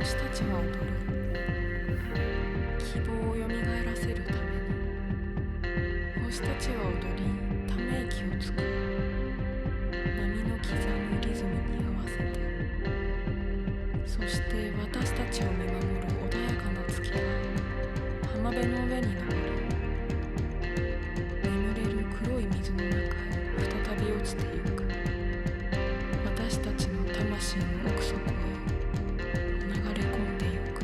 星たちは踊る。希望をよみがえらせるために星たちは踊り、ため息をつく。波の刻むリズムに合わせて。そして私たちを見守る穏やかな月が浜辺の上に昇る。眠れる黒い水の中へ再び落ちてゆく。私たちの魂の奥底へ流れ込んでゆく。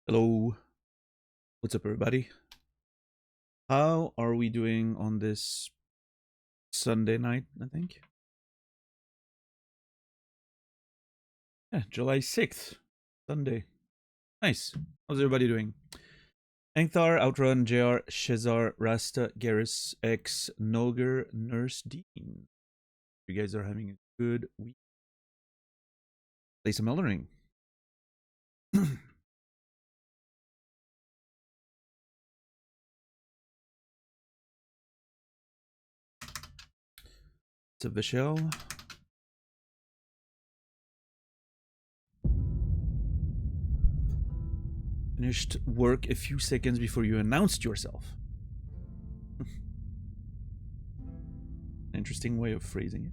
Hello. What's up, everybody? How are we doing on this Sunday night, I think? Yeah, July 6th. Sunday. Nice. How's everybody doing? Angthar, Outrun, JR, Shezar, Rasta, Garrus, X, Noger, Nurse Dean. You guys are having a good week. Play some Elden Ring. To Vishel. Finished work a few seconds before you announced yourself. Interesting way of phrasing it.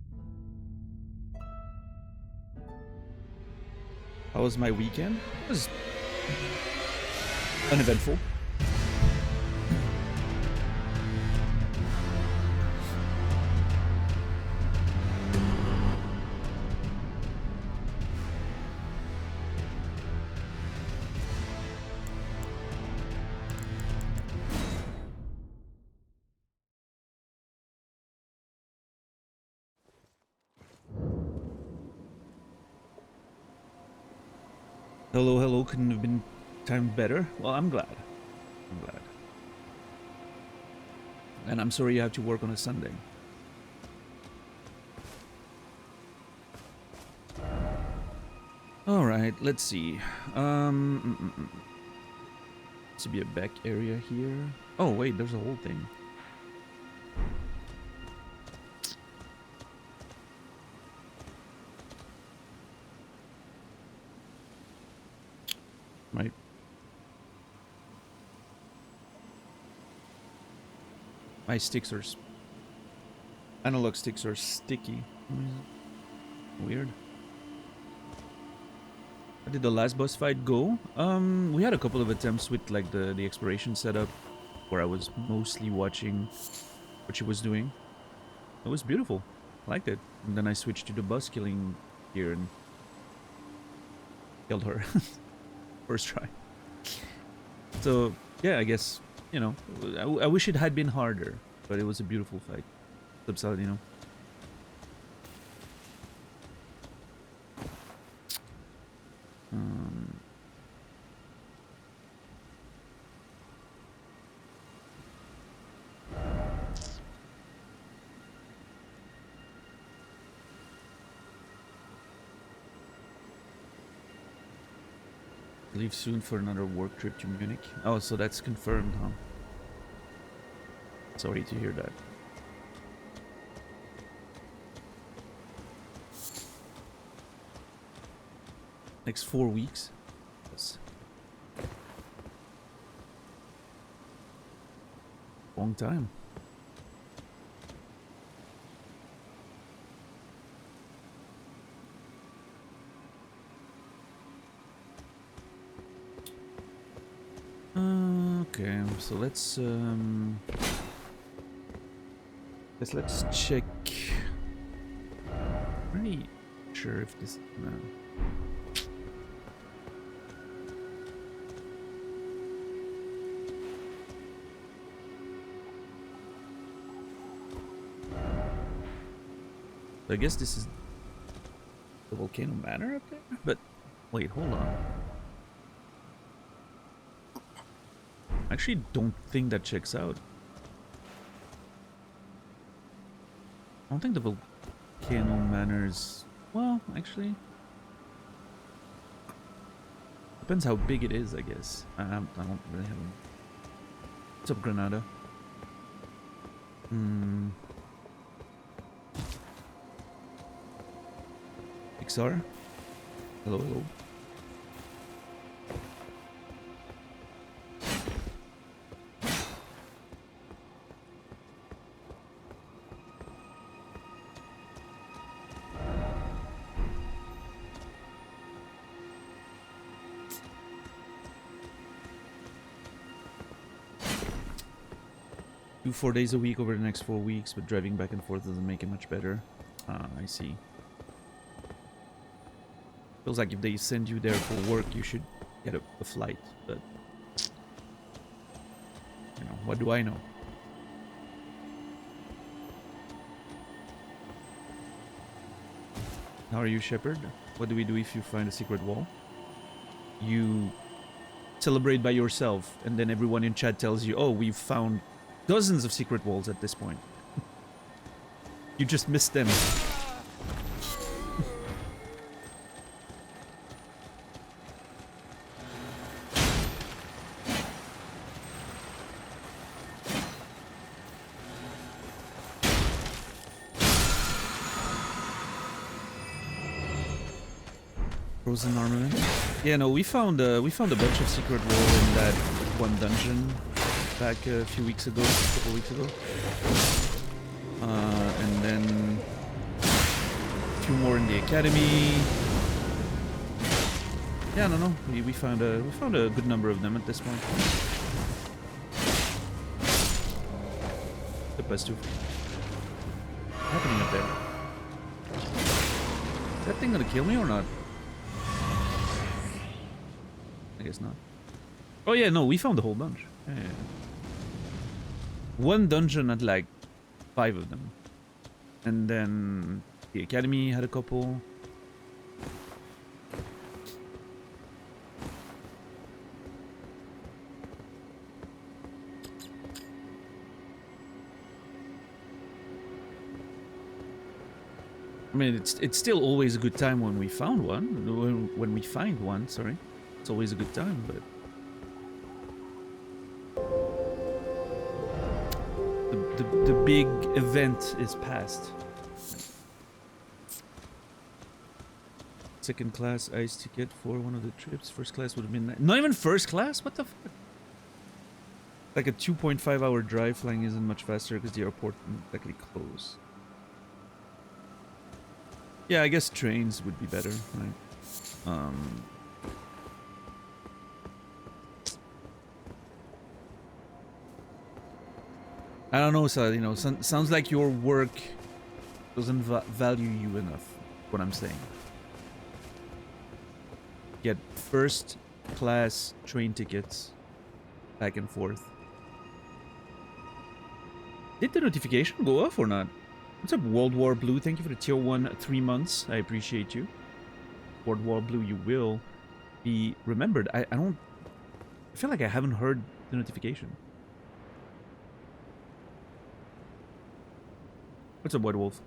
How was my weekend? It was uneventful. Hello, hello. Couldn't have been timed better. Well, I'm glad. I'm glad. And I'm sorry you have to work on a Sunday. All right, let's see. This would be a back area here. Oh wait, there's a whole thing. Right. My sticks are analog sticks are sticky. Weird. How did the last boss fight go? We had a couple of attempts with like the exploration setup, where I was mostly watching what she was doing. It was beautiful. I liked it. And then I switched to the boss killing here and killed her. First try. So yeah, I guess, you know, I wish it had been harder, but it was a beautiful fight. Subside, you know. Leave soon for another work trip to Munich. Oh, so that's confirmed, huh? Sorry to hear that. Next 4 weeks? Yes. Long time. Okay, so let's check. I'm really sure if this no. I guess this is the Volcano Manor up there? But wait, hold on. I actually don't think that checks out. I don't think the Volcano Manor's... Well, actually... Depends how big it is, I guess. I don't really have a... What's up, Granada? XR? Hello, hello. Do 4 days a week over the next 4 weeks, but driving back and forth doesn't make it much better. I see. Feels like if they send you there for work, you should get a flight, but you know, what do I know? How are you, Shepard? What do we do if you find a secret wall? You celebrate by yourself, and then everyone in chat tells you, oh, we've found dozens of secret walls at this point. You just missed them. Frozen armament. Yeah, no, we found a bunch of secret wall in that one dungeon back a few weeks ago, a couple weeks ago. And then a few more in the academy. Yeah, no, no, we found a good number of them at this point. The best two. What's happening up there? Is that thing gonna kill me or not? I guess not. Oh yeah, no, we found a whole bunch. Yeah. One dungeon had like 5 of them. And then the academy had a couple. I mean, it's still always a good time when we found one. When we find one, sorry. It's always a good time, but the big event is past. Second class ice ticket for one of the trips. First class would have been not even first class. What the fuck? Like a 2.5 hour drive. Flying isn't much faster because the airport is likely closed. Yeah, I guess trains would be better, right? I don't know, so you know, sounds like your work doesn't value you enough. What I'm saying. Get first class train tickets back and forth. Did the notification go off or not? What's up, World War Blue? Thank you for the tier 1 3 months. I appreciate you. World War Blue, you will be remembered. I feel like I haven't heard the notification. What's up, White Wolf?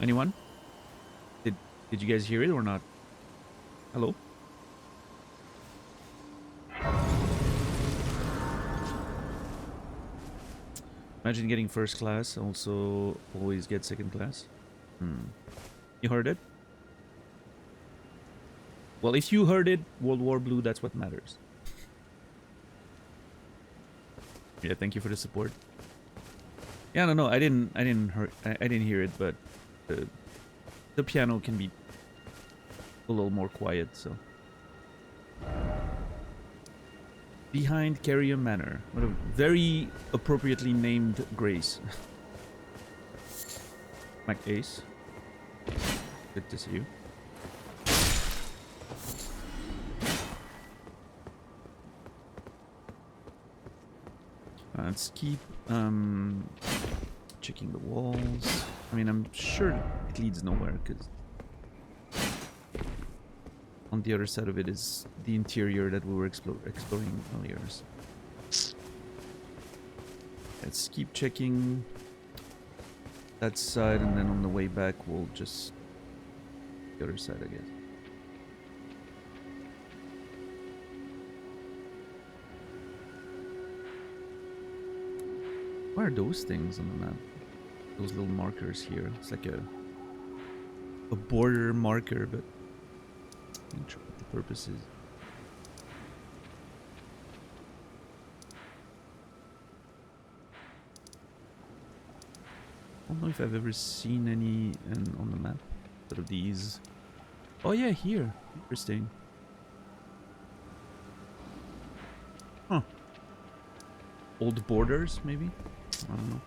Anyone? Did you guys hear it or not? Hello? Imagine getting first class, also always get second class. You heard it? Well, if you heard it, World War Blue, that's what matters. Yeah, thank you for the support. Yeah, no, I didn't hear it, but the piano can be a little more quiet, so. Behind Carrier Manor. What a very appropriately named Grace. Mac Ace. Good to see you. Let's keep checking the walls. I mean, I'm sure it leads nowhere, because on the other side of it is the interior that we were exploring earlier. So. Let's keep checking that side, and then on the way back we'll just the other side, I guess. What are those things on the map? Those little markers here. It's like a border marker, but I'm not sure what the purpose is. I don't know if I've ever seen any on the map. Sort of these Oh yeah, here. Interesting. Huh. Old borders, maybe? I don't know.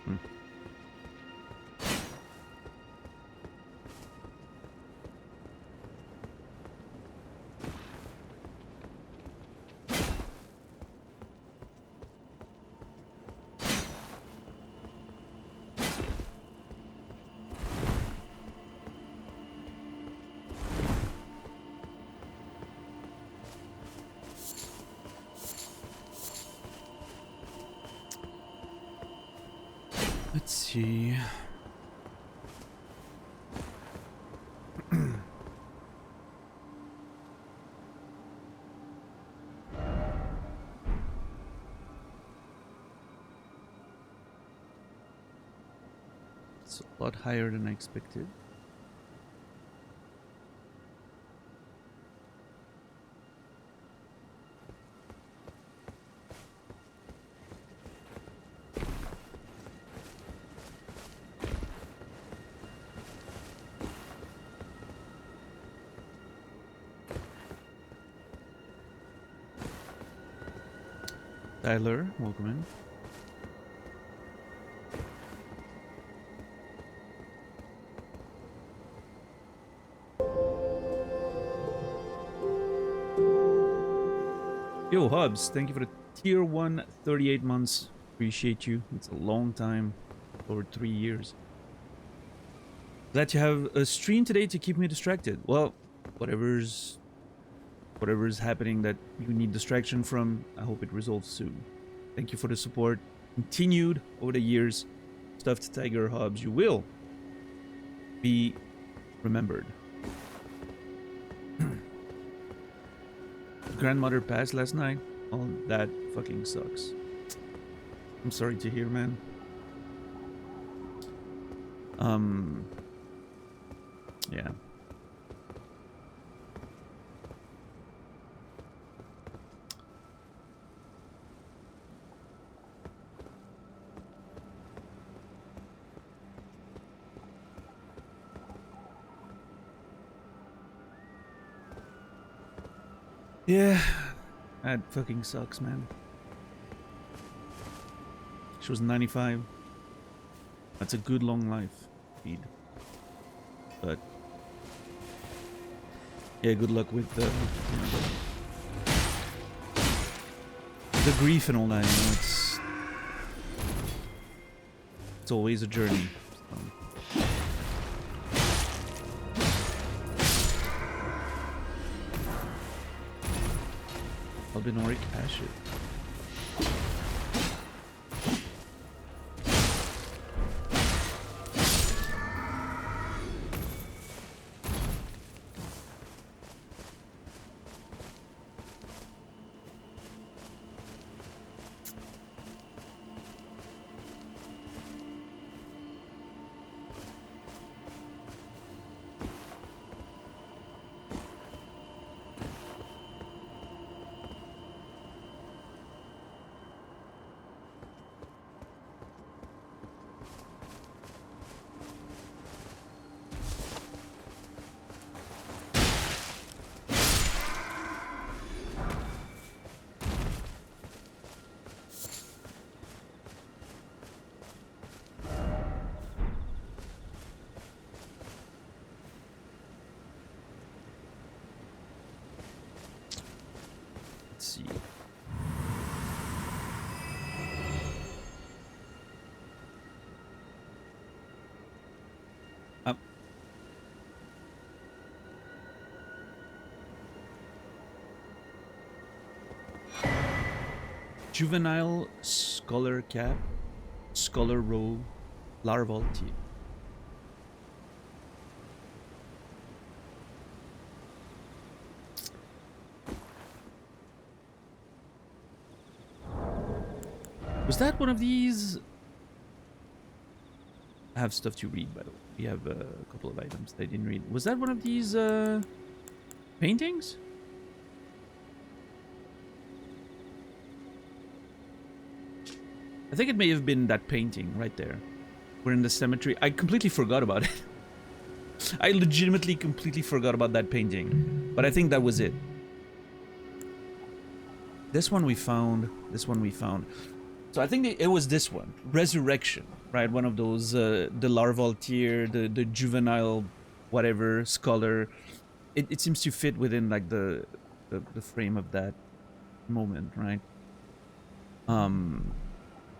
Hmm. Let's see. It's a lot higher than I expected. Tyler, welcome in. Yo, Hubs, thank you for the tier 1 38 months. Appreciate you. It's a long time. Over 3 years. Glad you have a stream today to keep me distracted. Well, whatever's happening that you need distraction from, I hope it resolves soon. Thank you for the support. Continued over the years. Stuffed Tiger Hubs, you will be remembered. Grandmother passed last night. Oh, that fucking sucks. I'm sorry to hear, man. Yeah. Yeah, that fucking sucks, man. She was 95. That's a good long life, indeed. But yeah, good luck with the, the grief and all that. You know, it's always a journey. So. Albinoric acid. See. Up. Juvenile Scholar Cap, Scholar Row, Larval Teeth. Was that one of these? I have stuff to read, by the way. We have a couple of items that I didn't read. Was that one of these paintings? I think it may have been that painting right there. We're in the cemetery. I completely forgot about it. I legitimately completely forgot about that painting. But I think that was it. This one we found. This one we found. So I think it was this one. Resurrection. Right? One of those, the larval tier, the juvenile, whatever, scholar. It seems to fit within, like, the frame of that moment, right?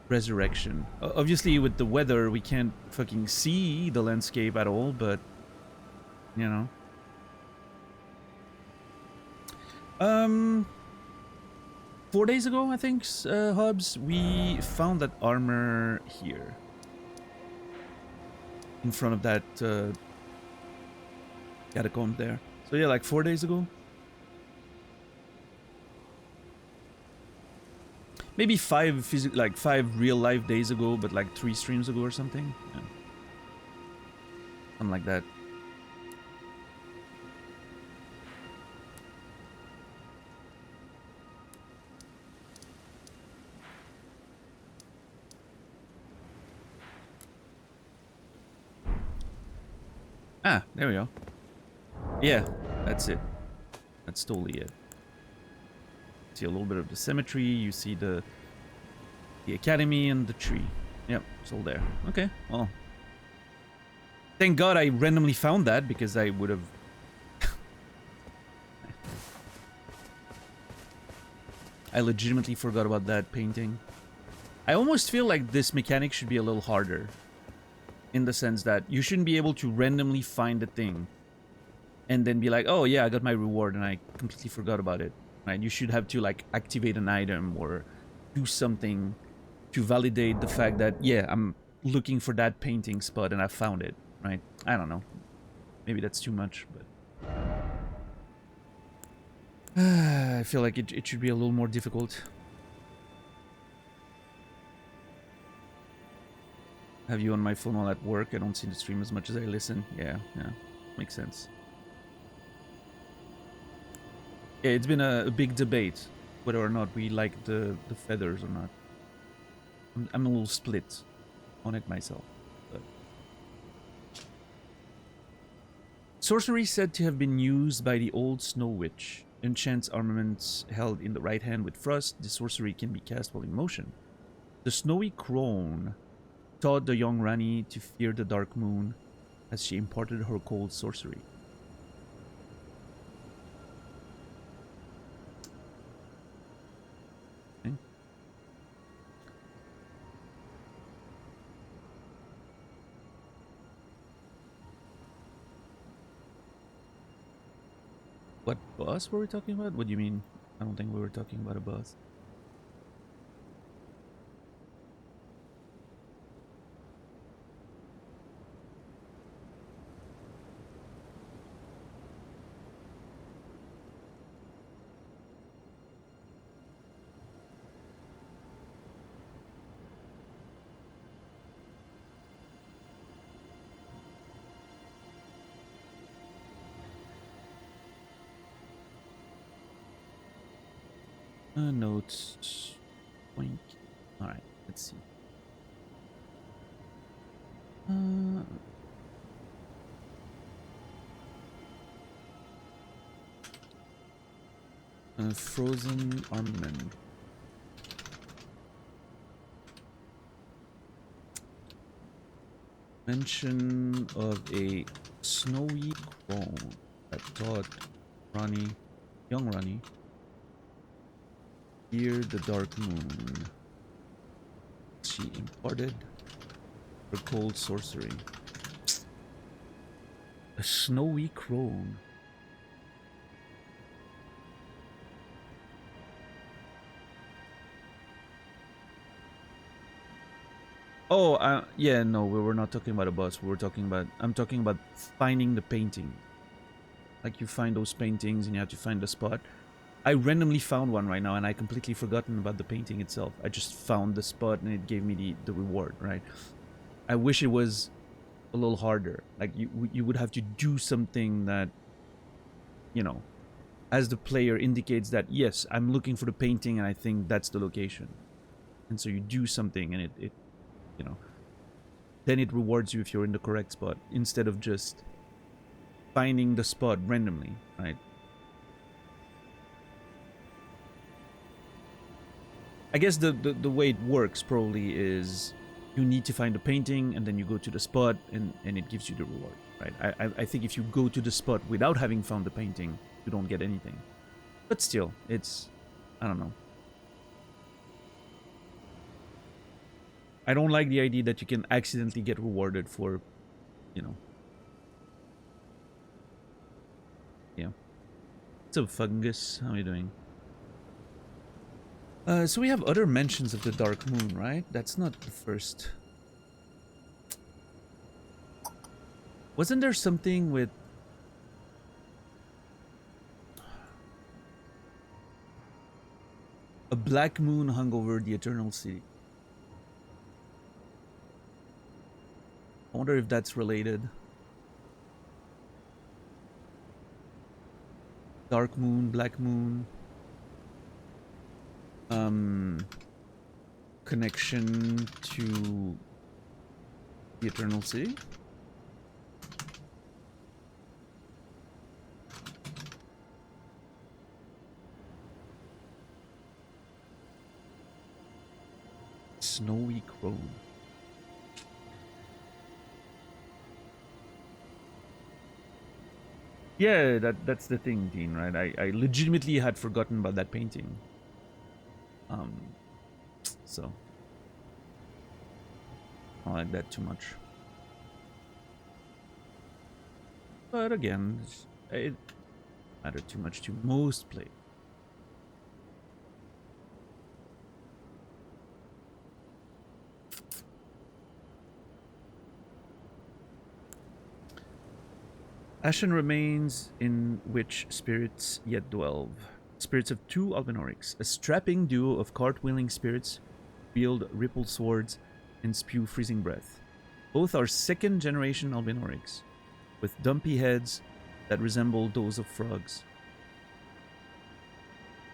Resurrection. Obviously, with the weather, we can't fucking see the landscape at all, but, you know. 4 days ago, I think, Hubs, we found that armor here. In front of that catacomb there. So yeah, like 4 days ago. Maybe 5 real life days ago, but like 3 streams ago or something. Yeah. Something like that. Ah, there we go. Yeah, that's it. That's totally it. See a little bit of the cemetery, you see the academy and the tree. Yep, it's all there. Okay, well. Thank God I randomly found that, because I would have... I legitimately forgot about that painting. I almost feel like this mechanic should be a little harder. In the sense that you shouldn't be able to randomly find a thing and then be like, oh yeah, I got my reward and I completely forgot about it. Right? You should have to, like, activate an item or do something to validate the fact that, yeah, I'm looking for that painting spot and I found it. Right? I don't know. Maybe that's too much, but... I feel like it should be a little more difficult. Have you on my phone while at work? I don't see the stream as much as I listen. Yeah, makes sense. Yeah, it's been a big debate whether or not we like the feathers or not. I'm a little split on it myself. But... Sorcery said to have been used by the old Snow Witch. Enchants armaments held in the right hand with frost. The sorcery can be cast while in motion. The Snowy Crone taught the young Ranni to fear the dark moon as she imparted her cold sorcery. Okay. What boss were we talking about? What do you mean? I don't think we were talking about a boss. Notes. Point. Alright, let's see. Frozen armament. Mention of a snowy crone that taught Ranni, young Ranni, fear the dark moon. She imparted her cold sorcery. A snowy crone. Oh, yeah, no, we were not talking about a boss. We were talking about... I'm talking about finding the painting. Like, you find those paintings and you have to find the spot. I randomly found one right now, and I completely forgotten about the painting itself. I just found the spot, and it gave me the reward, right? I wish it was a little harder. Like, you would have to do something that, you know, as the player indicates that, yes, I'm looking for the painting, and I think that's the location. And so you do something, and it you know, then it rewards you if you're in the correct spot, instead of just finding the spot randomly, right? I guess the way it works probably is you need to find the painting, and then you go to the spot, and it gives you the reward, right? I think if you go to the spot without having found the painting, you don't get anything. But still, it's, I don't know. I don't like the idea that you can accidentally get rewarded for, you know. Yeah. So fungus, how are you doing? So we have other mentions of the Dark Moon, right? That's not the first. Wasn't there something with... a black moon hung over the Eternal City? I wonder if that's related. Dark moon, black moon. Connection to the Eternal City? Snowy Crone. Yeah, that's the thing, Dean, right? I legitimately had forgotten about that painting. So I don't like that too much. But again, it mattered too much to most players. Ashen remains in which spirits yet dwell. Spirits of two Albinorics, a strapping duo of cart-wheeling spirits, wield rippled swords and spew freezing breath. Both are second-generation Albinorics, with dumpy heads that resemble those of frogs.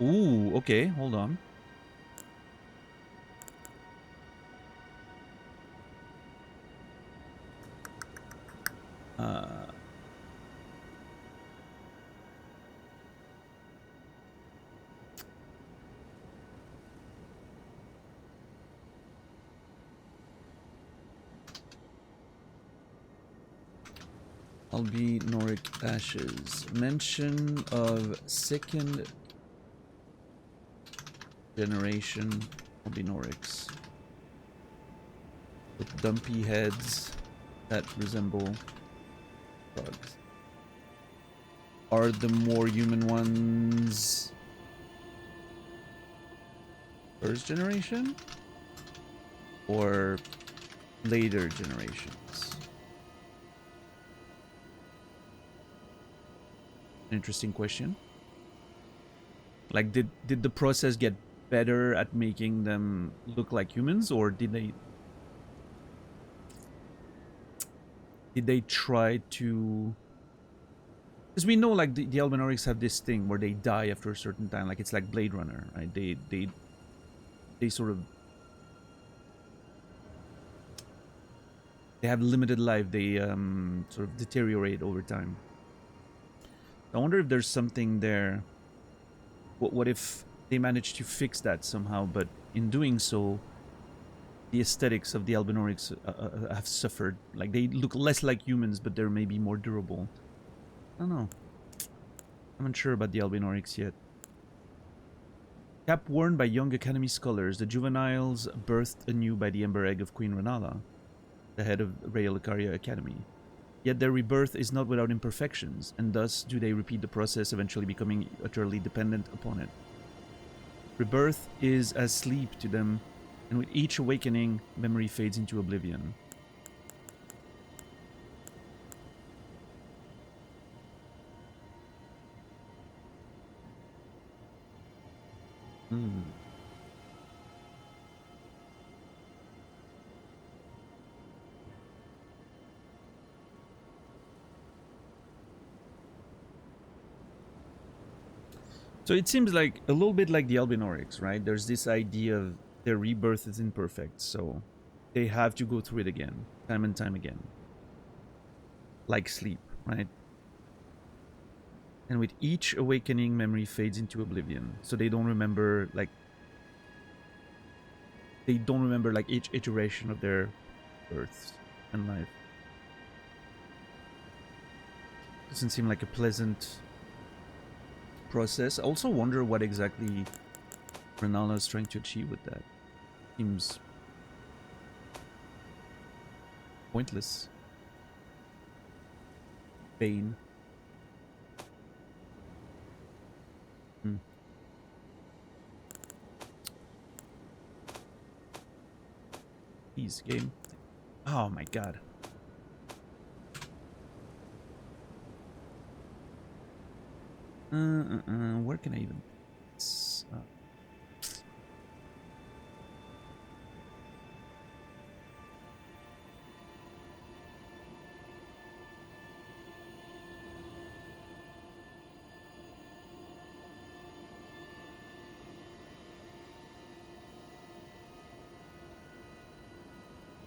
Ooh, okay, hold on. Albinoric ashes. Mention of second generation Albinorics with dumpy heads that resemble frogs. Are the more human ones first generation or later generations? Interesting question. Like, did the process get better at making them look like humans, or did they try to... Because we know, like, the Albinorics have this thing where they die after a certain time, like it's like Blade Runner, right? They sort of... they have limited life. They sort of deteriorate over time. I wonder if there's something there. What if they managed to fix that somehow, but in doing so, the aesthetics of the Albinorics have suffered. Like, they look less like humans, but they're maybe more durable. I don't know. I'm unsure about the Albinorics yet. Cap worn by young Academy scholars, the juveniles birthed anew by the Ember Egg of Queen Ranala, the head of Rayalacaria Academy. Yet their rebirth is not without imperfections, and thus do they repeat the process, eventually becoming utterly dependent upon it. Rebirth is as sleep to them, and with each awakening, memory fades into oblivion. Hmm. So it seems like a little bit like the Albinorics, right? There's this idea of their rebirth is imperfect, so they have to go through it again, time and time again. Like sleep, right? And with each awakening, memory fades into oblivion. So they don't remember, like, each iteration of their births and life. Doesn't seem like a pleasant process. I also wonder what exactly Renala is trying to achieve with that. Seems pointless. Bane. Hmm. Please, game. Oh my god. Where can I even...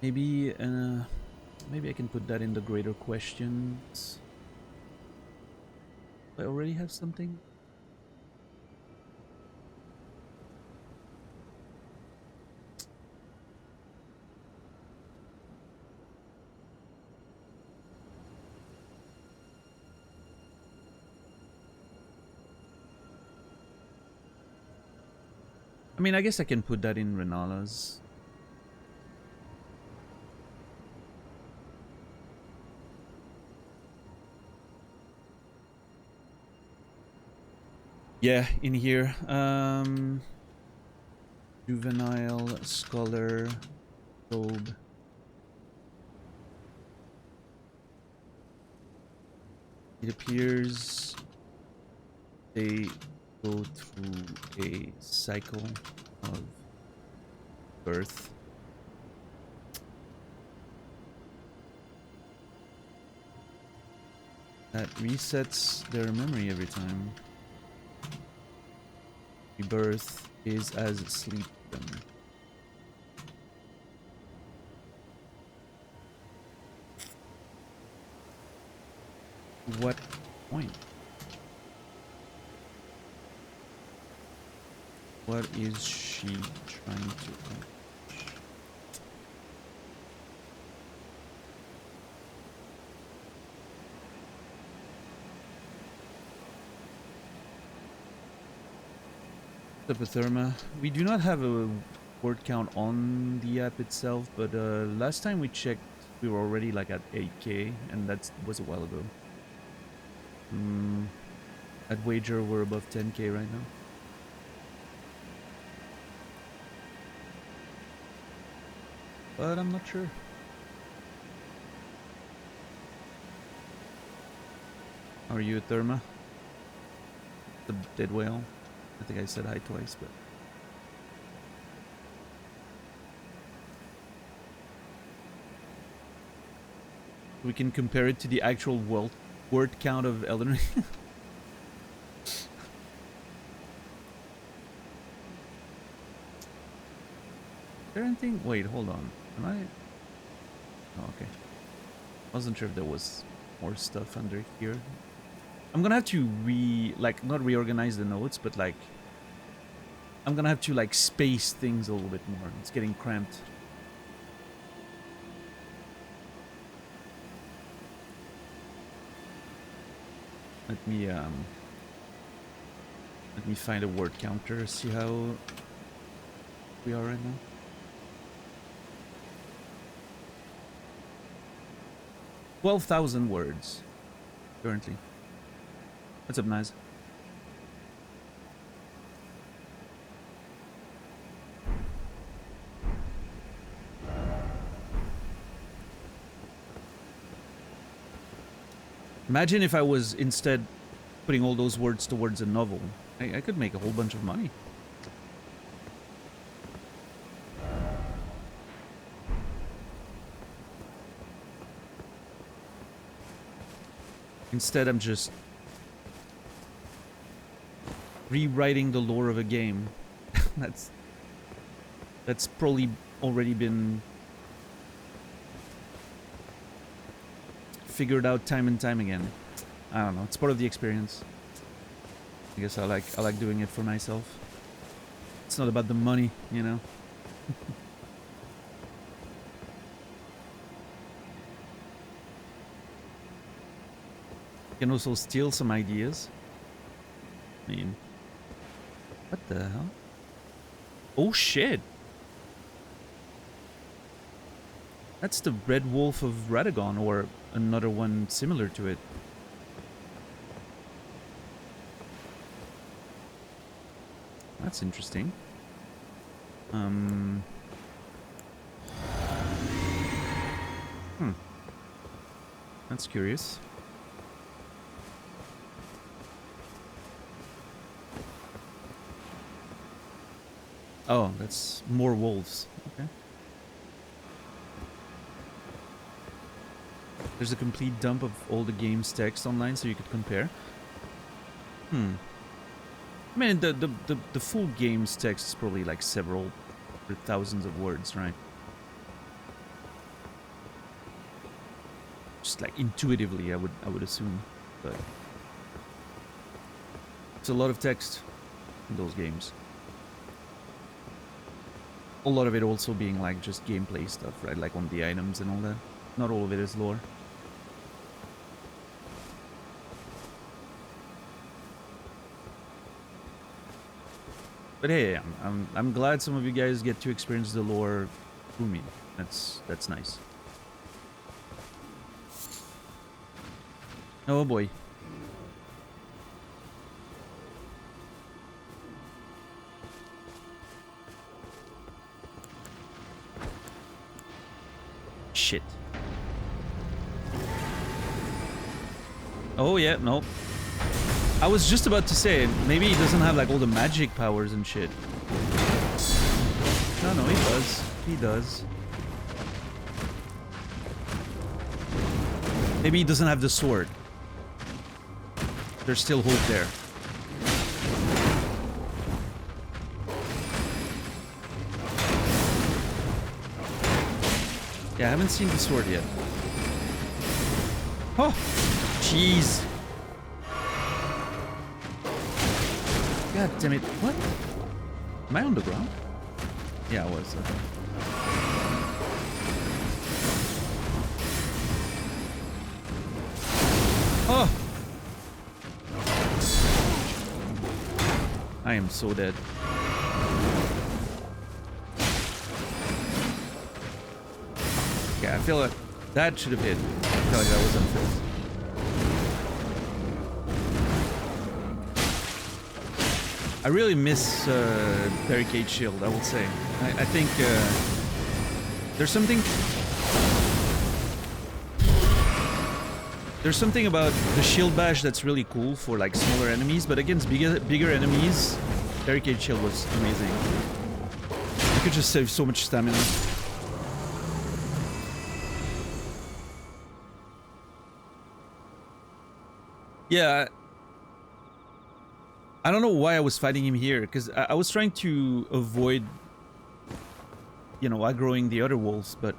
maybe, maybe I can put that in the greater questions. I already have something? I mean, I guess I can put that in Renala's. Yeah, in here. Juvenile, Scholar, Probe. It appears they go through a cycle of birth. That resets their memory every time. Rebirth is as sleep to them. What point? What is she trying to accomplish? Epitherma. We do not have a word count on the app itself, but last time we checked, we were already like at 8k, and that was a while ago. At wager, we're above 10k right now. But I'm not sure. How are you, Therma? The dead whale. I think I said hi twice, but... we can compare it to the actual word count of Elden Ring. Is there anything? Wait, hold on. Am I... oh, okay. I wasn't sure if there was more stuff under here. I'm gonna have to not reorganize the notes, but like... I'm gonna have to like space things a little bit more. It's getting cramped. Let me find a word counter, see how we are right now. 12,000 words currently. What's up, Naz? Imagine if I was instead putting all those words towards a novel. I could make a whole bunch of money. Instead, I'm just rewriting the lore of a game. That's probably already been figured out time and time again. I don't know. It's part of the experience. I guess I like doing it for myself. It's not about the money, you know. You can also steal some ideas. I mean, what the hell? Oh shit! That's the Red Wolf of Radagon, or another one similar to it. That's interesting. That's curious. Oh, that's more wolves. Okay. There's a complete dump of all the game's text online so you could compare. I mean, the full game's text is probably like several thousands of words, right? Just like intuitively, I would assume, but it's a lot of text in those games. A lot of it also being like just gameplay stuff, right? Like on the items and all that. Not all of it is lore. But hey, I'm glad some of you guys get to experience the lore through me. That's nice. Oh boy. Shit. Oh yeah, no. I was just about to say, maybe he doesn't have like all the magic powers and shit. No, he does. He does. Maybe he doesn't have the sword. There's still hope there. Yeah, I haven't seen the sword yet. Oh! Jeez! God damn it. What? Am I on the ground? Yeah, I was. Oh! I am so dead. Yeah, I feel like that should have hit. I feel like that was unfair. I really miss Barricade Shield, I will say. I think there's something... There's something about the Shield Bash that's really cool for like smaller enemies, but against bigger enemies, Barricade Shield was amazing. You could just save so much stamina. Yeah, I don't know why I was fighting him here, because I was trying to avoid, you know, aggroing the other wolves, but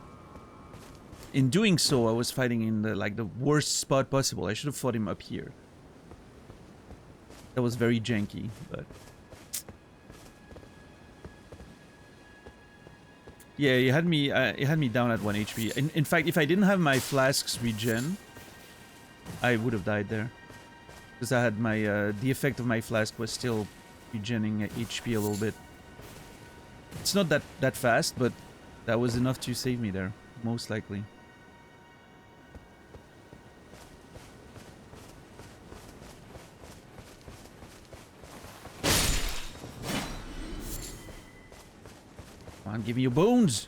in doing so, I was fighting in the like the worst spot possible. I should have fought him up here. That was very janky, but yeah, he had me down at 1 HP. In fact, if I didn't have my flasks regen, I would have died there. Because I had my, the effect of my flask was still regenning HP a little bit. It's not that fast, but that was enough to save me there, most likely. Come on, give me your bones!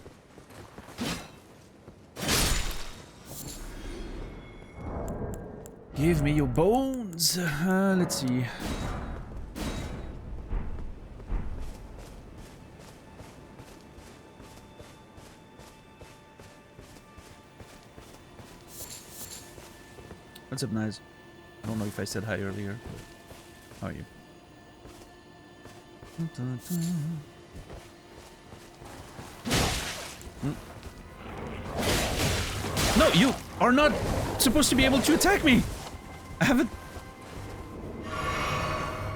Give me your bones! Let's see. What's up, Nice? I don't know if I said hi earlier. How are you? No, you are not supposed to be able to attack me! I haven't...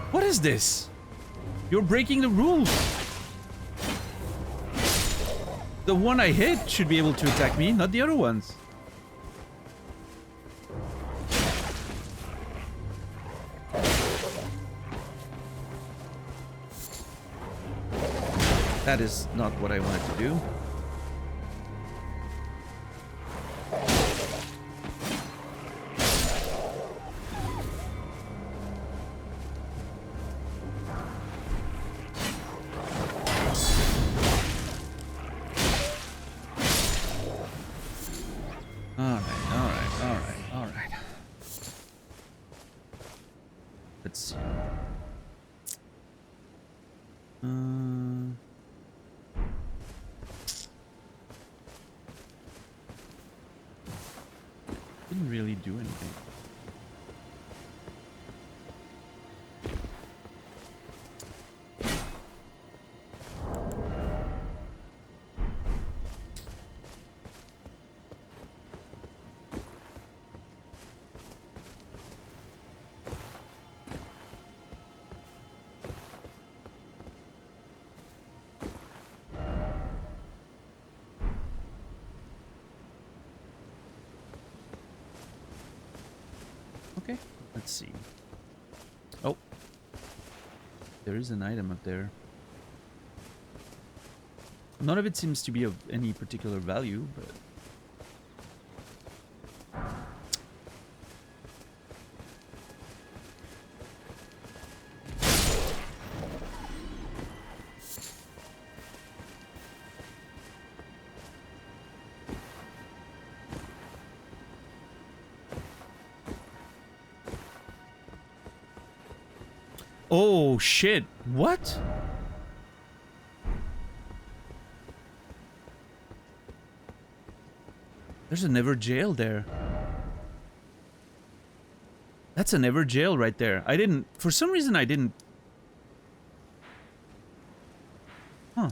What is this? You're breaking the rules! The one I hit should be able to attack me, not the other ones. That is not what I wanted to do. Alright. Let's see. Didn't really do anything. Okay, let's see. Oh, there is an item up there. None of it seems to be of any particular value, but... Oh, shit. What? There's a never jail there. That's a never jail right there. I didn't... For some reason, I didn't... Huh.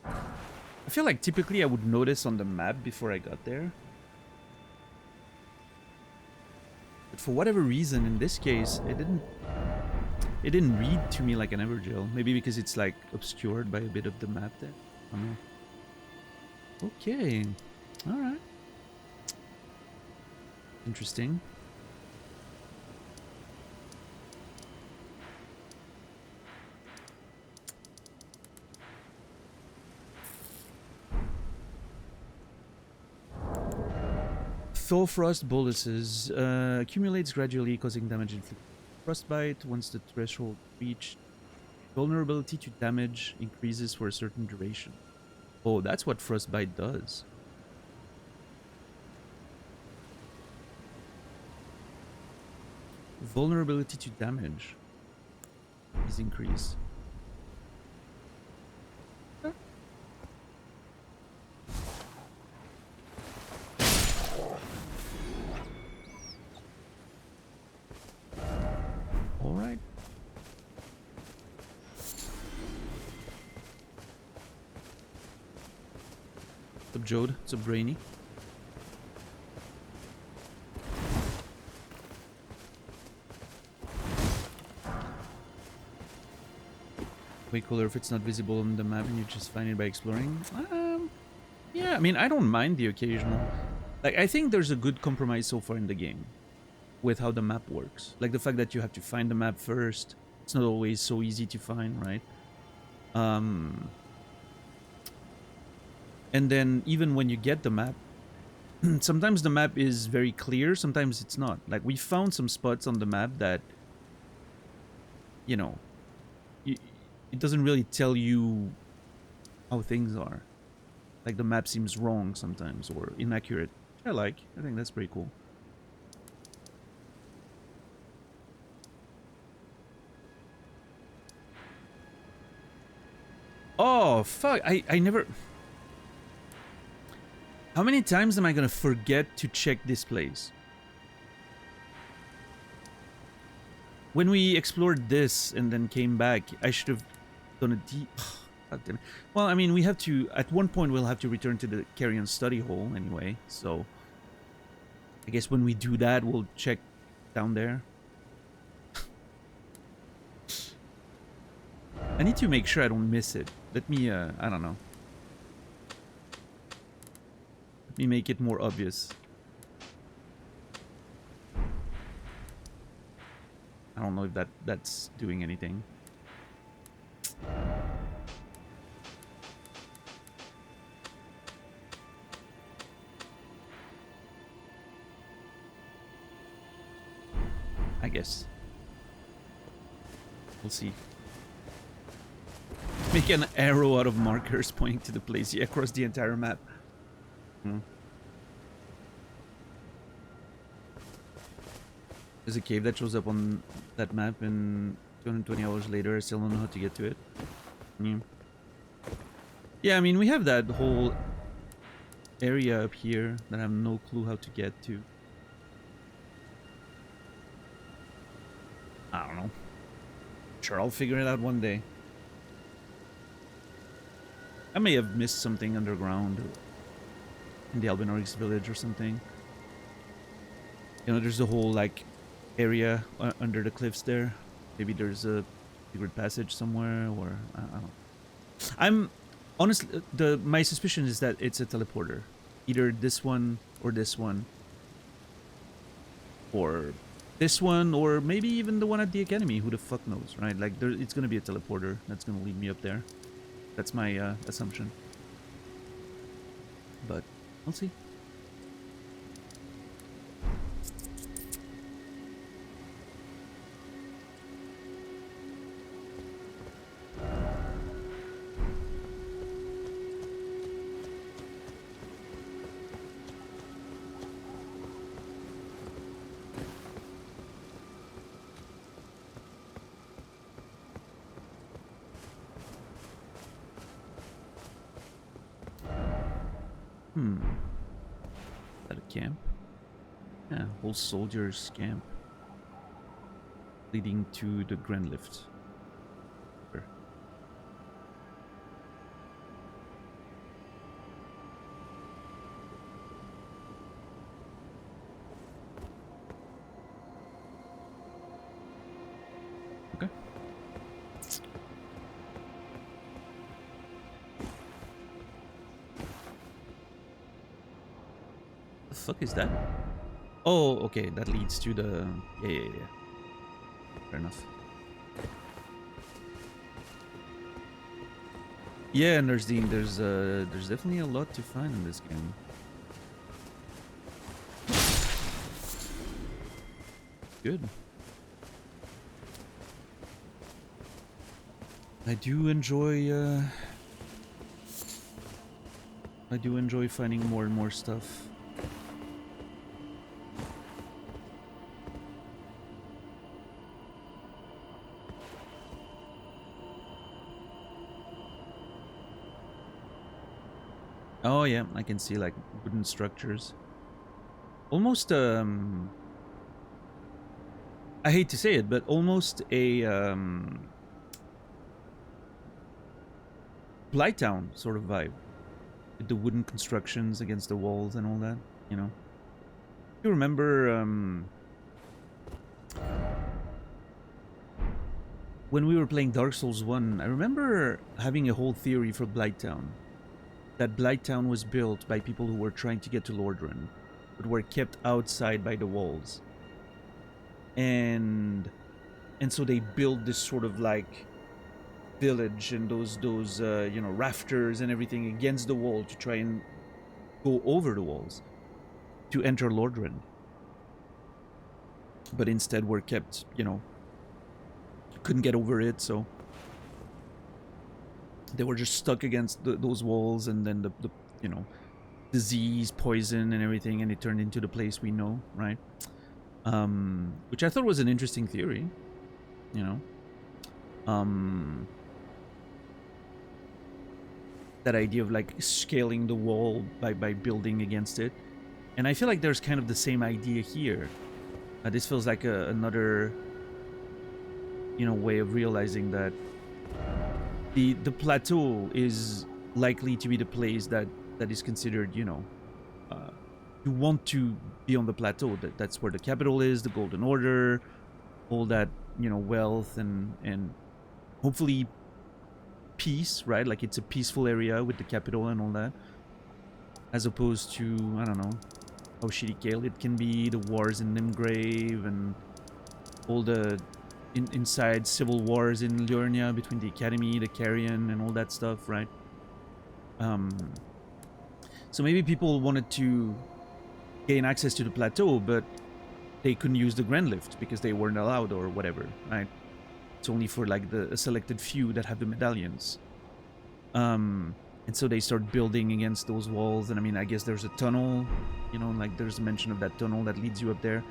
I feel like typically I would notice on the map before I got there. But for whatever reason, in this case, it didn't read to me like an Evergel. Maybe because it's like obscured by a bit of the map there. I don't know. Okay. Alright. Interesting. Thorfrost boluses accumulates gradually, causing damage inflicted. Frostbite, once the threshold reached, vulnerability to damage increases for a certain duration. Oh, that's what Frostbite does. Vulnerability to damage is increased. Alright. What's up, Jode? What's up, Brainy? Way cooler if it's not visible on the map and you just find it by exploring. Yeah, I mean, I don't mind the occasional. Like, I think there's a good compromise so far in the game with how the map works. Like the fact that you have to find the map first. It's not always so easy to find, right? And then even when you get the map, sometimes the map is very clear, sometimes it's not. Like, we found some spots on the map that, you know, it doesn't really tell you how things are. Like, the map seems wrong sometimes, or inaccurate. I think that's pretty cool. Oh, fuck. I never... How many times am I gonna forget to check this place? When we explored this and then came back, I should have done a deep... God damn it. Well, I mean, we have to... At one point, we'll have to return to the Carrion study hole anyway, so... I guess when we do that, we'll check down there. I need to make sure I don't miss it. Let me, I don't know. Let me make it more obvious. I don't know if that's doing anything. I guess. We'll see. Make an arrow out of markers pointing to the place, yeah, across the entire map. There's a cave that shows up on that map, and 220 hours later I still don't know how to get to it. Yeah, I mean, we have that whole area up here that I have no clue how to get to. I don't know. Sure, I'll figure it out one day. I may have missed something underground in the Elden Ring village or something. You know, there's a whole, like, area under the cliffs there. Maybe there's a secret passage somewhere, or I don't know. I'm honestly, my suspicion is that it's a teleporter. Either this one, or this one, or this one, or maybe even the one at the academy. Who the fuck knows, right? Like, it's gonna be a teleporter that's gonna lead me up there. That's my assumption. But we'll see. Is that a camp? Yeah, whole soldiers camp. Leading to the Grand Lift. Sure. Okay. The fuck is that? Oh, okay, that leads to the... Yeah. Fair enough. Yeah, Nurse Dean, there's definitely a lot to find in this game. Good. I do enjoy finding more and more stuff. Oh yeah, I can see like wooden structures. Almost I hate to say it, but almost a Blighttown sort of vibe. With the wooden constructions against the walls and all that, you know. You remember when we were playing Dark Souls 1, I remember having a whole theory for Blighttown. That Blighttown was built by people who were trying to get to Lordran, but were kept outside by the walls. And so they built this sort of like village and those you know, rafters and everything against the wall to try and go over the walls to enter Lordran. But instead were kept, you know, couldn't get over it, so they were just stuck against those walls, and then the you know, disease, poison, and everything, and it turned into the place we know, right? Which I thought was an interesting theory, you know. that idea of like scaling the wall by building against it. And I feel like there's kind of the same idea here. This feels like another, you know, way of realizing that the plateau is likely to be the place that is considered, you know, you want to be on the plateau. That's where the capital is, the Golden Order, all that, you know, wealth and hopefully peace, right? Like it's a peaceful area with the capital and all that, as opposed to, I don't know how shitty Gale it can be, the wars in Nimgrave and all the inside civil wars in Liurnia between the Academy, the Carrion, and all that stuff, right? So maybe people wanted to gain access to the plateau, but they couldn't use the Grand Lift because they weren't allowed or whatever, right? It's only for like a selected few that have the medallions. And so they start building against those walls, and I mean, I guess there's a tunnel, you know, like there's a mention of that tunnel that leads you up there.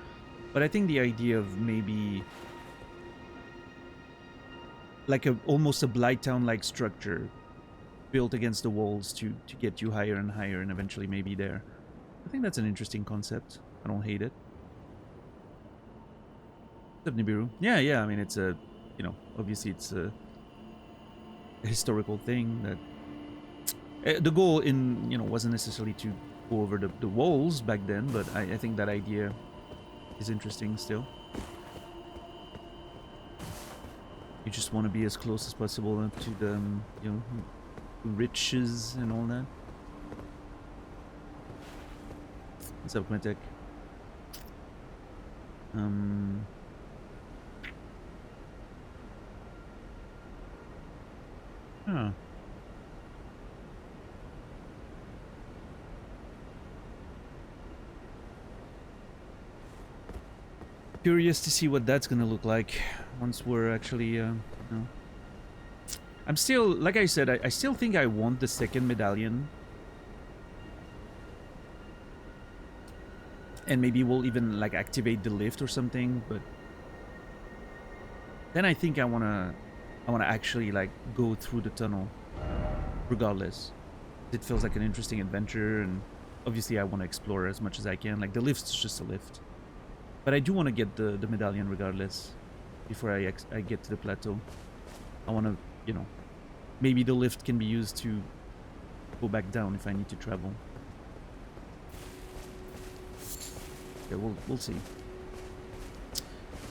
But I think the idea of maybe like almost a Blighttown-like structure built against the walls to get you higher and higher and eventually maybe there. I think that's an interesting concept. I don't hate it. What's up, Nibiru? Yeah, I mean, it's a, you know, obviously it's a historical thing that the goal in, you know, wasn't necessarily to go over the walls back then, but I think that idea is interesting still. You just want to be as close as possible to the, you know, riches and all that. What's up, Quintek? Huh. Curious to see what that's gonna look like once we're actually, you know. I'm still, like I said, I still think I want the second medallion. And maybe we'll even, like, activate the lift or something, but then I think I wanna actually, like, go through the tunnel, regardless. It feels like an interesting adventure, and obviously I want to explore as much as I can. Like, the lift's just a lift. But I do want to get the medallion regardless, before I get to the plateau. I want to, you know, maybe the lift can be used to go back down if I need to travel. Okay, we'll see.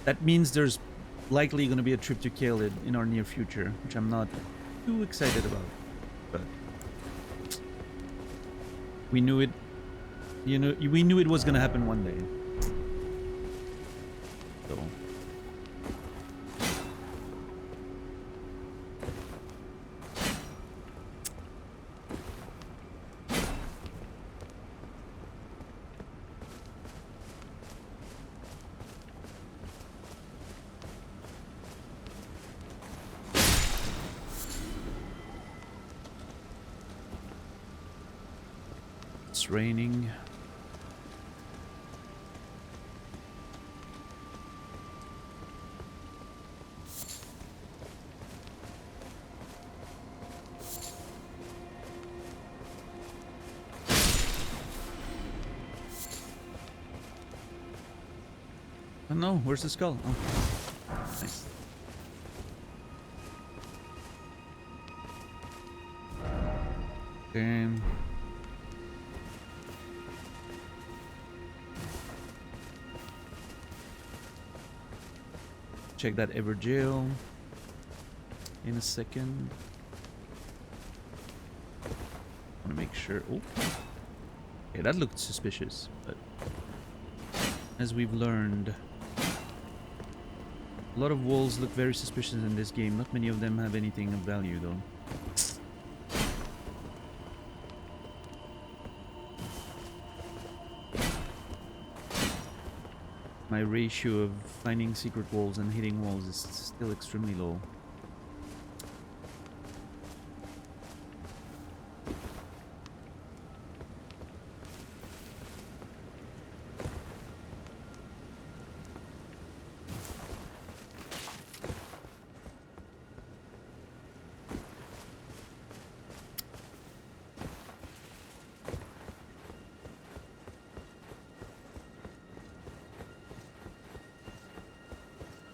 That means there's likely going to be a trip to Caelid in our near future, which I'm not too excited about. But we knew it, you know, we knew it was going to happen one day. So it's raining. Oh no, where's the skull? Oh, nice. Okay. Check that Ever Jail in a second. I want to make sure. Oh, yeah, that looked suspicious, but as we've learned, a lot of walls look very suspicious in this game. Not many of them have anything of value, though. My ratio of finding secret walls and hitting walls is still extremely low.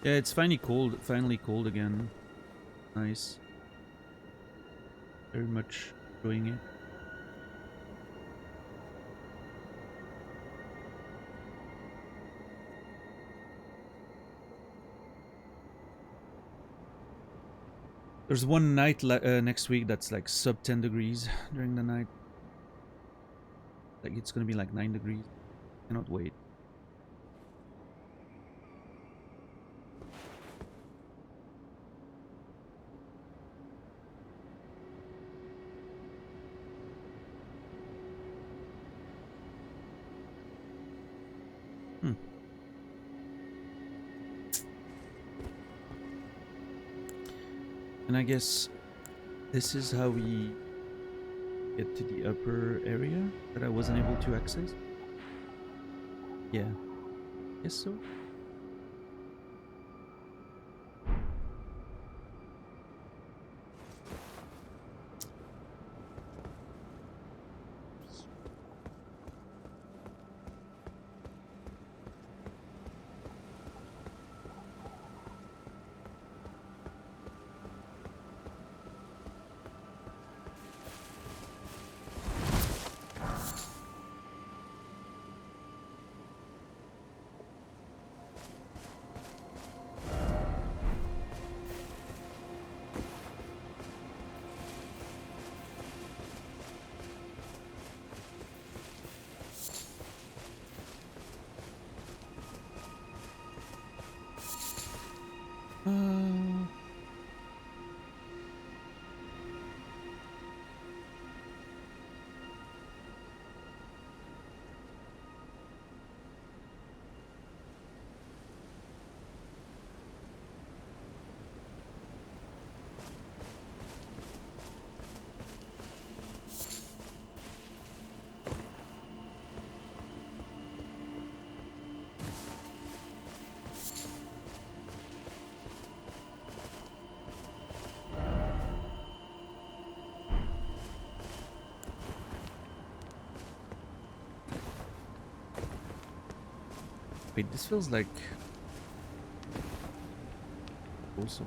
Yeah, it's finally cold. Finally cold again. Nice. Very much enjoying it. There's one night next week that's like sub 10 degrees during the night. Like it's gonna be like 9 degrees. Cannot wait. Hmm. And I guess this is how we get to the upper area that I wasn't able to access. Yeah, guess so. Uh, Wait, this feels like awesome.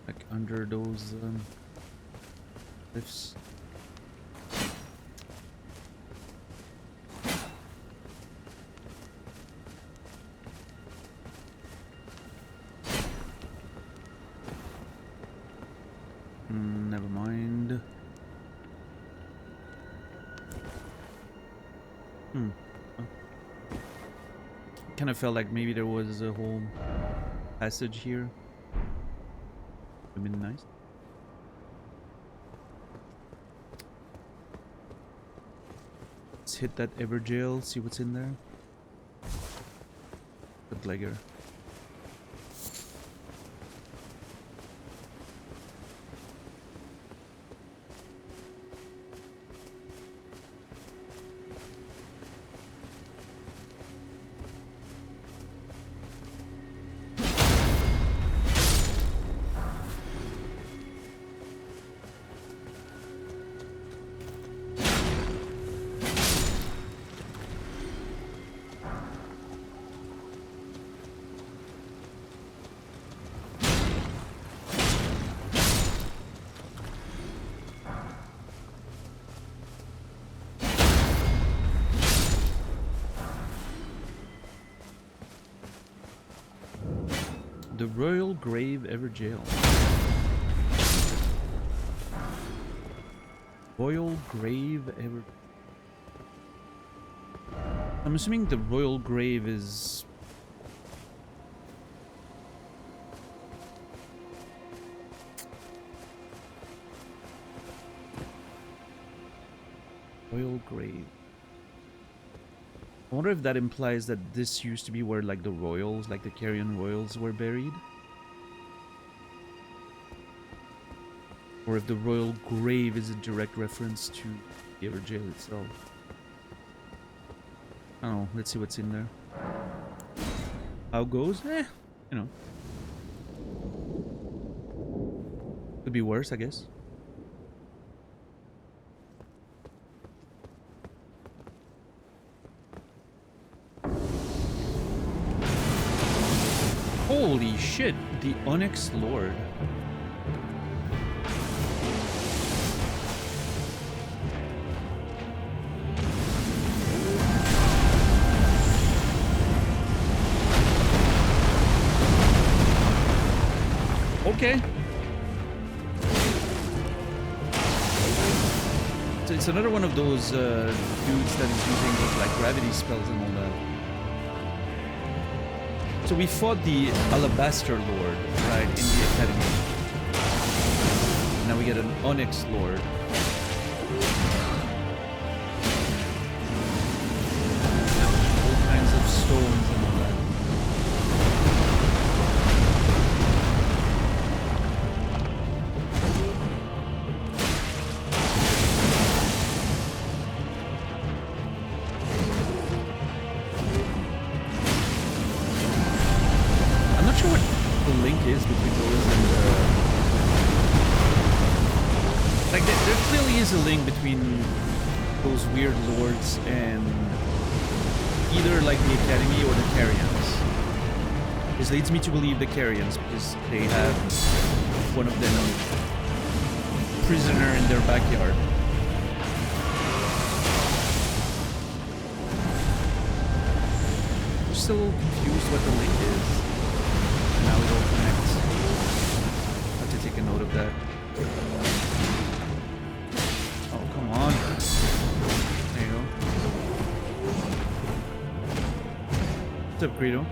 Like under those cliffs. Never mind. Kind of felt like maybe there was a whole passage here. Would have been nice. Let's hit that Everjail, see what's in there. The Glegger. The Royal Grave Everjail. Royal Grave Ever... I'm assuming the Royal Grave is... Royal Grave. I wonder if that implies that this used to be where like the royals, like the Carrion royals were buried. Or if the Royal Grave is a direct reference to the Everjail itself. I don't know, let's see what's in there. How it goes? You know. Could be worse, I guess. Holy shit, the Onyx Lord. Okay. So it's another one of those dudes that is using those like gravity spells and all that. So we fought the Alabaster Lord, right, in the Academy. Now we get an Onyx Lord. All kinds of stones and all that. I'm not sure what the link is between those and like there clearly is a link between those weird lords and either like the Academy or the Carians. This leads me to believe the Carians because they have one of them prisoner in their backyard. I'm still confused what the link is. And now it all connects. I have to take a note of that. Oh, come on. There you go. What's up, Greedo?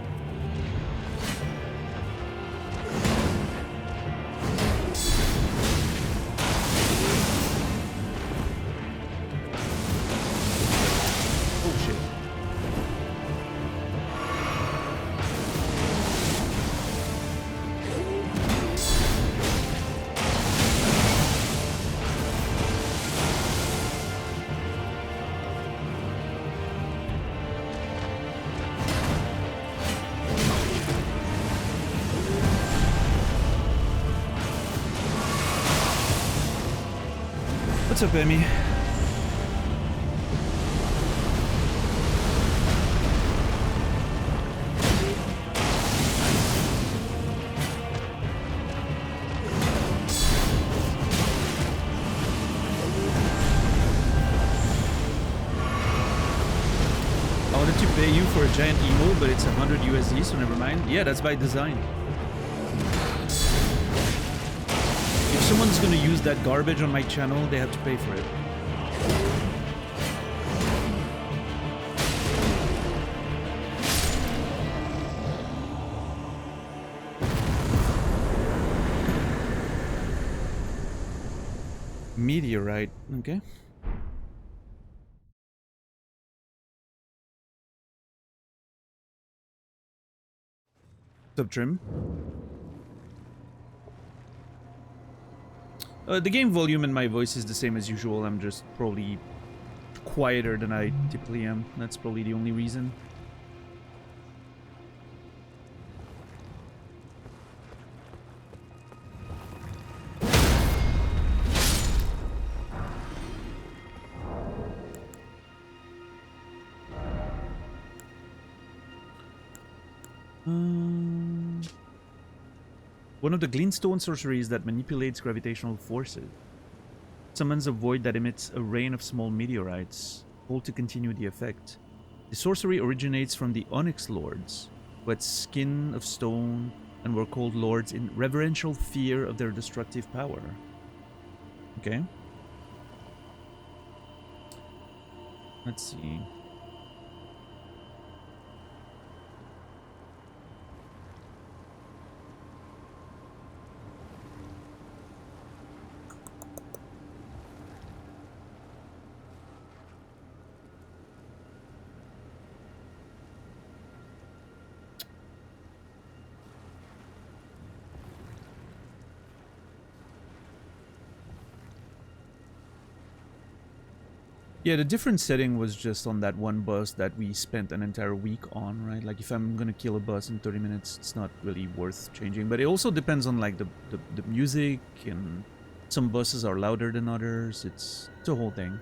Oh, shit. What's up, Emmy? I wanted to pay you for a giant emo, but it's 100 USD, so never mind. Yeah, that's by design. If someone's gonna use that garbage on my channel, they have to pay for it. Meteorite, okay. What's up, Trim? The game volume and my voice is the same as usual. I'm just probably quieter than I typically am. That's probably the only reason. One of the glintstone sorceries that manipulates gravitational forces. Summons a void that emits a rain of small meteorites. Hold to continue the effect. The sorcery originates from the Onyx Lords, who had skin of stone and were called lords in reverential fear of their destructive power. Okay. Let's see. Yeah, the different setting was just on that one boss that we spent an entire week on, right? Like, if I'm gonna kill a boss in 30 minutes, it's not really worth changing. But it also depends on, like, the music, and some bosses are louder than others. It's a whole thing.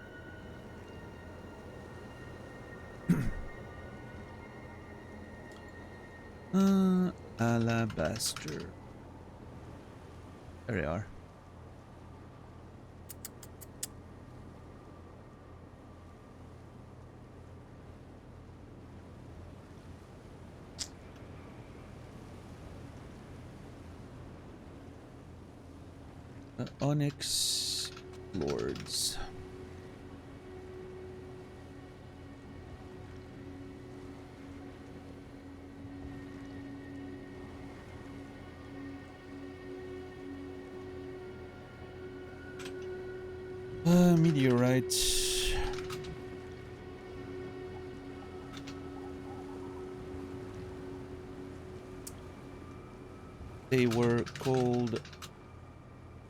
Alabaster. There they are. Onyx Lords. Meteorite. They were called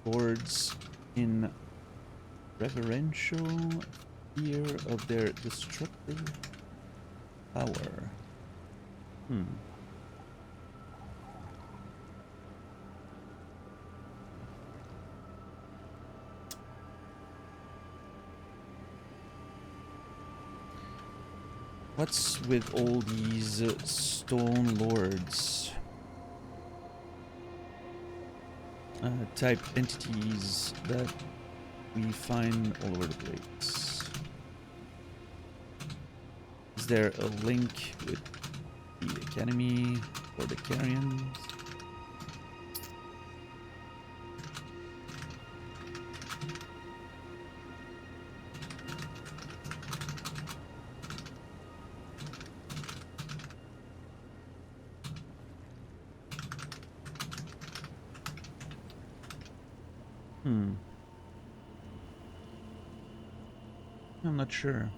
lords in reverential fear of their destructive power. What's with all these stone lords? Type entities that we find all over the place. Is there a link with the Academy or the Carrions? I'm not sure.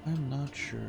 I'm not sure.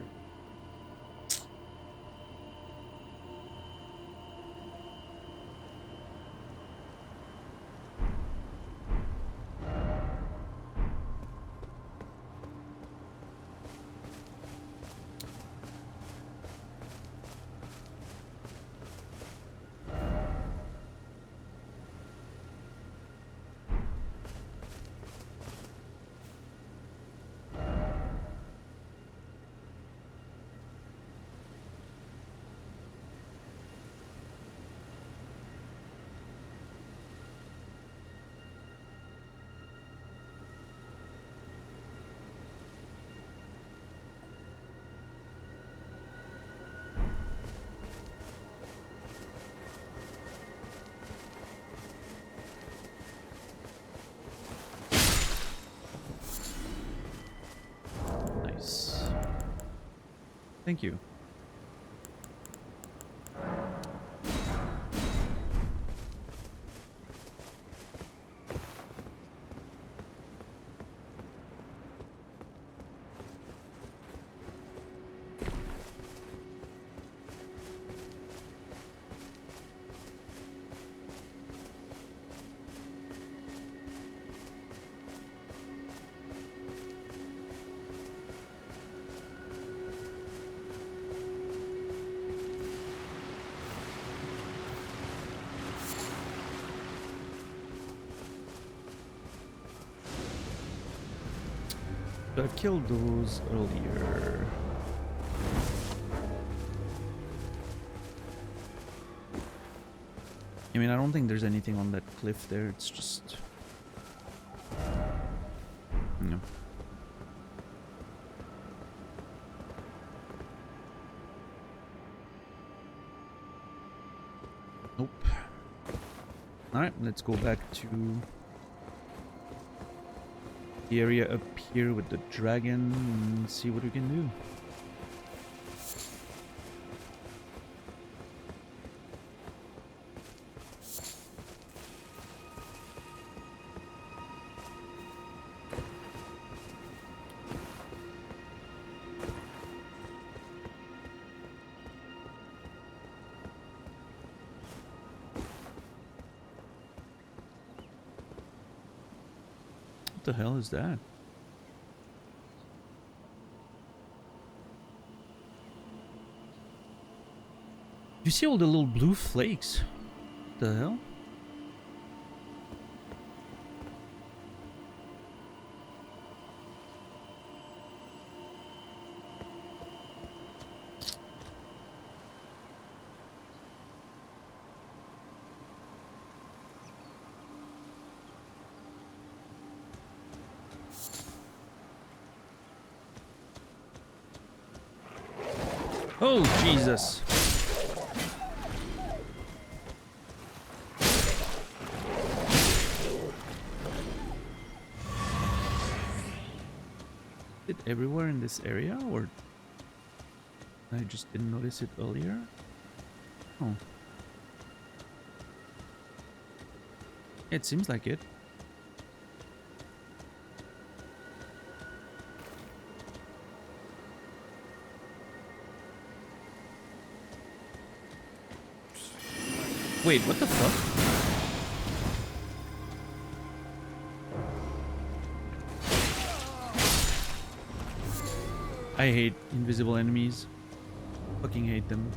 Thank you. I killed those earlier. I mean, I don't think there's anything on that cliff there. It's just... no. Nope. Alright, let's go back to the area up here with the dragon and see what we can do. What the hell is that? You see all the little blue flakes? What the hell? Oh, Jesus. Is it everywhere in this area, or I just didn't notice it earlier? Oh. It seems like it. Wait, what the fuck? I hate invisible enemies. Fucking hate them.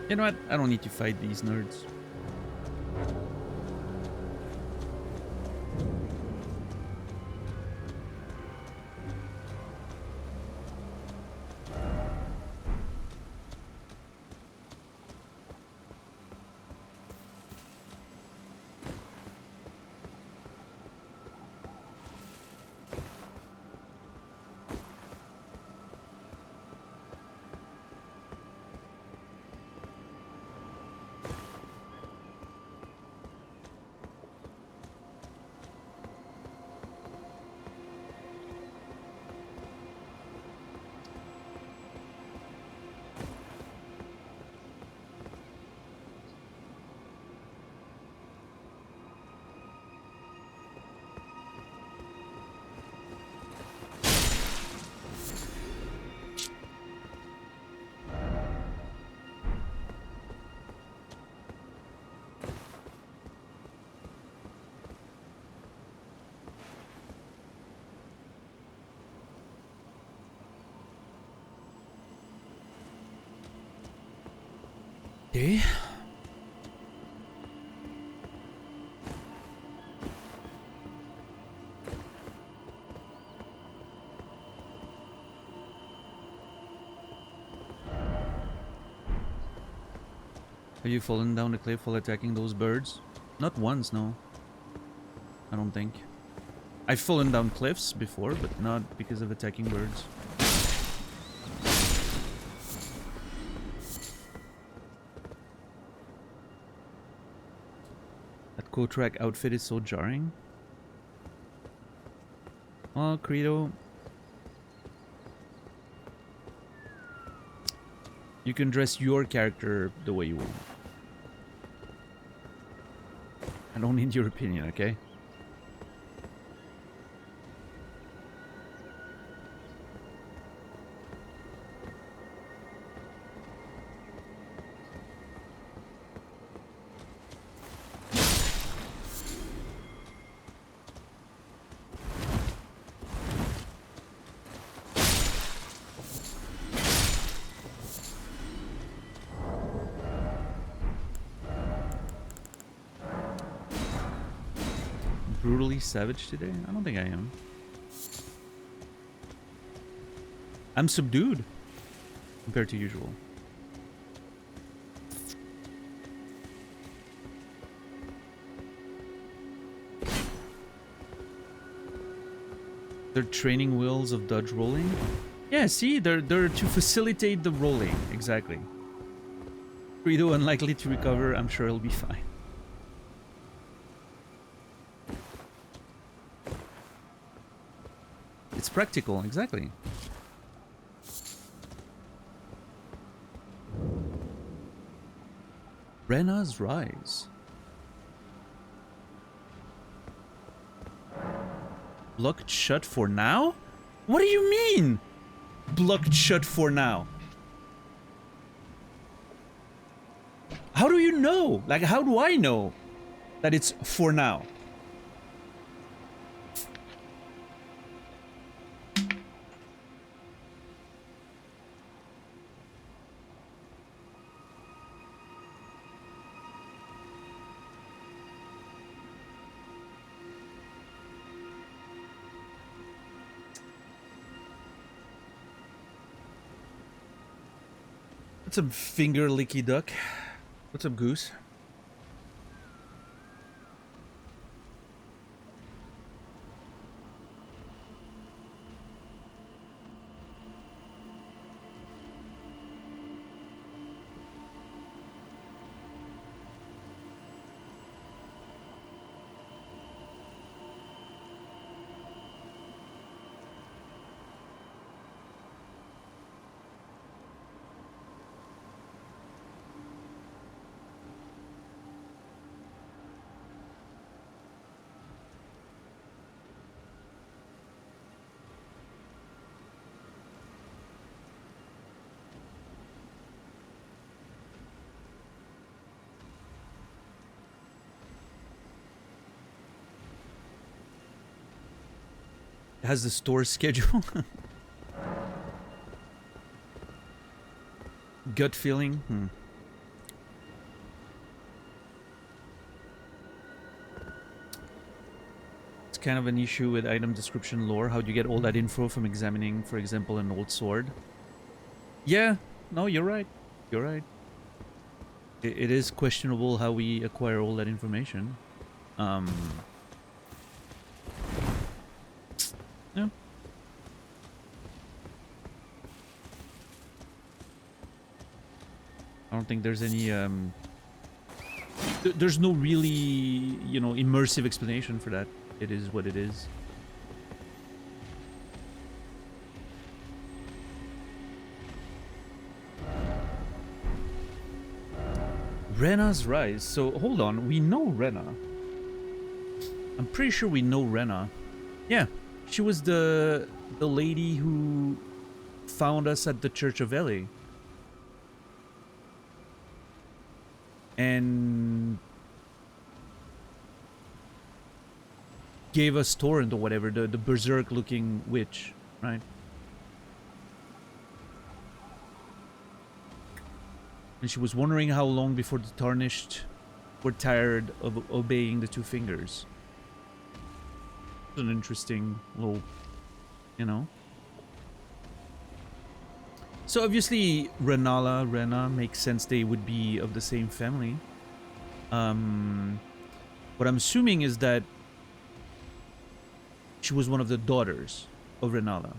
You know what? I don't need to fight these nerds. Okay. Have you fallen down the cliff while attacking those birds? Not once, no. I don't think. I've fallen down cliffs before, but not because of attacking birds. That Kotrak outfit is so jarring. Well, Credo, you can dress your character the way you want. I don't need your opinion, okay? Brutally savage today? I don't think I am. I'm subdued compared to usual. They're training wheels of dodge rolling? Yeah, see, they're to facilitate the rolling, exactly. Credo unlikely to recover, I'm sure he'll be fine. It's practical, exactly. Renna's Rise. Blocked shut for now? What do you mean? Blocked shut for now? How do you know? Like, how do I know that it's for now? What's up, finger licky duck? What's up, goose? It has the store schedule. Gut feeling. It's kind of an issue with item description lore. How do you get all that info from examining, for example, an old sword? Yeah, no, you're right. You're right. It is questionable how we acquire all that information. Yeah. I don't think there's any there's no really, you know, immersive explanation for that. It is what it is. Rena's Rise. So hold on, we know Rena. I'm pretty sure we know Rena. Yeah, she was the lady who found us at the Church of Ele. And gave us Torrent or whatever, the berserk looking witch, right? And she was wondering how long before the Tarnished were tired of obeying the two fingers. It's an interesting little, you know. So obviously Rena makes sense, they would be of the same family. What I'm assuming is that she was one of the daughters of Renala.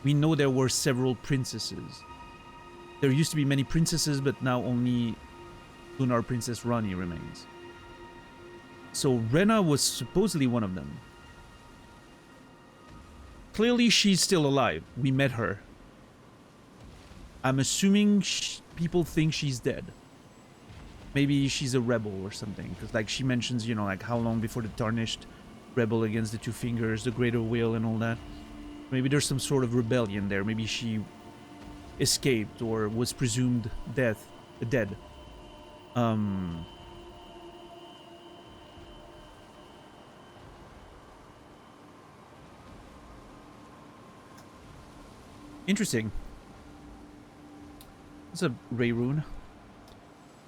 We know there were several princesses. There used to be many princesses, but now only Lunar Princess Ranni remains. So Rena was supposedly one of them. Clearly she's still alive. We met her. I'm assuming people think she's dead. Maybe she's a rebel or something. Because like she mentions, you know, like how long before the Tarnished rebel against the Two Fingers, the Greater Will and all that. Maybe there's some sort of rebellion there. Maybe she escaped or was presumed dead. Interesting. What's up, Ray Rune?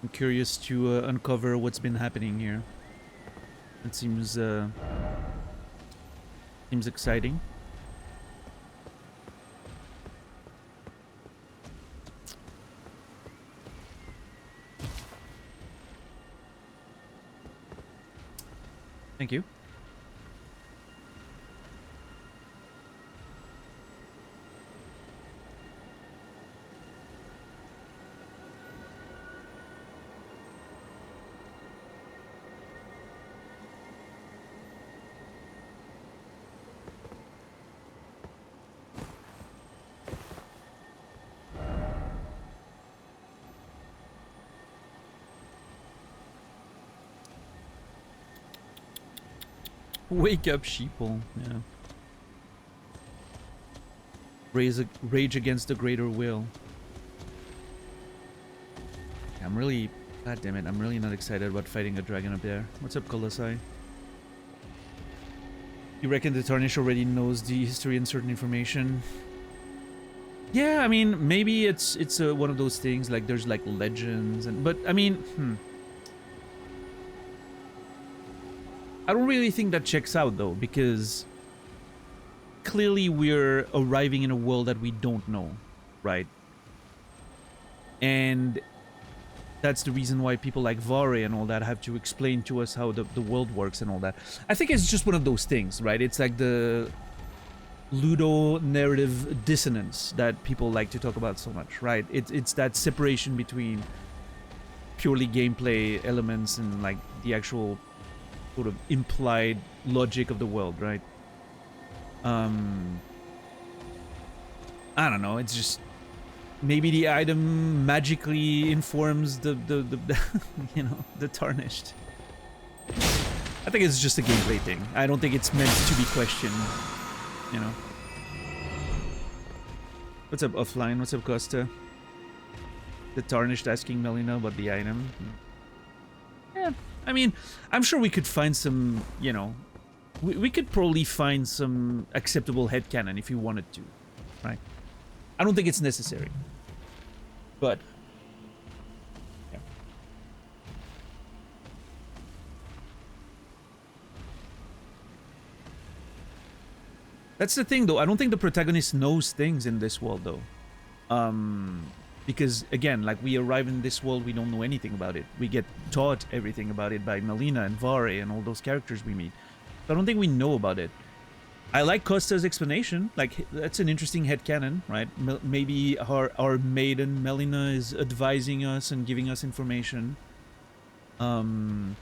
I'm curious to uncover what's been happening here. It seems exciting. Thank you. Wake up, sheeple. Yeah. Rage against the greater will. I'm really... God damn it, I'm really not excited about fighting a dragon up there. What's up, Colossi? You reckon the Tarnish already knows the history and certain information? Yeah, I mean, maybe it's one of those things, like there's like legends and... But, I mean, I don't really think that checks out, though, because clearly we're arriving in a world that we don't know, right? And that's the reason why people like Vare and all that have to explain to us how the world works and all that. I think it's just one of those things, right? It's like the Ludo narrative dissonance that people like to talk about so much, right? It's that separation between purely gameplay elements and like the actual sort of implied logic of the world, right? I don't know, it's just maybe the item magically informs the you know, the tarnished. I think it's just a gameplay thing. I don't think it's meant to be questioned, you know. What's up, Offline? What's up, Costa? The tarnished asking Melina about the item. Yeah, I mean, I'm sure we could find some, you know, we could probably find some acceptable headcanon if you wanted to, right? I don't think it's necessary, but yeah. That's the thing, though. I don't think the protagonist knows things in this world, though. Because, again, like, we arrive in this world, we don't know anything about it. We get taught everything about it by Melina and Vare and all those characters we meet. So I don't think we know about it. I like Costa's explanation. Like, that's an interesting headcanon, right? Maybe our maiden, Melina, is advising us and giving us information. But...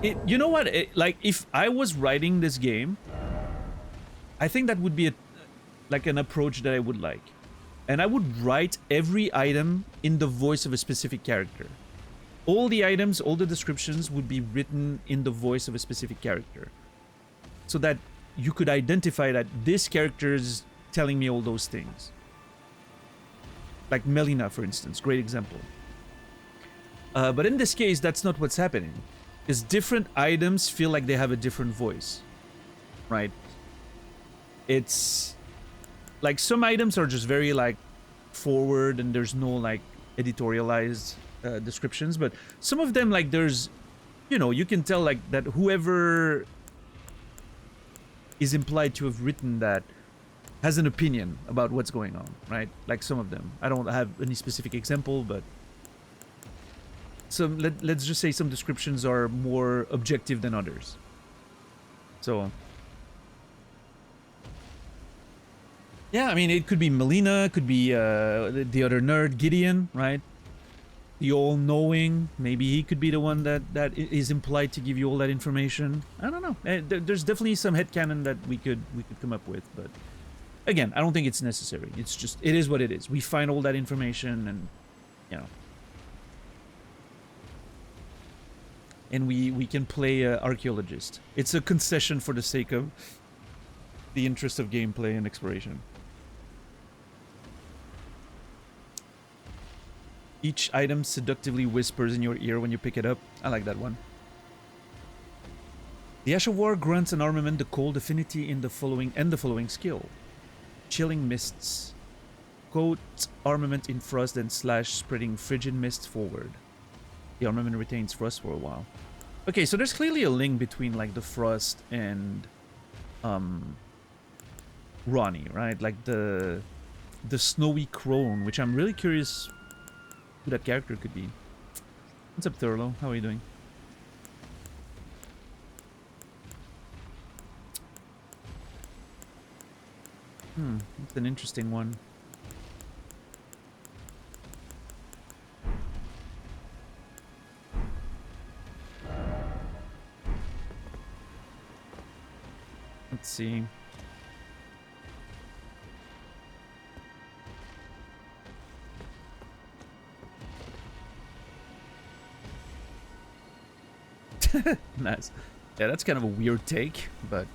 you know what? Like, if I was writing this game, I think that would be like an approach that I would like. And I would write every item in the voice of a specific character. All the items, all the descriptions would be written in the voice of a specific character. So that you could identify that this character is telling me all those things. Like Melina, for instance, great example. But in this case, that's not what's happening. Is different items feel like they have a different voice, right? It's like some items are just very like forward and there's no like editorialized descriptions, but some of them, like, there's, you know, you can tell like that whoever is implied to have written that has an opinion about what's going on, right? Like some of them. I don't have any specific example, but some, let's just say some descriptions are more objective than others. So yeah, I mean, it could be Melina, could be the other nerd, Gideon, right? The all-knowing. Maybe he could be the one that is implied to give you all that information. I don't know. There's definitely some headcanon that we could come up with, but again, I don't think it's necessary. It's just, it is what it is. We find all that information, and you know, and we can play archaeologist. It's a concession for the sake of the interest of gameplay and exploration. Each item seductively whispers in your ear when you pick it up. I like that one. The Ash of War grants an armament the cold affinity in the following skill. Chilling mists. Coat armament in frost and slash spreading frigid mist forward. The armament retains frost for a while. Okay, so there's clearly a link between like the frost and Ranni, right? Like the snowy crone, which I'm really curious who that character could be. What's up, Thurlow? How are you doing? That's an interesting one. Let's see. Nice. Yeah, that's kind of a weird take, but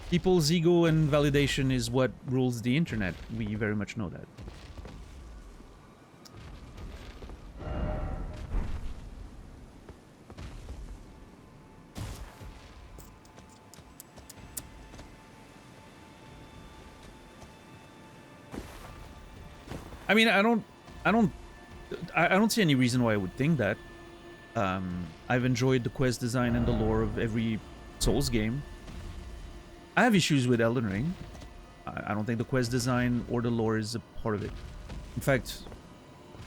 people's ego and validation is what rules the internet. We very much know that. I mean, I don't see any reason why I would think that. I've enjoyed the quest design and the lore of every Souls game. I have issues with Elden Ring. I don't think the quest design or the lore is a part of it. In fact,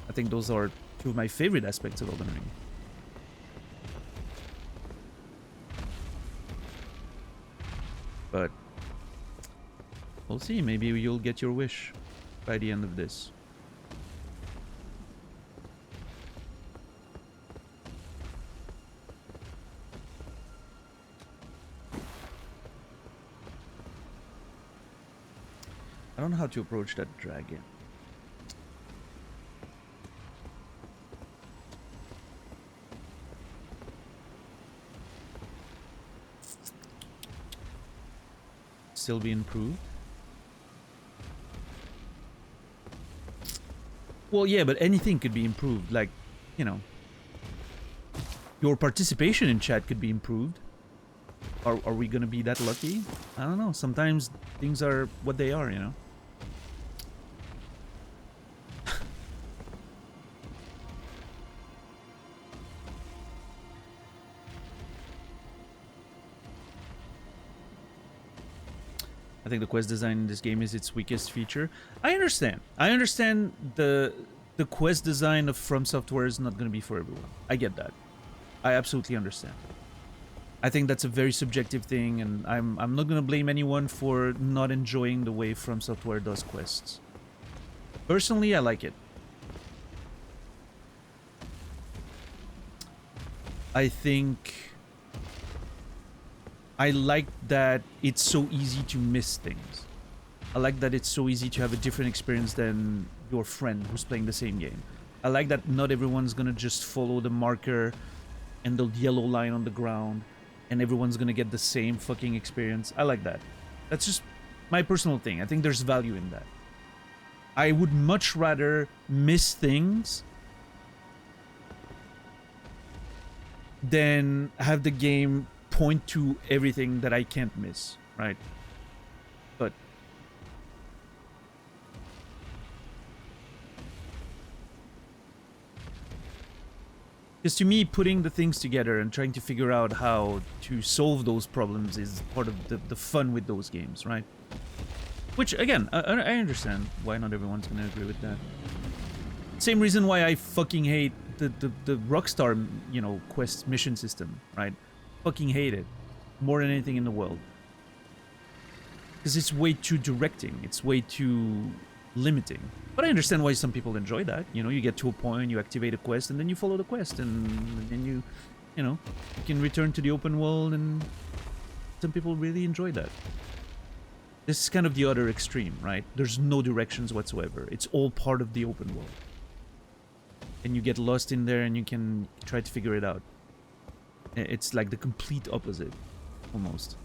I think those are two of my favorite aspects of Elden Ring. But we'll see. Maybe you'll get your wish by the end of this. I don't know how to approach that dragon. Still be improved. Well, yeah, but anything could be improved. Like, you know, your participation in chat could be improved. Are we gonna be that lucky? I don't know. Sometimes things are what they are, you know. I think the quest design in this game is its weakest feature. I understand. I understand the quest design of From Software is not going to be for everyone. I get that. I absolutely understand. I think that's a very subjective thing, and I'm not going to blame anyone for not enjoying the way From Software does quests. Personally, I like it. I think I like that it's so easy to miss things. I like that it's so easy to have a different experience than your friend who's playing the same game. I like that not everyone's gonna just follow the marker and the yellow line on the ground and everyone's gonna get the same fucking experience. I like that. That's just my personal thing. I think there's value in that. I would much rather miss things than have the game point to everything that I can't miss, right? But because to me, putting the things together and trying to figure out how to solve those problems is part of the fun with those games, right? Which, again, I understand why not everyone's gonna agree with that. Same reason why I fucking hate the Rockstar, you know, quest mission system, right? Fucking hate it more than anything in the world, because it's way too directing, it's way too limiting. But I understand why some people enjoy that. You know, you get to a point, you activate a quest, and then you follow the quest, and then you know, you can return to the open world, and some people really enjoy that. This is kind of the other extreme, right? There's no directions whatsoever. It's all part of the open world, and you get lost in there, and you can try to figure it out. It's like the complete opposite, almost.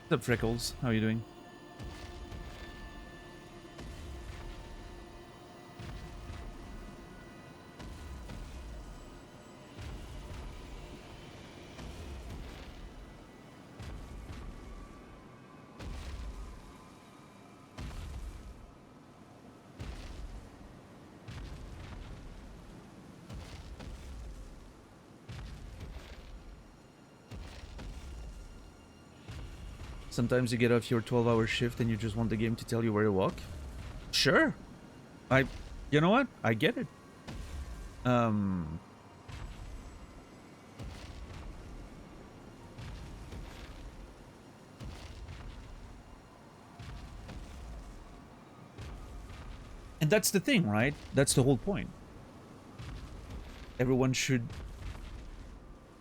What's up, Freckles? How are you doing? Sometimes you get off your 12-hour shift and you just want the game to tell you where to walk. Sure. You know what? I get it. And that's the thing, right? That's the whole point. Everyone should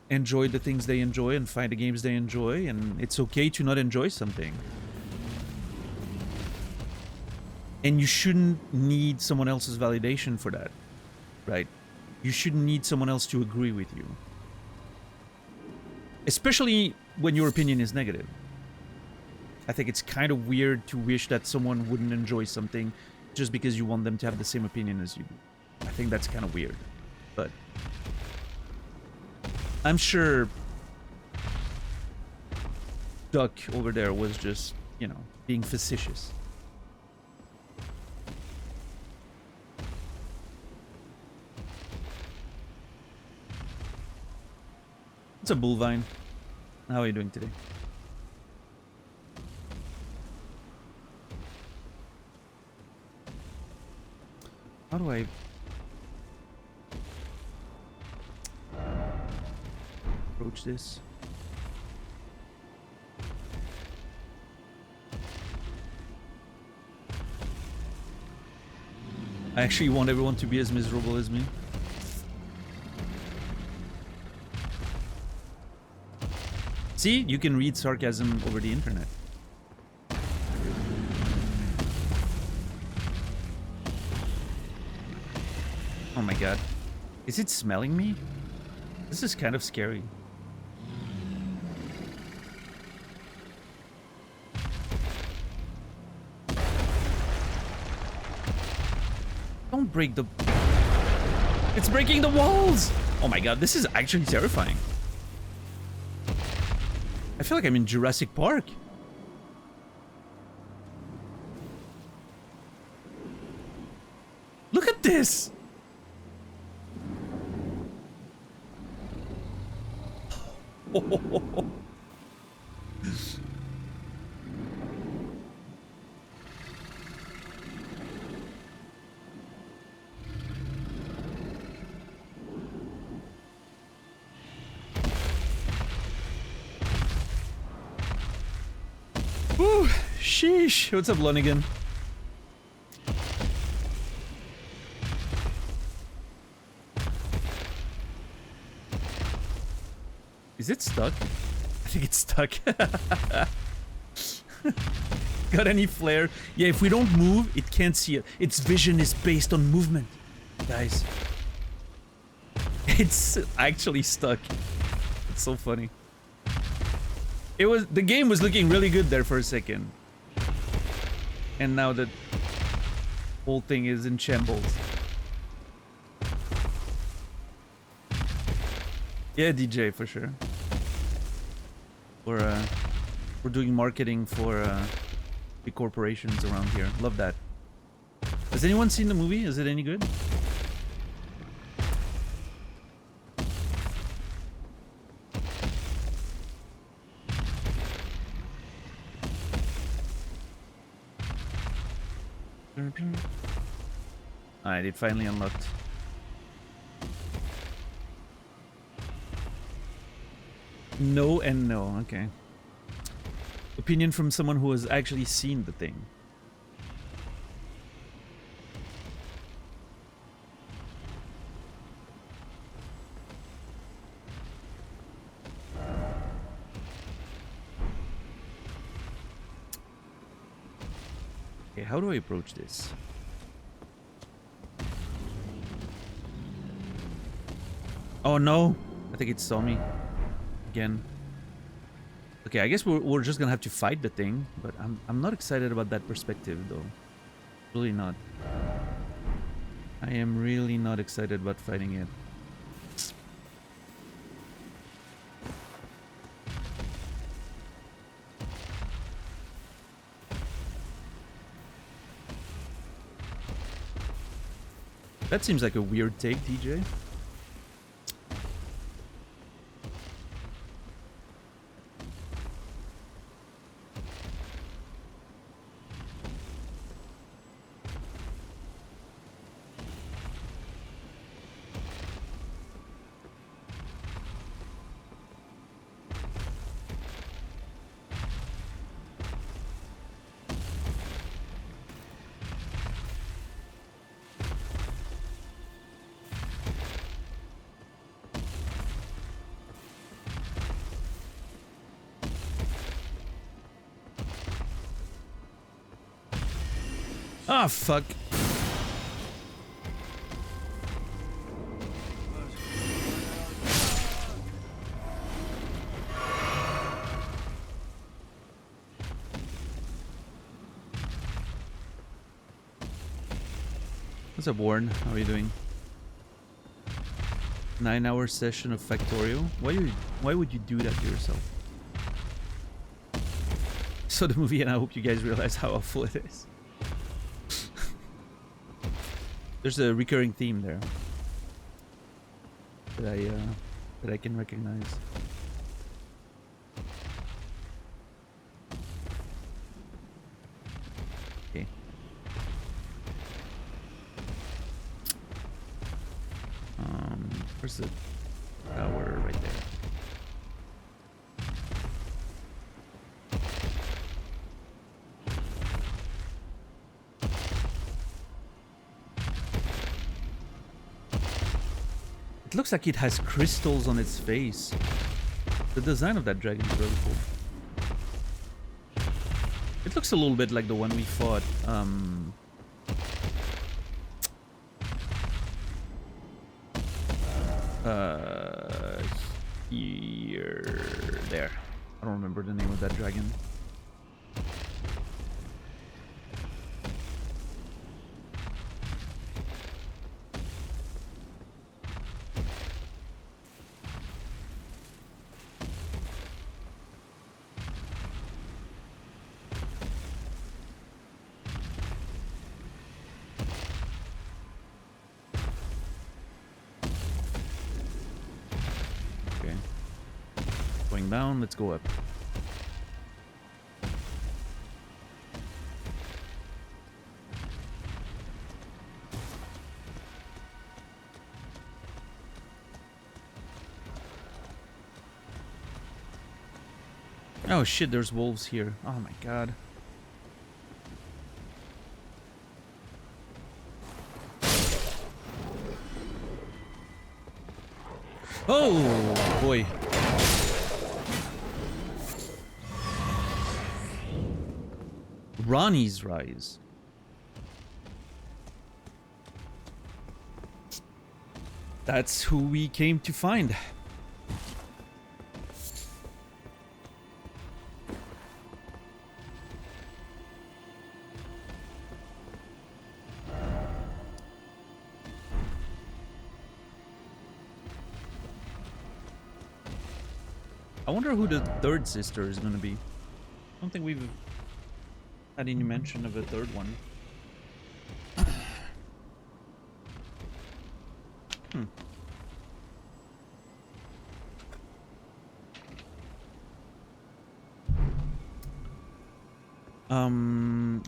enjoy the things they enjoy and find the games they enjoy, and it's okay to not enjoy something. And you shouldn't need someone else's validation for that, right? You shouldn't need someone else to agree with you. Especially when your opinion is negative. I think it's kind of weird to wish that someone wouldn't enjoy something just because you want them to have the same opinion as you. I think that's kind of weird. But I'm sure Duck over there was just, you know, being facetious. What's up, Bullvine? How are you doing today? How do I... approach this? I actually want everyone to be as miserable as me. See, you can read sarcasm over the internet. Oh my god. Is it smelling me? This is kind of scary. Don't break the... It's breaking the walls! Oh my god, this is actually terrifying. I feel like I'm in Jurassic Park. Look at this! Woo! Sheesh! What's up, Lonigan? Is it stuck? I think it's stuck. Got any flare? Yeah, if we don't move, it can't see it. Its vision is based on movement, guys. It's actually stuck. It's so funny. The game was looking really good there for a second. And now the whole thing is in shambles. Yeah, DJ, for sure. We're doing marketing for big corporations around here. Love that. Has anyone seen the movie? Is it any good? Alright, it finally unlocked. No and no, okay. Opinion from someone who has actually seen the thing. Okay, how do I approach this? Oh no! I think it saw me. Again. Okay, I guess we're just gonna have to fight the thing, but I'm not excited about that perspective though. Really not. I am really not excited about fighting it. That seems like a weird take, DJ. Ah, fuck. What's up, Warren? How are you doing? 9-hour session of Factorio. Why would you do that to yourself? So the movie, and I hope you guys realize how awful it is. There's a recurring theme there that I can recognize. Okay. Where's the tower? Right there. It looks like it has crystals on its face. The design of that dragon is really cool. It looks a little bit like the one we fought. Here, there. I don't remember the name of that dragon. Down, let's go up. Oh shit, there's wolves here. Oh my god. Oh boy. Ranni's Rise. That's who we came to find. I wonder who the third sister is gonna be. I don't think we've had any mention of a third one.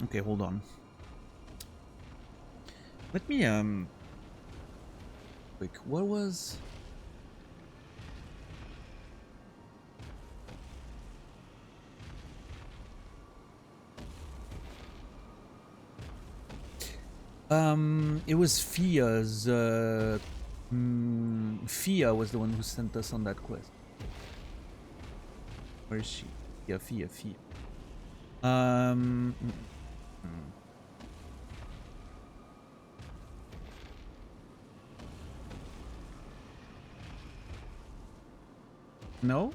Okay, hold on. Let me quick, what was it was Fia's Fia was the one who sent us on that quest. Where is she? Yeah, Fia. No?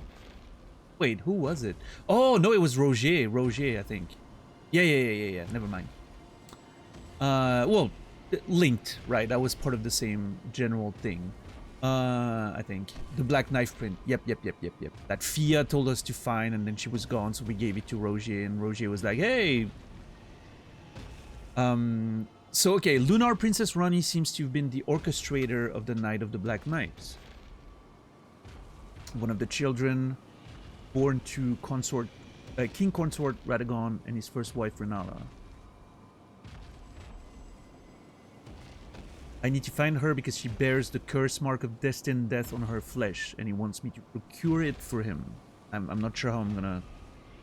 Wait, who was it? Oh, no, it was Roger. Roger, I think. Yeah. Never mind. Well, linked, right? That was part of the same general thing. I think. The black knife print. Yep. That Fia told us to find, and then she was gone, so we gave it to Roger, and Roger was like, hey! So, okay, Lunar Princess Ranni seems to have been the orchestrator of the Night of the Black Knives. One of the children born to King Consort Radagon and his first wife, Renala. I need to find her because she bears the curse mark of destined death on her flesh, and he wants me to procure it for him. I'm not sure how I'm gonna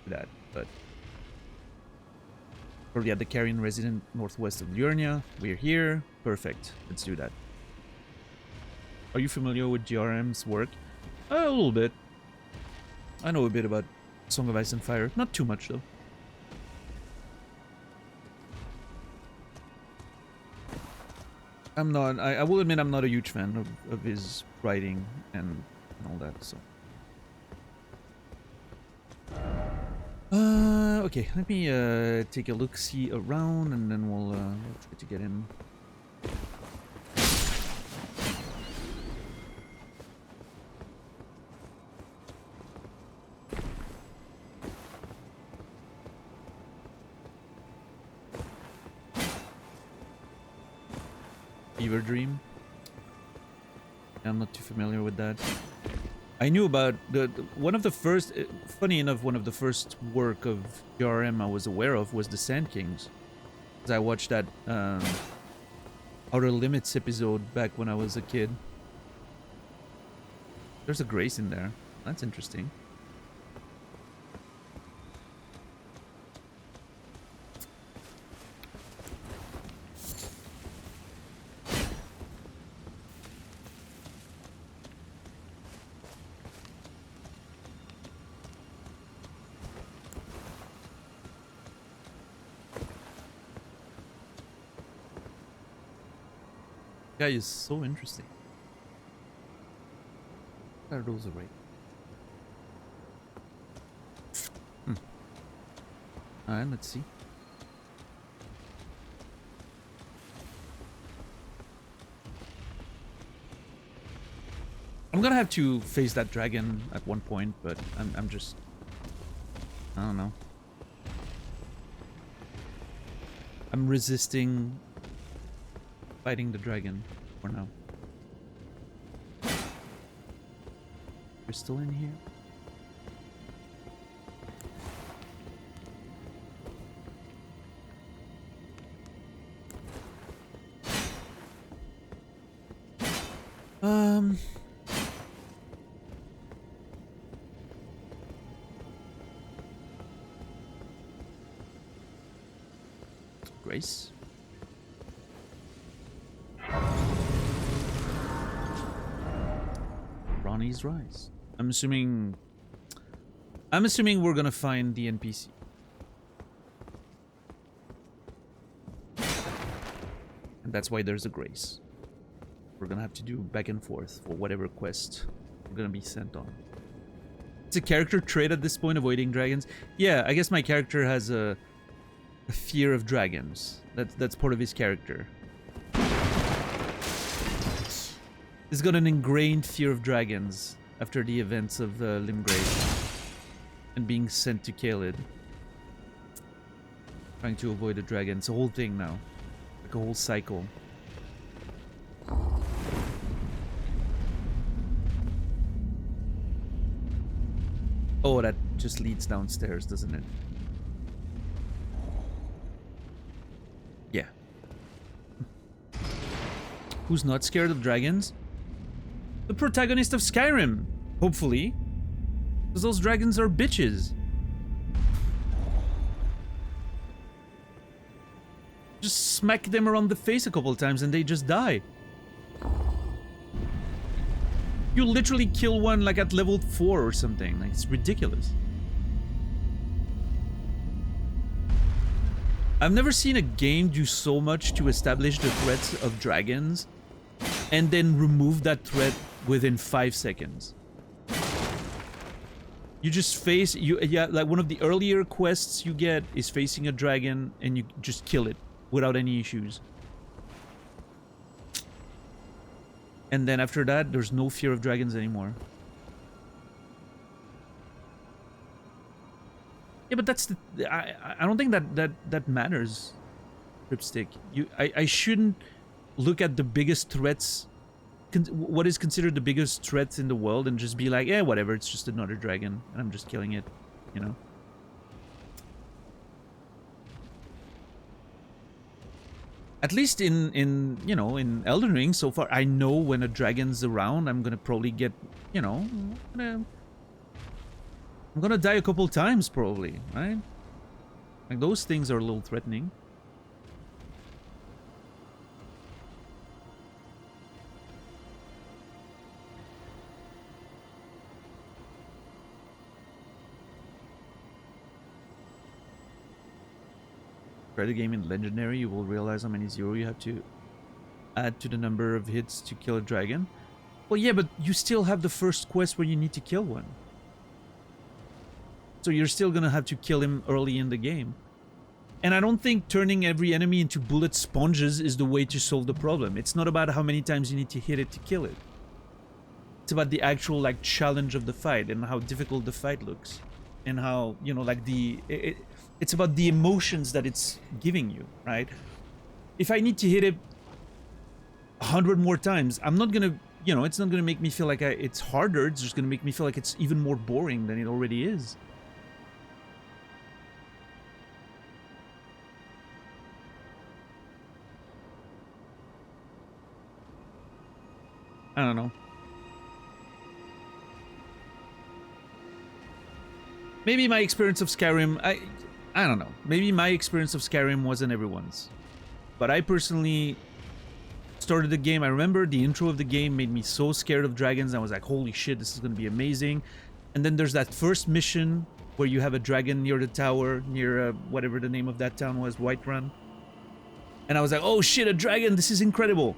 do that, but... Probably at the Carrion resident northwest of Liurnia. We're here. Perfect. Let's do that. Are you familiar with GRM's work? A little bit. I know a bit about Song of Ice and Fire. Not too much, though. I'm not... I will admit I'm not a huge fan of his writing and all that, so... Okay, let me take a look-see around, and then we'll try to get in. Fever Dream. I'm not too familiar with that. I knew about the one of the first, funny enough, one of the first work of GRM I was aware of was the Sand Kings. Because I watched that Outer Limits episode back when I was a kid. There's a Grace in there. That's interesting. Guy is so interesting. What are those right? Alright, let's see. I'm gonna have to face that dragon at one point, but I'm just, I don't know. I'm resisting fighting the dragon for now. You're still in here? Grace. Ranni's Rise. I'm assuming we're gonna find the NPC. And that's why there's a Grace. We're gonna have to do back and forth for whatever quest we're gonna be sent on. It's a character trait at this point, avoiding dragons. Yeah, I guess my character has a fear of dragons. That's part of his character. He's got an ingrained fear of dragons after the events of Limgrave and being sent to Caelid. Trying to avoid a dragon. It's a whole thing now. Like a whole cycle. Oh, that just leads downstairs, doesn't it? Yeah. Who's not scared of dragons? The protagonist of Skyrim, hopefully. Because those dragons are bitches. Just smack them around the face a couple times and they just die. You literally kill one like at level 4 or something. Like, it's ridiculous. I've never seen a game do so much to establish the threats of dragons and then remove that threat within 5 seconds. You just face, yeah, like one of the earlier quests you get is facing a dragon and you just kill it without any issues. And then after that, there's no fear of dragons anymore. Yeah, but that's the... I don't think that matters, Ripstick. I shouldn't look at the biggest threats, what is considered the biggest threats in the world, and just be like, eh, whatever, it's just another dragon, and I'm just killing it, you know? At least in you know, in Elden Ring, so far, I know when a dragon's around, I'm gonna probably get, you know, I'm gonna die a couple times, probably, right? Like, those things are a little threatening. Try the game in Legendary, you will realize how many zero you have to add to the number of hits to kill a dragon. Well, yeah, but you still have the first quest where you need to kill one. So you're still gonna have to kill him early in the game. And I don't think turning every enemy into bullet sponges is the way to solve the problem. It's not about how many times you need to hit it to kill it. It's about the actual, like, challenge of the fight and how difficult the fight looks. And how, you know, like, it's about the emotions that it's giving you, right? If I need to hit it 100 more times, I'm not gonna, you know, it's not gonna make me feel like it's harder. It's just gonna make me feel like it's even more boring than it already is. I don't know. Maybe my experience of Skyrim, I don't know. Maybe my experience of Skyrim wasn't everyone's. But I personally started the game. I remember the intro of the game made me so scared of dragons. I was like, holy shit, this is going to be amazing. And then there's that first mission where you have a dragon near the tower, near whatever the name of that town was, Whiterun. And I was like, oh shit, a dragon, this is incredible.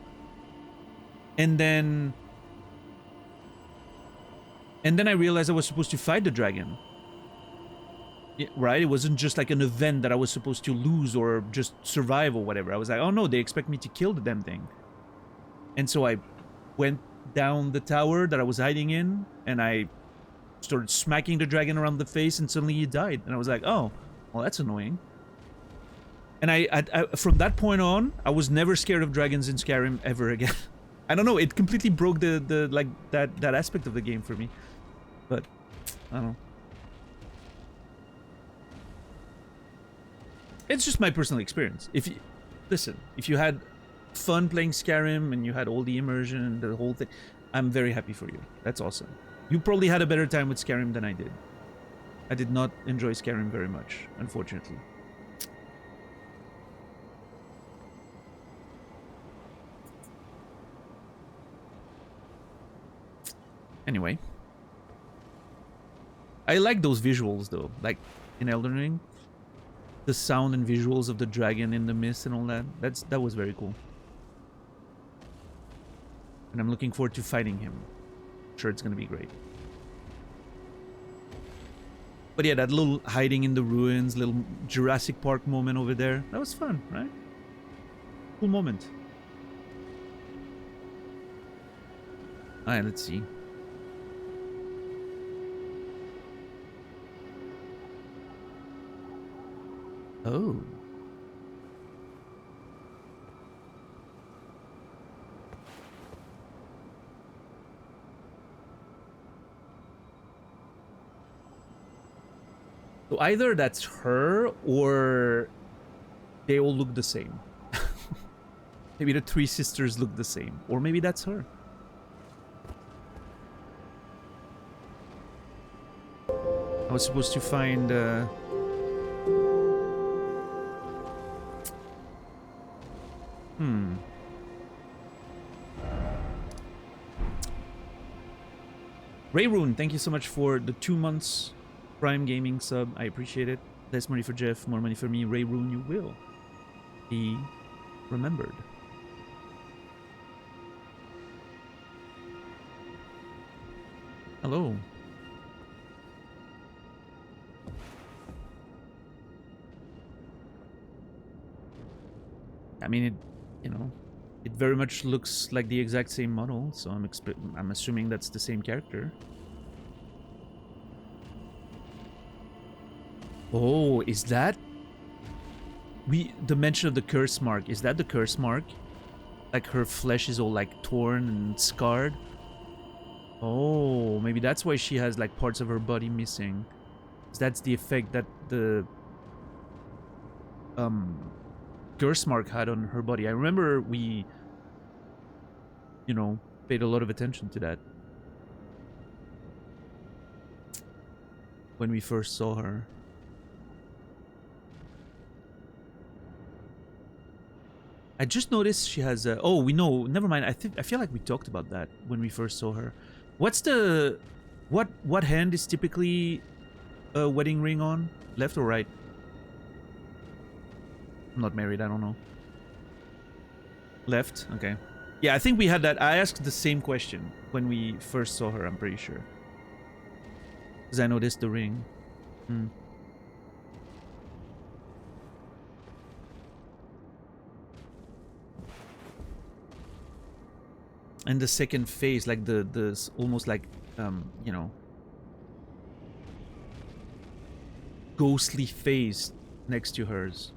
And then I realized I was supposed to fight the dragon. Yeah, right? It wasn't just like an event that I was supposed to lose or just survive or whatever. I was like, oh no, they expect me to kill the damn thing. And so I went down the tower that I was hiding in, and I started smacking the dragon around the face, and suddenly he died. And I was like, oh, well, that's annoying. And I from that point on, I was never scared of dragons in Skyrim ever again. I don't know, it completely broke the like that aspect of the game for me. But I don't know. It's just my personal experience. If you listen, if you had fun playing Skyrim and you had all the immersion and the whole thing, I'm very happy for you. That's awesome. You probably had a better time with Skyrim than I did. I did not enjoy Skyrim very much, unfortunately. Anyway. I like those visuals though, like in Elden Ring. The sound and visuals of the dragon in the mist and all that. That was very cool. And I'm looking forward to fighting him. I'm sure it's gonna be great. But yeah, that little hiding in the ruins, little Jurassic Park moment over there, that was fun, right? Cool moment. Alright, let's see. Oh. So either that's her or they all look the same. Maybe the three sisters look the same. Or maybe that's her. I was supposed to find... Rayroon, thank you so much for the 2 months Prime Gaming sub. I appreciate it. Less money for Jeff, more money for me. Rayroon, you will be remembered. Hello. I mean, it, you know, it very much looks like the exact same model, so I'm assuming that's the same character. Oh, is that the mention of the curse mark? Is that the curse mark? Like her flesh is all like torn and scarred. Oh, maybe that's why she has like parts of her body missing. That's the effect that the curse mark had on her body. I remember we, you know, paid a lot of attention to that when we first saw her. I just noticed she has a... Oh, we know. Never mind. I feel like we talked about that when we first saw her. What's the... What hand is typically a wedding ring on? Left or right? I'm not married. I don't know. Left? Okay. Yeah, I think we had that. I asked the same question when we first saw her, I'm pretty sure. Because I noticed the ring. Hmm. And the second face, like the almost like, you know, ghostly face next to hers.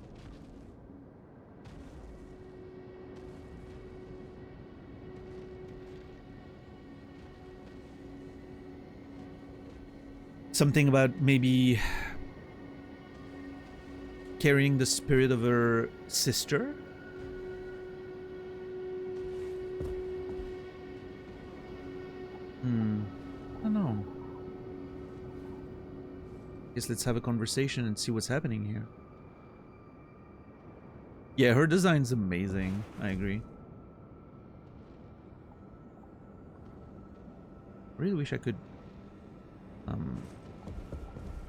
something about maybe carrying the spirit of her sister. I don't know. Guess let's have a conversation and see what's happening here. Yeah, her design's amazing. I agree. Really wish I could.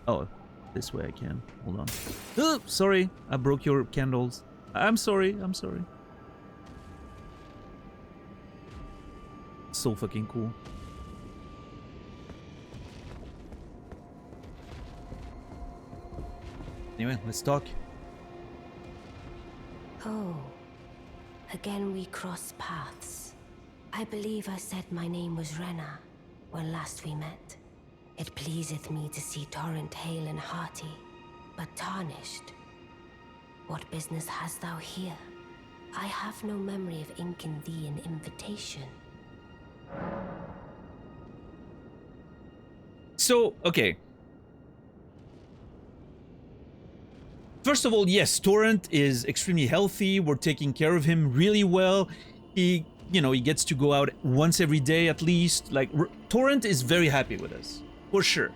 Oh, this way I can. Hold on. Oh, sorry, I broke your candles. I'm sorry. I'm sorry. So fucking cool. Anyway, let's talk. Oh, again we cross paths. I believe I said my name was Ranni when last we met. It pleaseth me to see Torrent hale and hearty, but tarnished. What business hast thou here? I have no memory of inking thee an invitation. So, okay. First of all, yes, Torrent is extremely healthy. We're taking care of him really well. He, you know, he gets to go out once every day at least. Like, Torrent is very happy with us, for sure.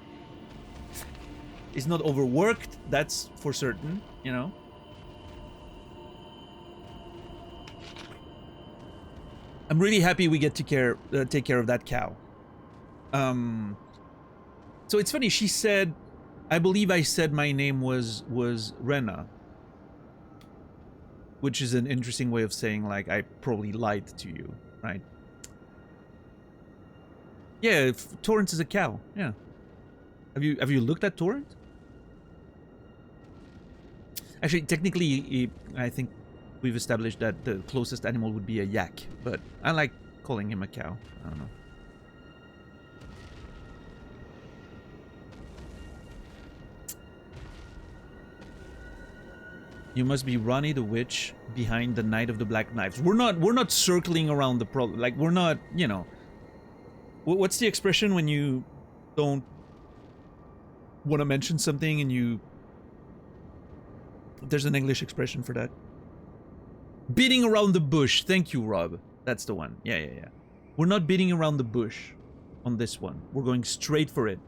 He's not overworked, that's for certain, you know. I'm really happy we get to take care of that cow. So it's funny, she said, I believe I said my name was Ranni, which is an interesting way of saying, like, I probably lied to you, right? Yeah, Torrent is a cow. Yeah. Have you looked at Torrent? Actually, technically, I think we've established that the closest animal would be a yak, but I like calling him a cow. I don't know. You must be Ranni the witch behind the Knight of the Black Knives. We're not circling around the problem. Like, we're not, you know. What's the expression when you don't want to mention something and you... There's an English expression for that. Beating around the bush. Thank you, Rob. That's the one. Yeah. We're not beating around the bush on this one. We're going straight for it.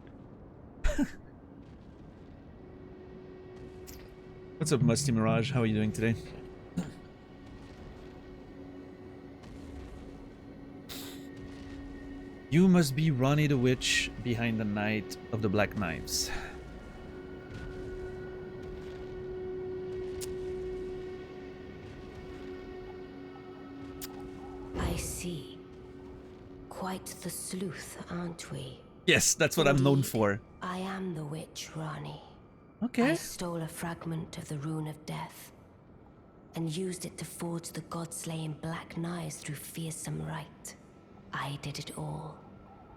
What's up, Musty Mirage? How are you doing today? You must be Ranni the witch behind the Knight of the Black Knives. I see. Quite the sleuth, aren't we? Yes, that's what I'm known for. I am the witch Ranni. Okay. I stole a fragment of the Rune of Death and used it to forge the god-slaying black knives through fearsome rite. I did it all.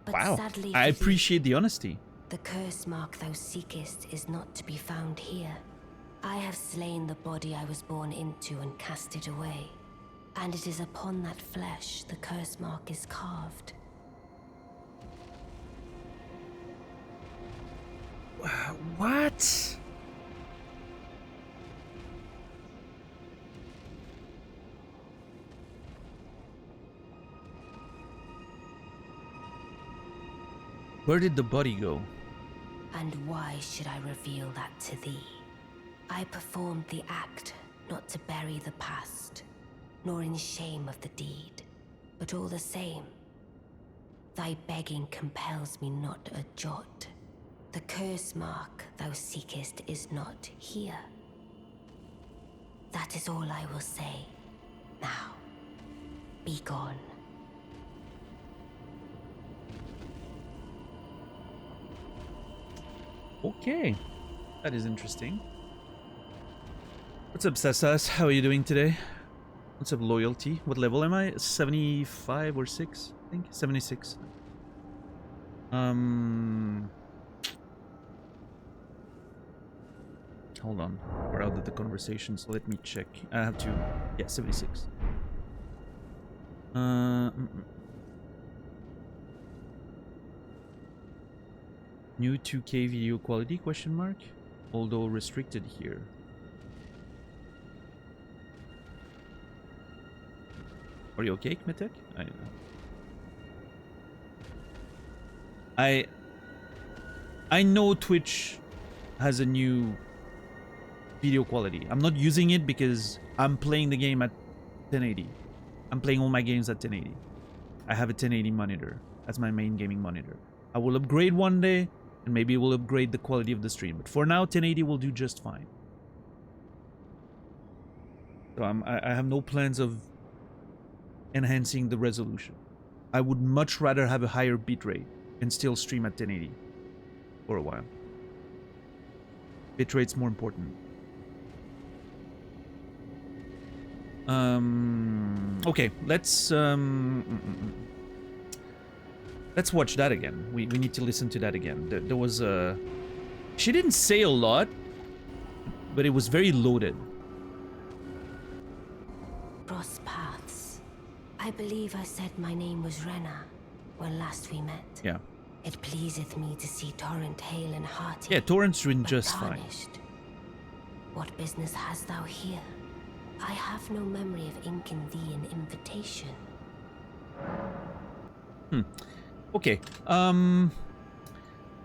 But Wow. sadly, I appreciate the honesty. the curse mark thou seekest is not to be found here. I have slain the body I was born into and cast it away. And it is upon that flesh the curse mark is carved. What? Where did the body go? And why should I reveal that to thee? I performed the act not to bury the past, nor in shame of the deed, but all the same, thy begging compels me not a jot. The curse mark thou seekest is not here. That is all I will say. Now, be gone. Okay. That is interesting. What's up, Sessas? How are you doing today? What's up, Loyalty? What level am I? 75 or 6? I think 76. Hold on. We're out of the conversation, so let me check. I have to... Yeah, 76. New 2K video quality question mark? Although restricted here. Are you okay, Kmetek? I don't know. I know Twitch has a new video quality. I'm not using it because I'm playing the game at 1080. I'm playing all my games at 1080. I have a 1080 monitor. That's my main gaming monitor. I will upgrade one day, and maybe we'll upgrade the quality of the stream. But for now, 1080 will do just fine. So I have no plans of enhancing the resolution. I would much rather have a higher bitrate and still stream at 1080 for a while. Bitrate's more important. Okay, let's watch that again. We need to listen to that again. There was a... She didn't say a lot, but it was very loaded. Cross paths. I believe I said my name was Renna when last we met. Yeah. It pleaseth me to see Torrent hale and hearty. Yeah, Torrent's doing but just tarnished. fine. What business hast thou here? I have no memory of inking thee an invitation. Okay.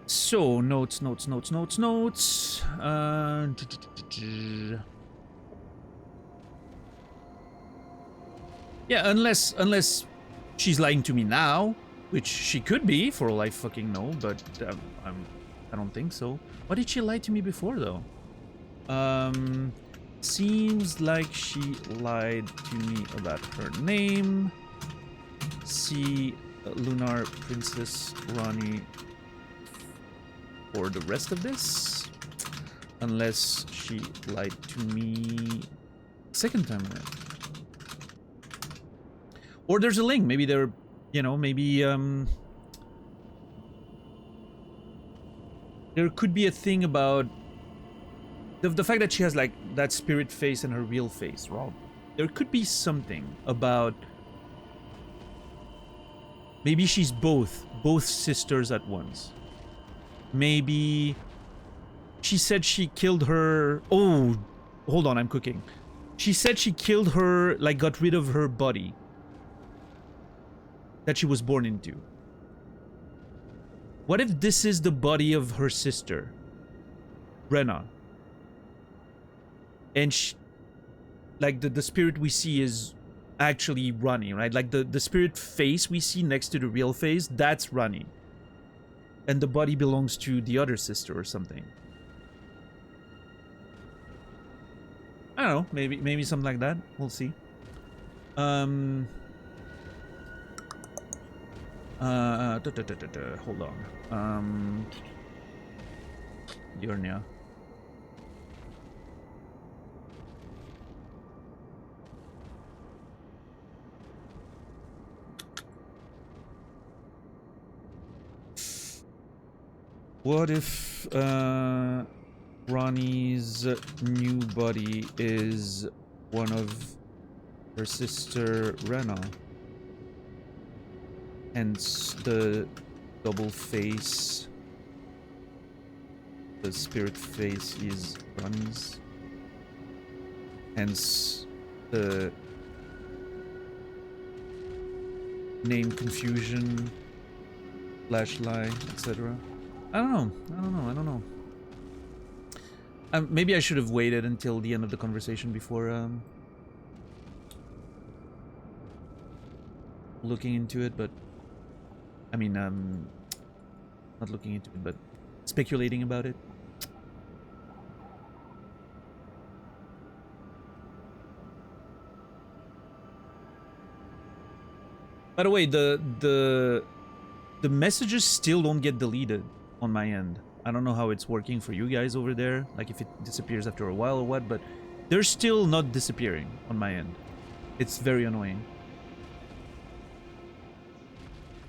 So notes. Yeah, unless she's lying to me now, which she could be for all I fucking know, but I don't think so. Why did she lie to me before though? Seems like she lied to me about her name. See Lunar Princess Ranni for the rest of this, unless she lied to me second time around. Or there's a link. Maybe they're, you know, maybe there could be a thing about the fact that she has like that spirit face and her real face, Rob. There could be something about maybe she's both sisters at once. Maybe she said she killed her. Oh, hold on, I'm cooking. She said she killed her, like got rid of her body that she was born into. What if this is the body of her sister, Renna? And she, like the spirit we see is actually Ranni, right? Like the spirit face we see next to the real face, that's Ranni. And the body belongs to the other sister or something. I don't know, maybe something like that. We'll see. Hold on. Yornia. What if Ronnie's new body is one of her sister Renna? Hence the double face. The spirit face is Ronnie's. Hence the name confusion, flashlight, etc. I don't know. Maybe I should have waited until the end of the conversation before looking into it, but I mean, not looking into it, but speculating about it. By the way, the messages still don't get deleted on my end. I don't know how it's working for you guys over there, like if it disappears after a while or what, but they're still not disappearing on my end. It's very annoying.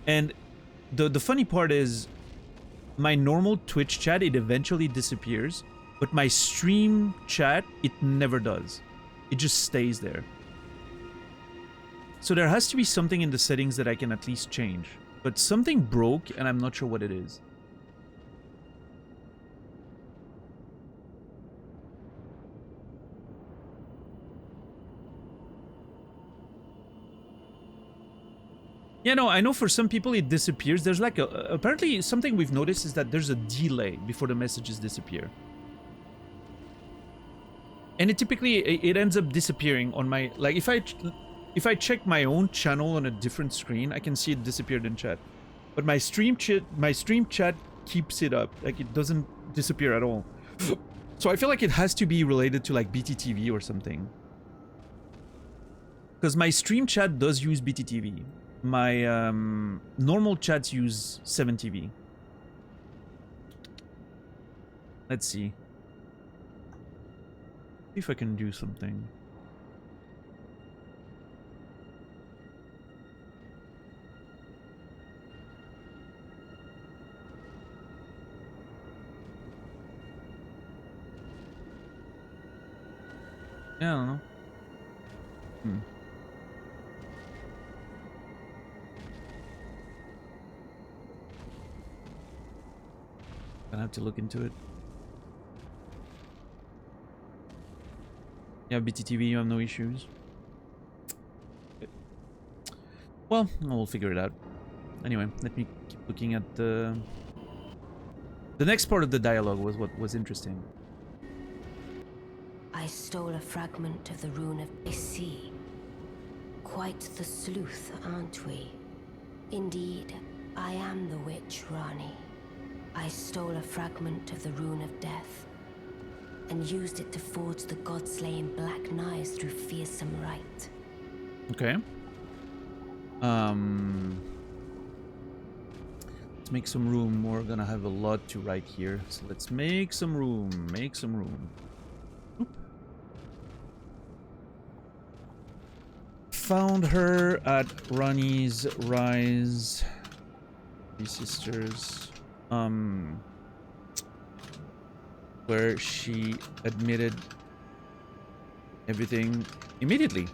And the funny part is, my normal Twitch chat, it eventually disappears, but my stream chat, it never does. It just stays there. So there has to be something in the settings that I can at least change. But something broke, and I'm not sure what it is. Yeah, no, I know for some people it disappears. There's like apparently something we've noticed is that there's a delay before the messages disappear. And it typically it ends up disappearing on my, like, if I check my own channel on a different screen, I can see it disappeared in chat. But my stream chat keeps it up. Like, it doesn't disappear at all. So I feel like it has to be related to like BTTV or something. Because my stream chat does use BTTV. My normal chats use 7TV. Let's see. See if I can do something. Yeah, I don't know. Gonna have to look into it. Yeah, BTTV, you have no issues. Well, we'll figure it out. Anyway, let me keep looking at the next part of the dialogue was what was interesting. I stole a fragment of the rune of Isi. Quite the sleuth, aren't we? Indeed, I am the witch Ranni. I stole a fragment of the rune of death and used it to forge the god-slaying black knives through fearsome rite. Okay. Let's make some room. We're gonna have a lot to write here, so let's make some room. Make some room. Oop. Found her at Ranni's Rise. Three Sisters. Where she admitted everything immediately.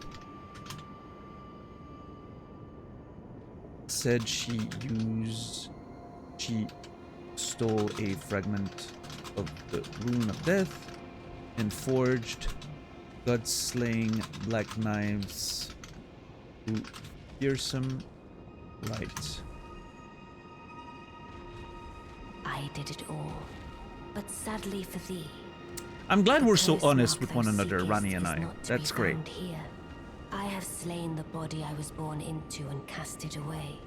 Said she stole a fragment of the rune of death and forged god-slaying black knives through fearsome rite. I did it all, but sadly for thee, I'm glad we're so curse honest mark with thou one another, seekest Ranni and is I. not to That's be great. found here. I have slain the body I was born into and cast it away.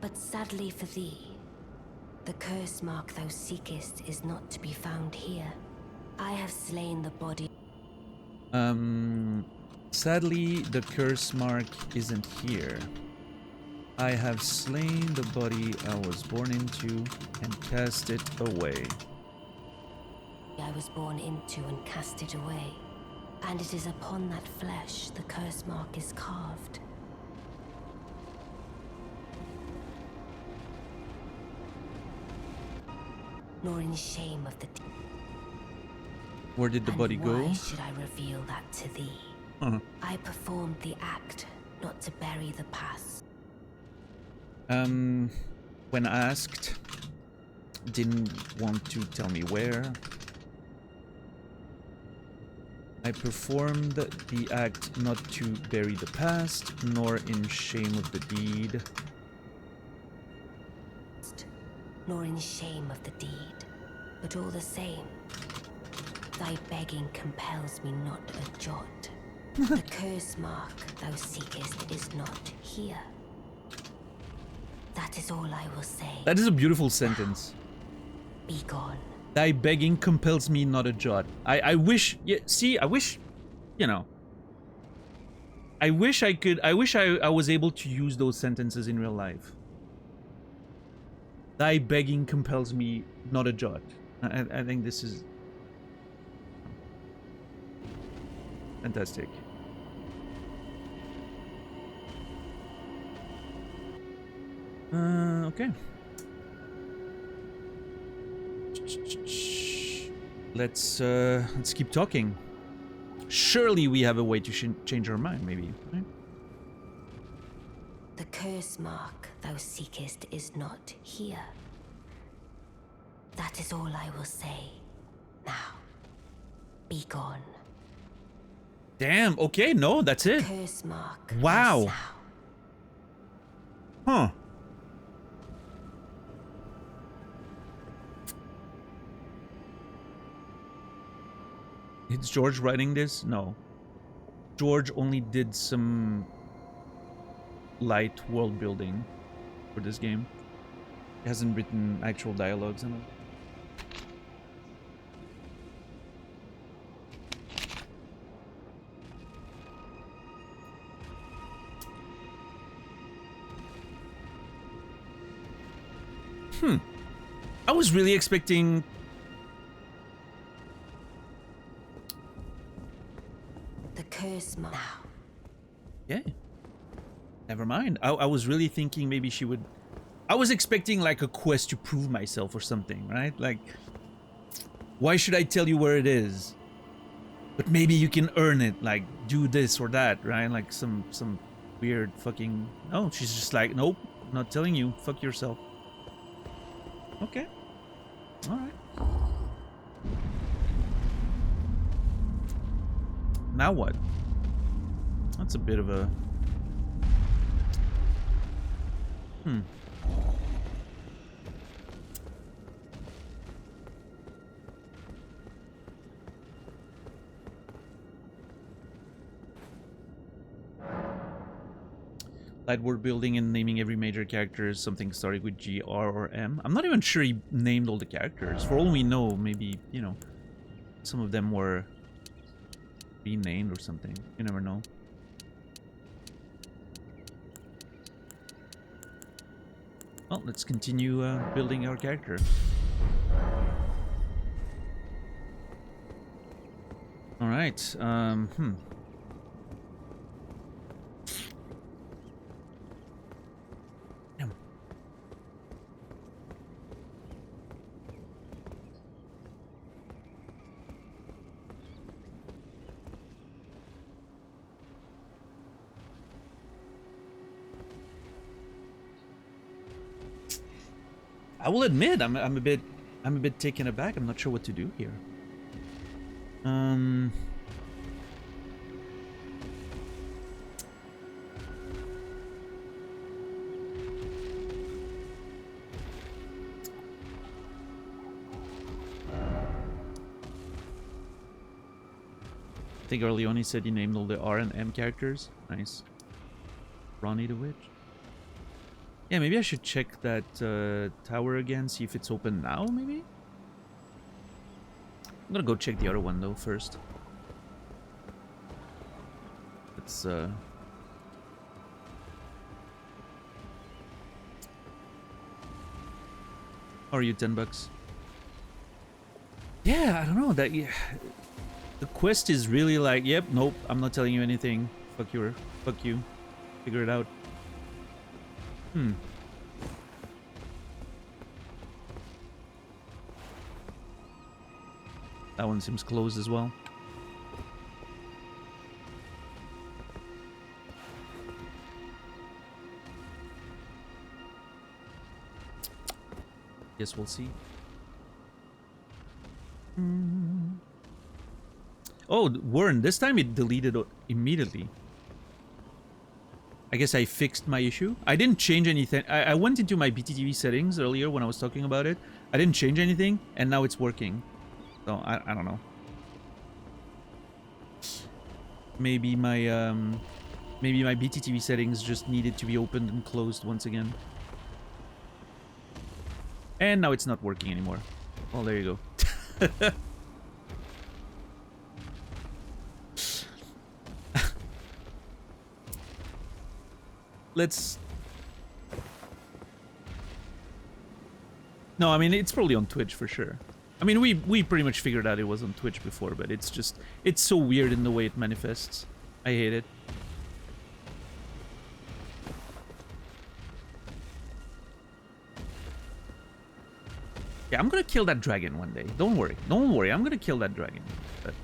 But sadly for thee, the curse mark thou seekest is not to be found here. I have slain the body. Sadly, the curse mark isn't here. I have slain the body I was born into and cast it away. I was born into and cast it away. And it is upon that flesh the curse mark is carved. Nor in shame of the deed. Where did the body go? Why should I reveal that to thee? I performed the act not to bury the past. When asked, didn't want to tell me where. I performed the act not to bury the past, nor in shame of the deed. Nor in shame of the deed, but all the same, thy begging compels me not a jot. The curse mark thou seekest is not here. That is all I will say. That is a beautiful sentence. Be gone. Thy begging compels me not a jot. I wish, yeah, see, I wish, you know, I wish I was able to use those sentences in real life. Thy begging compels me not a jot. I think this is fantastic. Okay. Let's keep talking. Surely we have a way to change our mind, maybe, right? The curse mark thou seekest is not here. That is all I will say. Now, be gone. Damn, okay, no, that's it. Curse mark. Wow. Huh. Is George writing this? No. George only did some light world building for this game. He hasn't written actual dialogues in it. I was really expecting... The curse now. Yeah. Never mind. I was really thinking maybe she would... I was expecting like a quest to prove myself or something, right? Like, why should I tell you where it is? But maybe you can earn it, like do this or that, right? Like some weird fucking... No, she's just like, nope, not telling you. Fuck yourself. Okay. Alright. Now what? That's a bit of a... Light world building and naming every major character is something starting with G, R, or M. I'm not even sure he named all the characters. For all we know, maybe, you know, some of them were renamed or something. You never know. Well, let's continue building our character. Alright, I will admit, I'm a bit taken aback. I'm not sure what to do here. I think early on he said he named all the R and M characters. Nice. Ranni the Witch. Yeah, maybe I should check that tower again, see if it's open now, maybe? I'm gonna go check the other one, though, first. Let's, How are you, $10? Yeah, I don't know, that... Yeah, the quest is really like, yep, nope, I'm not telling you anything. Fuck you. Figure it out. That one seems closed as well. Guess we'll see. Oh, Warren, this time it deleted immediately. I guess I fixed my issue. I didn't change anything. I went into my BTTV settings earlier when I was talking about it. I didn't change anything, and now it's working. So, I don't know. Maybe my BTTV settings just needed to be opened and closed once again. And now it's not working anymore. Well, there you go. Let's... No, I mean, it's probably on Twitch for sure. I mean, we pretty much figured out it was on Twitch before, but it's just... It's so weird in the way it manifests. I hate it. Yeah, I'm gonna kill that dragon one day. Don't worry. Don't worry, I'm gonna kill that dragon. But...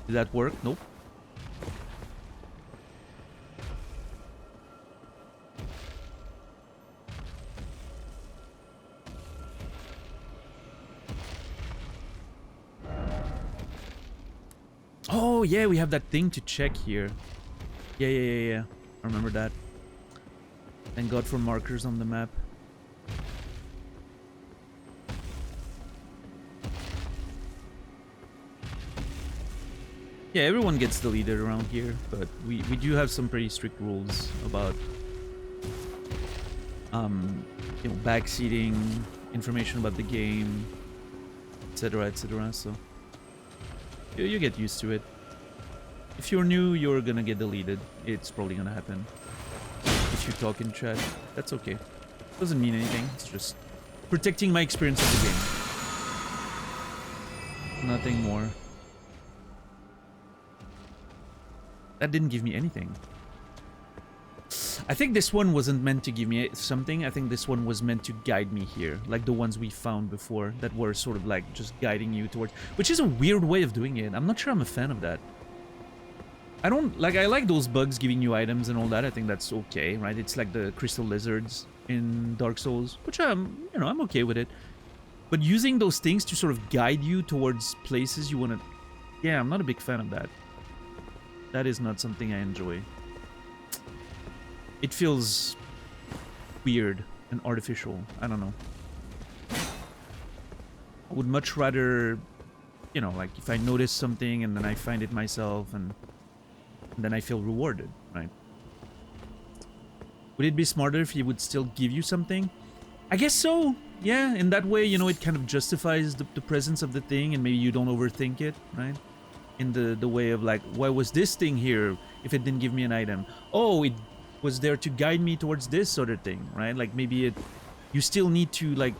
Did that work? Nope. yeah, we have that thing to check here. Yeah. I remember that. Thank God for markers on the map. Yeah, everyone gets deleted around here, but we do have some pretty strict rules about you know, backseating, information about the game, etc, etc. So you get used to it. If you're new, you're gonna get deleted. It's probably gonna happen. If you talk in chat, that's okay. Doesn't mean anything. It's just protecting my experience of the game. Nothing more. That didn't give me anything. I think this one wasn't meant to give me something. I think this one was meant to guide me here. Like the ones we found before that were sort of like just guiding you towards... Which is a weird way of doing it. I'm not sure I'm a fan of that. I don't... Like, I like those bugs giving you items and all that. I think that's okay, right? It's like the crystal lizards in Dark Souls. Which I'm, you know, I'm okay with it. But using those things to sort of guide you towards places you want to... Yeah, I'm not a big fan of that. That is not something I enjoy. It feels weird and artificial. I don't know. I would much rather, you know, like if I notice something and then I find it myself and then I feel rewarded, right? Would it be smarter if he would still give you something? I guess so. Yeah, in that way, you know, it kind of justifies the presence of the thing and maybe you don't overthink it, right? In the way of like, why was this thing here if it didn't give me an item? Oh, it was there to guide me towards this sort of thing, right? Like maybe you still need to like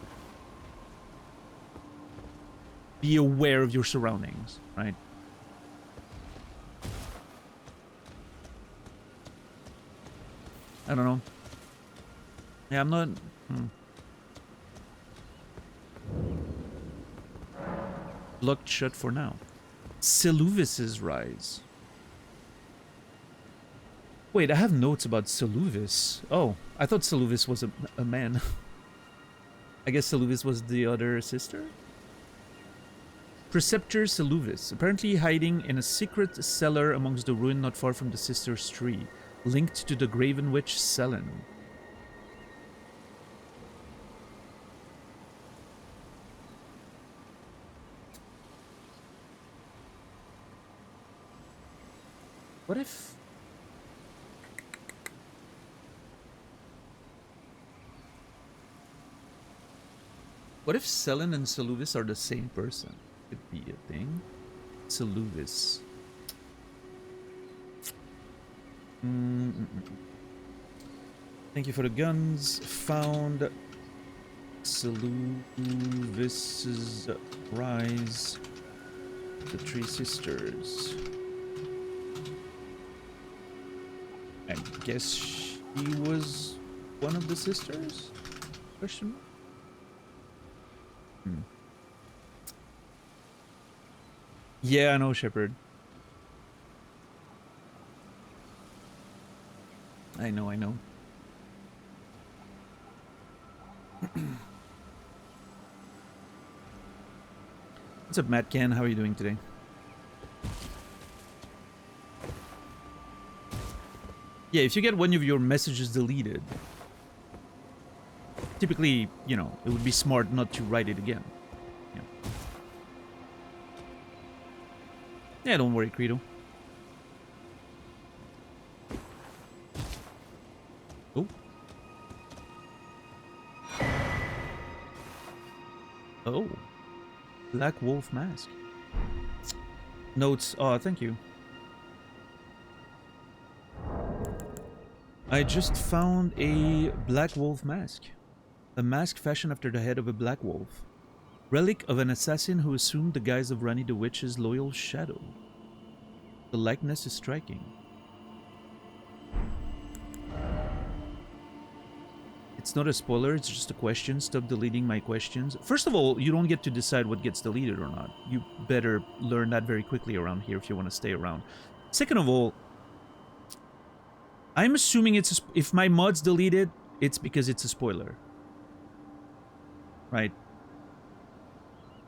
be aware of your surroundings, right? I don't know. Yeah, I'm not... Locked shut for now. Seluvis's rise. Wait, I have notes about Seluvis. Oh, I thought Seluvis was a man. I guess Seluvis was the other sister? Preceptor Seluvis, apparently hiding in a secret cellar amongst the ruin not far from the Sister's Tree, linked to the Graven Witch Selen. What if... What if Selen and Seluvis are the same person? Could be a thing. Seluvis. Thank you for the guns. Found Seluvis's rise. The Three Sisters. I guess she was one of the sisters? Question mark? Yeah, I know, Shepard. I know. What's up, Matt Can? How are you doing today? Yeah, if you get one of your messages deleted, typically, you know, it would be smart not to write it again. Yeah, don't worry, Credo. Oh. Oh. Black Wolf Mask. Notes. Oh, thank you. I just found a Black Wolf Mask. A mask fashioned after the head of a black wolf. Relic of an assassin who assumed the guise of Ranni the Witch's loyal shadow. The likeness is striking. It's not a spoiler, it's just a question. Stop deleting my questions. First of all, you don't get to decide what gets deleted or not. You better learn that very quickly around here if you want to stay around. Second of all, I'm assuming it's if my mod's deleted, it's because it's a spoiler. Right?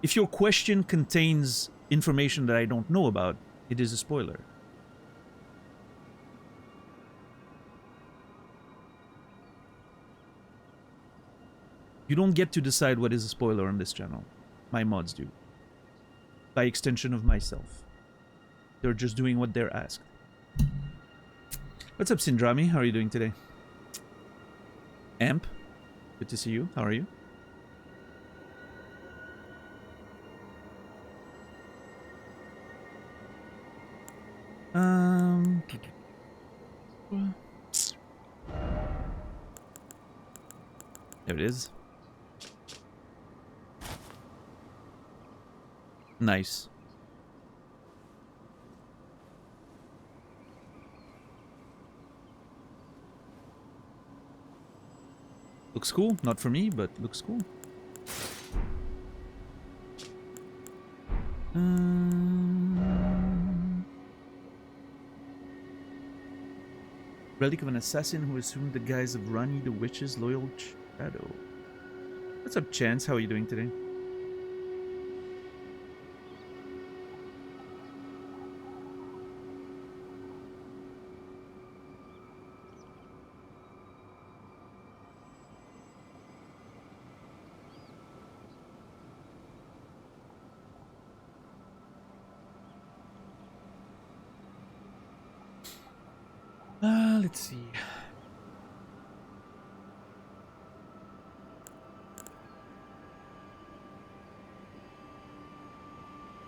If your question contains information that I don't know about, It is a spoiler. You don't get to decide what is a spoiler on this channel. My mods do. By extension of myself. They're just doing what they're asked. What's up, Sindrami? How are you doing today? Amp? Good to see you. How are you? There it is. Nice. Looks cool. Not for me, but looks cool. Relic of an assassin who assumed the guise of Ranni the Witch's loyal shadow. What's up, Chance? How are you doing today? Let's see.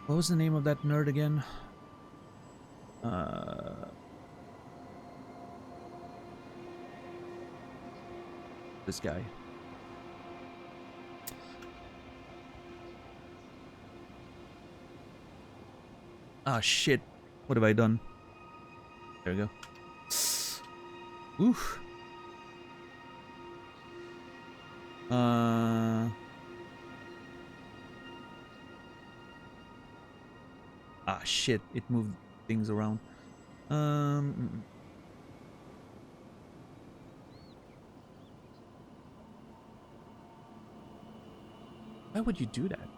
What was the name of that nerd again? This guy. Ah, shit. What have I done? There we go. Oof. Ah, shit. It moved things around. Why would you do that?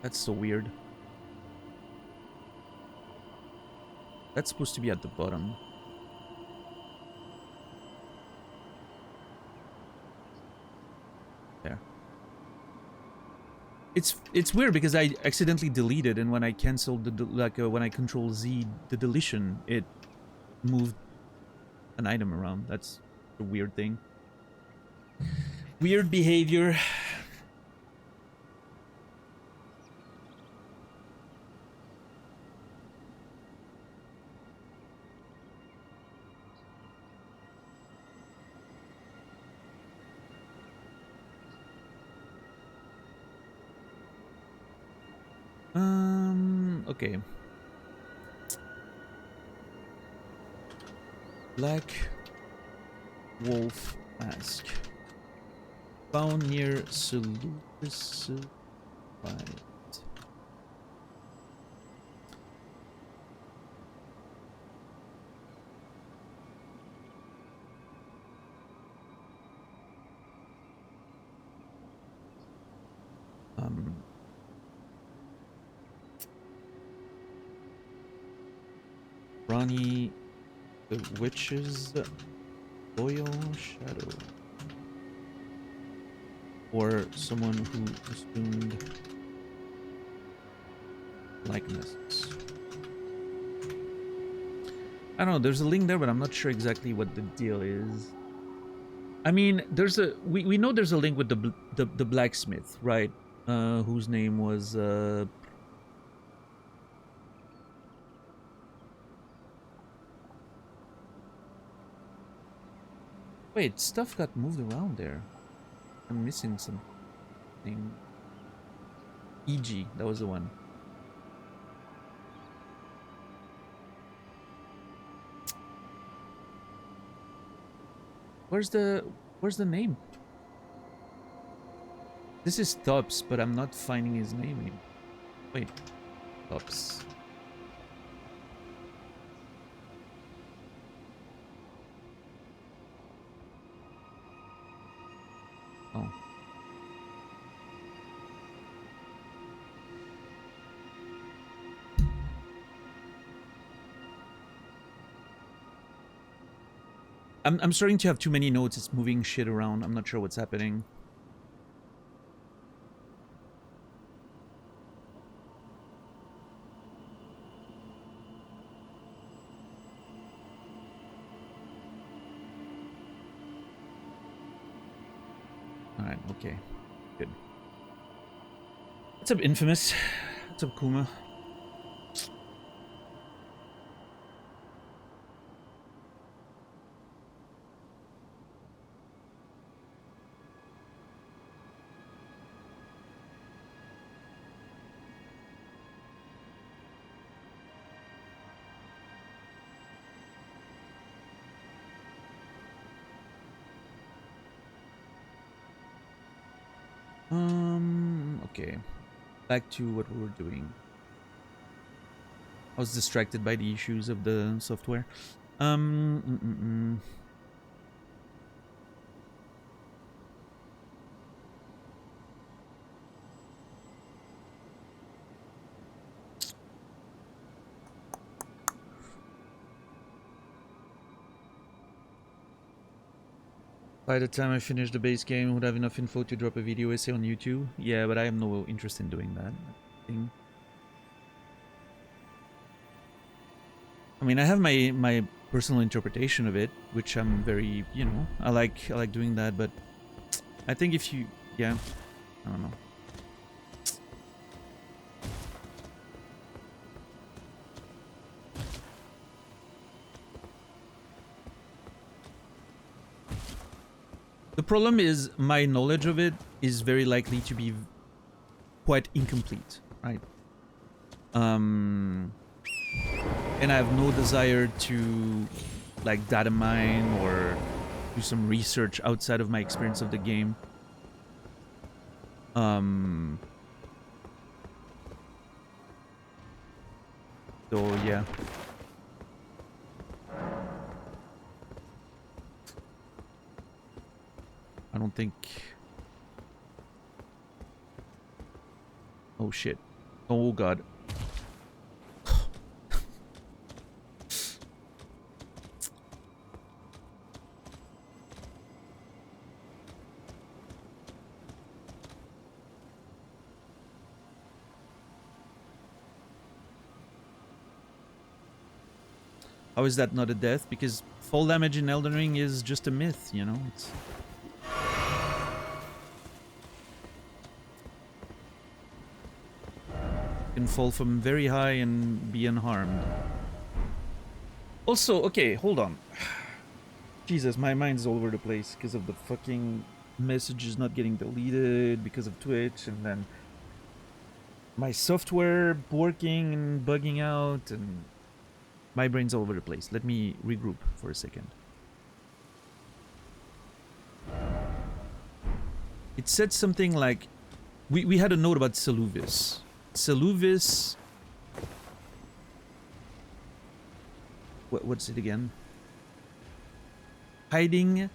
That's so weird. That's supposed to be at the bottom. There. It's weird because I accidentally deleted, and when I canceled the when I Control Z the deletion, it moved an item around. That's a weird thing. Weird behavior. Okay. Black Wolf Mask. Found near Seleucus. Ranni the Witch's loyal shadow. Or someone who assumed likeness. I don't know, there's a link there, but I'm not sure exactly what the deal is. I mean, there's a we know there's a link with the blacksmith, right? Whose name was wait, stuff got moved around there. I'm missing something. EG, that was the one. Where's the name? This is Tops, but I'm not finding his name anymore. Wait, Tops. Oh. I'm starting to have too many notes. It's moving shit around. I'm not sure what's happening. Alright, okay. Good. What's up, Infamous? What's up, Kuma? Okay. Back to what we were doing. I was distracted by the issues of the software. By the time I finish the base game, I would have enough info to drop a video essay on YouTube. Yeah, but I have no interest in doing that thing. I mean, I have my personal interpretation of it, which I'm very, you know, I like doing that, but I think if you, yeah, I don't know. The problem is my knowledge of it is very likely to be quite incomplete, right? And I have no desire to like data mine or do some research outside of my experience of the game. So yeah. I don't think... Oh shit. Oh god. How is that not a death? Because fall damage in Elden Ring is just a myth, you know? It's... You can fall from very high and be unharmed. Also, okay, hold on. Jesus, my mind's all over the place because of the fucking messages not getting deleted because of Twitch, and then my software working and bugging out, and my brain's all over the place. Let me regroup for a second. It said something like, we had a note about Seluvis. Seluvis... What's it again? Hiding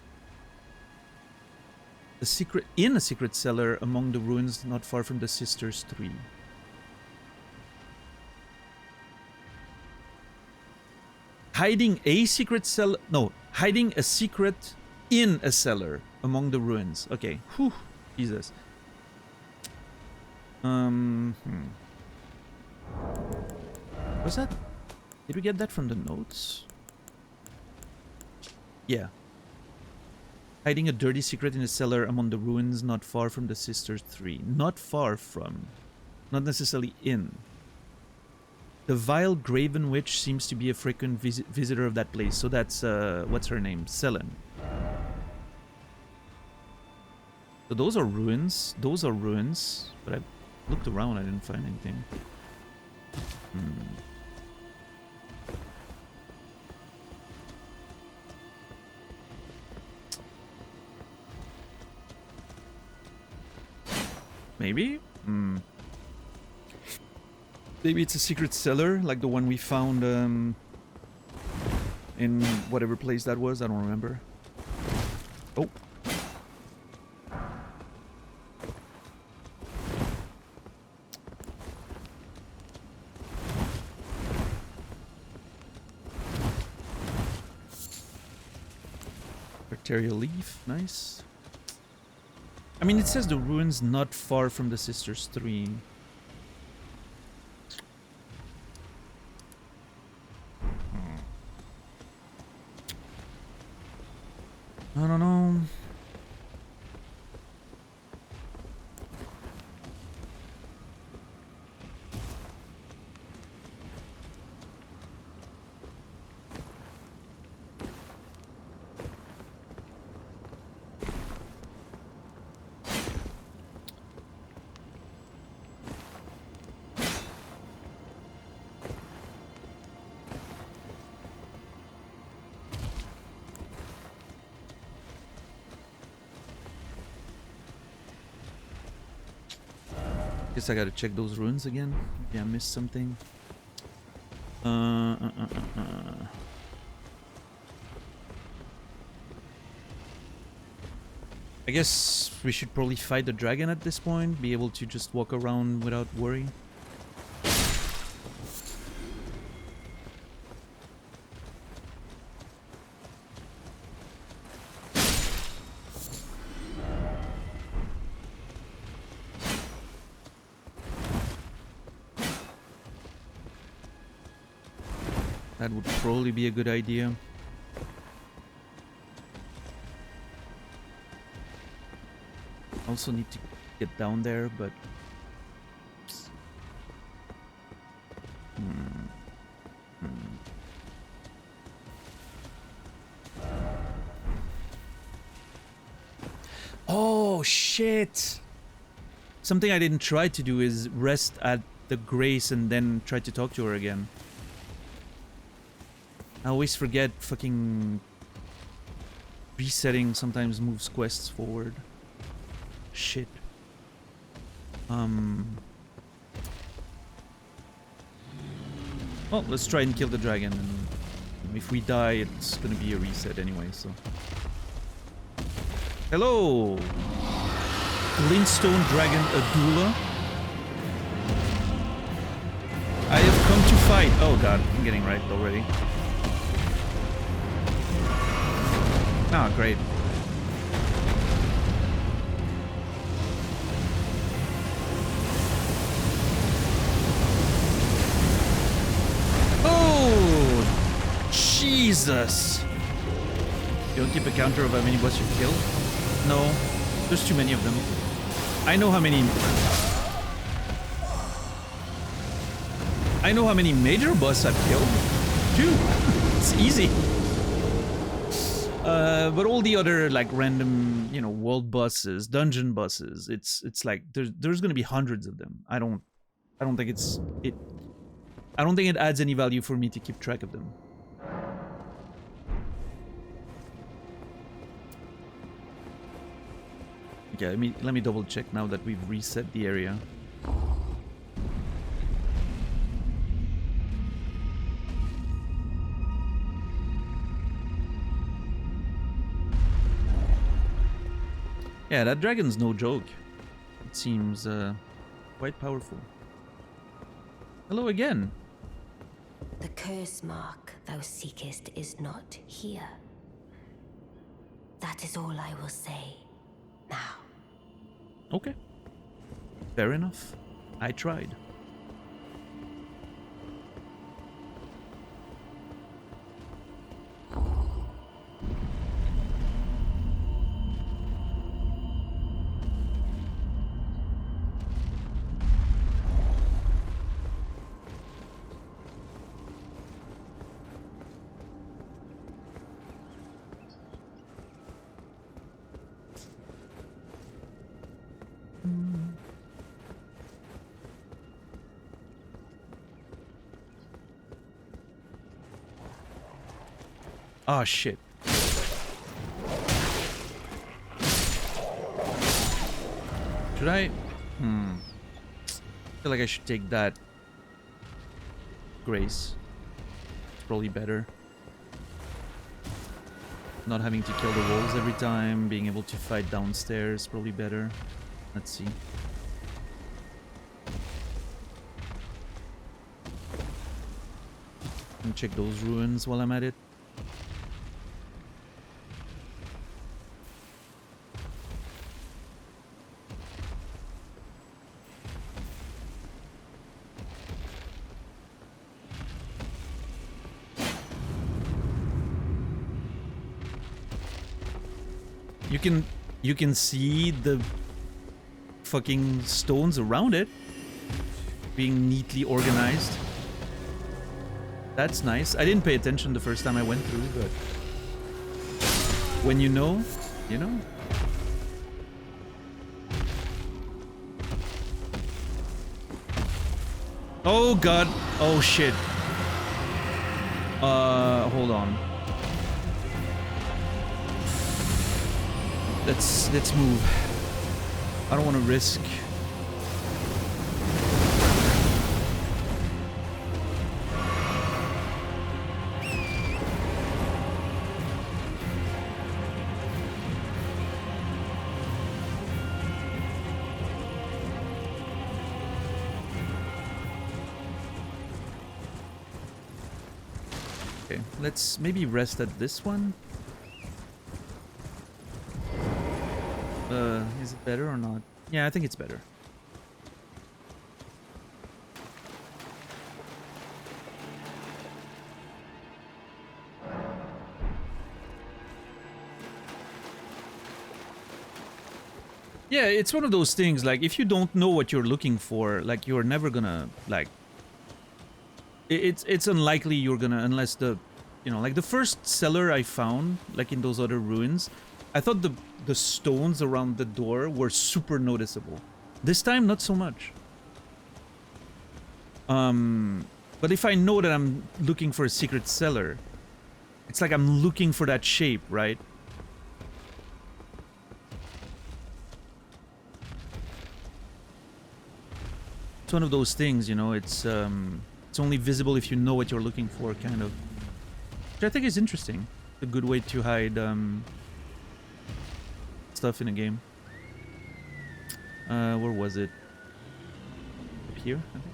a secret in a secret cellar among the ruins not far from the Sisters Tree. Hiding a secret cellar... No, hiding a secret in a cellar among the ruins. Okay. Whew. Jesus. What's that? Did we get that from the notes? Yeah. Hiding a dirty secret in a cellar among the ruins not far from the Sisters Tree. Not far from. Not necessarily in. The vile Graven Witch seems to be a frequent visitor of that place. So that's, what's her name? Selen. So those are ruins. Those are ruins. But I looked around, I didn't find anything. Maybe? Maybe it's a secret cellar, like the one we found in whatever place that was, I don't remember. Oh. Arterial leaf, nice. I mean, it says the ruins not far from the Sisters 3. I don't know. Guess I gotta check those ruins again. Maybe I missed something. I guess we should probably fight the dragon at this point. Be able to just walk around without worry. That would probably be a good idea. Also need to get down there, but... Oh, shit! Something I didn't try to do is rest at the Grace and then try to talk to her again. I always forget fucking resetting sometimes moves quests forward. Shit. Well, let's try and kill the dragon, and if we die, it's gonna be a reset anyway, so. Hello! Glintstone Dragon Adula. I have come to fight. Oh god, I'm getting right already. Ah, great. Oh, Jesus! You don't keep a counter of how many boss you've killed? No, there's too many of them. I know how many... I know how many major boss I've killed. 2. It's easy. But all the other like random, you know, world bosses, dungeon bosses, it's like there's gonna be hundreds of them. I don't think I don't think it adds any value for me to keep track of them. Okay, let me double check now that we've reset the area. Yeah, that dragon's no joke. It seems quite powerful. Hello again. The curse mark thou seekest is not here. That is all I will say now. Okay. Fair enough. I tried. Oh shit. Should I? I feel like I should take that Grace. It's probably better. Not having to kill the wolves every time, being able to fight downstairs, probably better. Let's see. Let me check those ruins while I'm at it. you can see the fucking stones around it being neatly organized. That's nice. I didn't pay attention the first time I went through, but when you know, you know. Oh god. Oh shit. Hold on. Let's move. I don't want to risk. Okay, let's maybe rest at this one. Is it better or not? Yeah, I think it's better. Yeah, it's one of those things, like, if you don't know what you're looking for, like, you're never gonna, like... It's unlikely you're gonna, unless the... You know, like, the first cellar I found, like, in those other ruins, I thought the stones around the door were super noticeable. This time, not so much. But if I know that I'm looking for a secret cellar, it's like I'm looking for that shape, right? It's one of those things, you know, it's only visible if you know what you're looking for, kind of. Which I think is interesting. A good way to hide stuff in a game. Where was it? Up here, I think.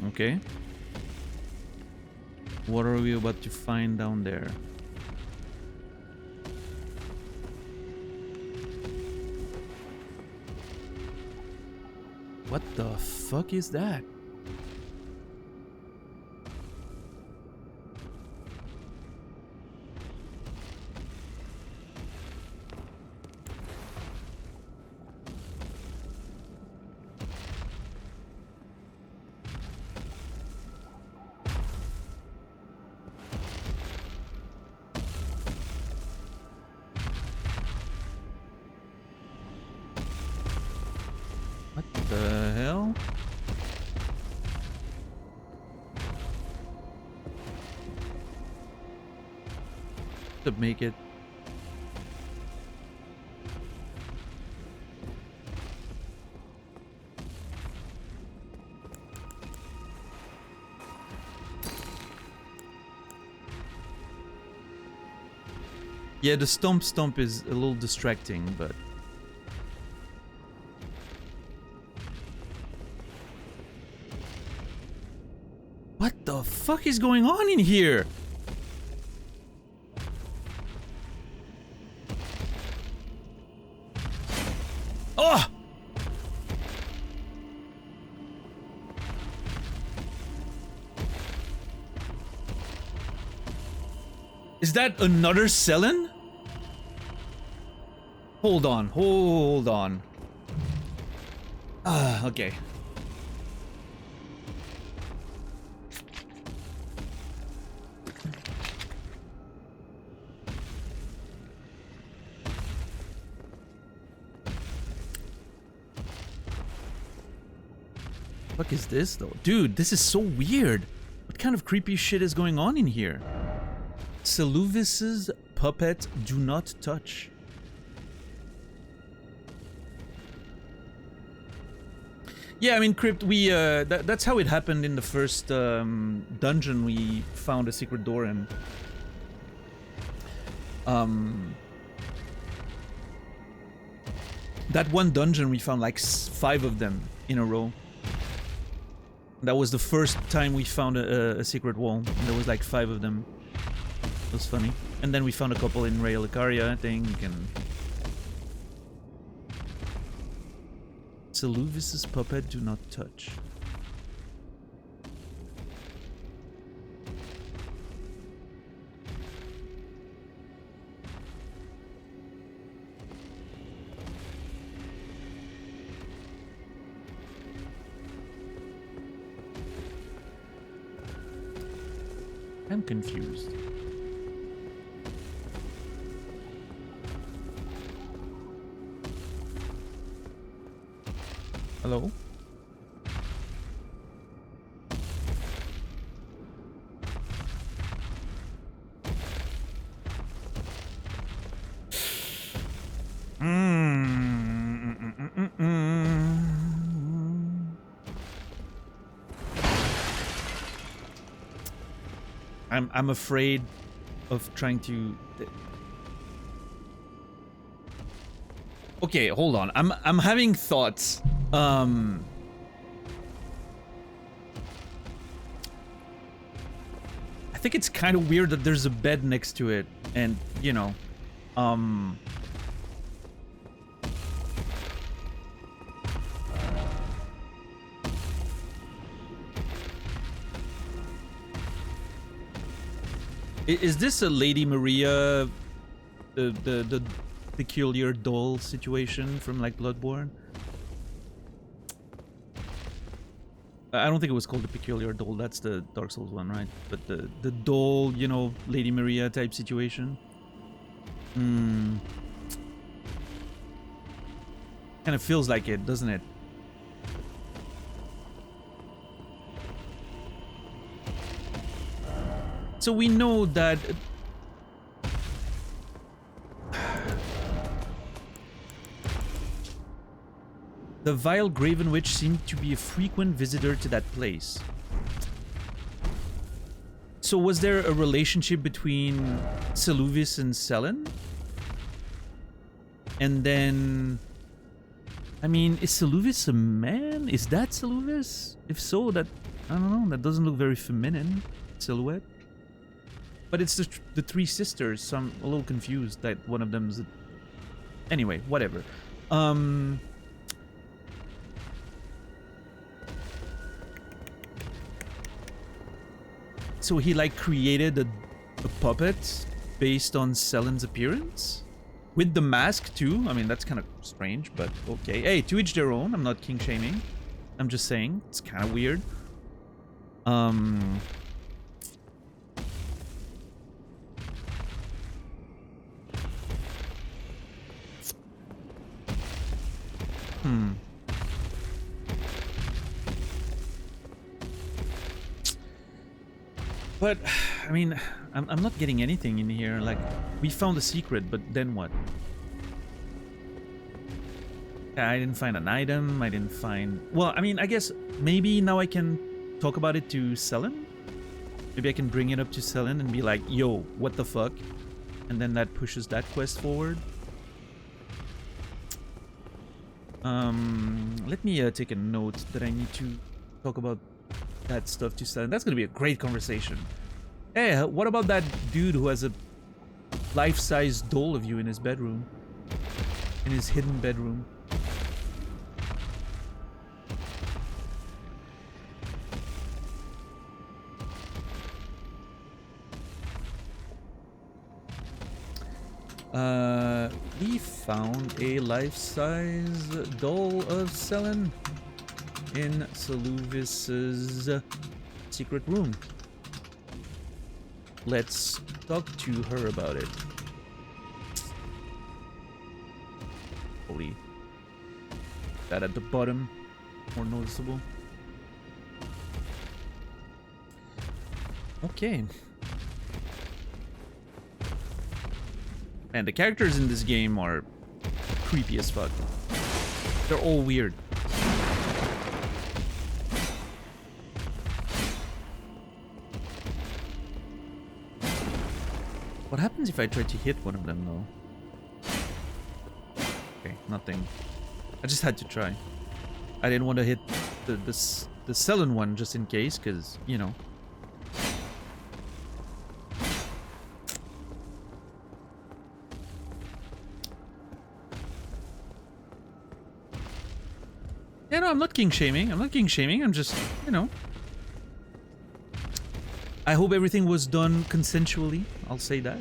Okay. What are we about to find down there? What the fuck is that? The hell? To make it. Yeah, the stomp is a little distracting, but what the fuck is going on in here? Oh! Is that another Selen? Hold on. Ah, okay. What is this though? Dude, this is so weird. What kind of creepy shit is going on in here? Seluvis's puppet do not touch. Yeah, I mean, Crypt, we, that's how it happened in the first dungeon we found a secret door in. That one dungeon we found like 5 of them in a row. That was the first time we found a secret wall. And there was like 5 of them. It was funny. And then we found a couple in Rail Icaria, I think, and... Seluvis's puppet, do not touch. I'm confused. Hello? I'm afraid of trying to... Okay, hold on. I'm having thoughts. I think it's kind of weird that there's a bed next to it, and you know, is this a Lady Maria, the peculiar doll situation from like Bloodborne? I don't think it was called the peculiar doll. That's the Dark Souls one, right? But the doll, you know, Lady Maria type situation. Kind of feels like it, doesn't it? So we know that the vile Graven Witch seemed to be a frequent visitor to that place. So was there a relationship between Seluvis and Selen? And then... I mean, is Seluvis a man? Is that Seluvis? If so, that... I don't know, that doesn't look very feminine silhouette. But it's the 3 sisters, so I'm a little confused that one of them's... Anyway, whatever. So he like created a puppet based on Selen's appearance? With the mask too? I mean, that's kind of strange, but okay. Hey, to each their own. I'm not king shaming. I'm just saying, it's kind of weird. But, I mean, I'm not getting anything in here. Like, we found a secret, but then what? I didn't find an item. I didn't find... Well, I mean, I guess maybe now I can talk about it to Selen? Maybe I can bring it up to Selen and be like, yo, what the fuck? And then that pushes that quest forward. Let me take a note that I need to talk about that stuff to Selen. That's gonna be a great conversation. Hey, what about that dude who has a life-size doll of you in his bedroom? In his hidden bedroom. We found a life-size doll of Selen in Seluvis's secret room. Let's talk to her about it. Holy. That at the bottom, more noticeable. Okay. And the characters in this game are creepy as fuck. They're all weird. What happens if I try to hit one of them, though? Okay, nothing. I just had to try. I didn't want to hit the Sullen one just in case, because, you know. Yeah, no, I'm not king shaming. I'm not king shaming. I'm just, you know. I hope everything was done consensually. I'll say that.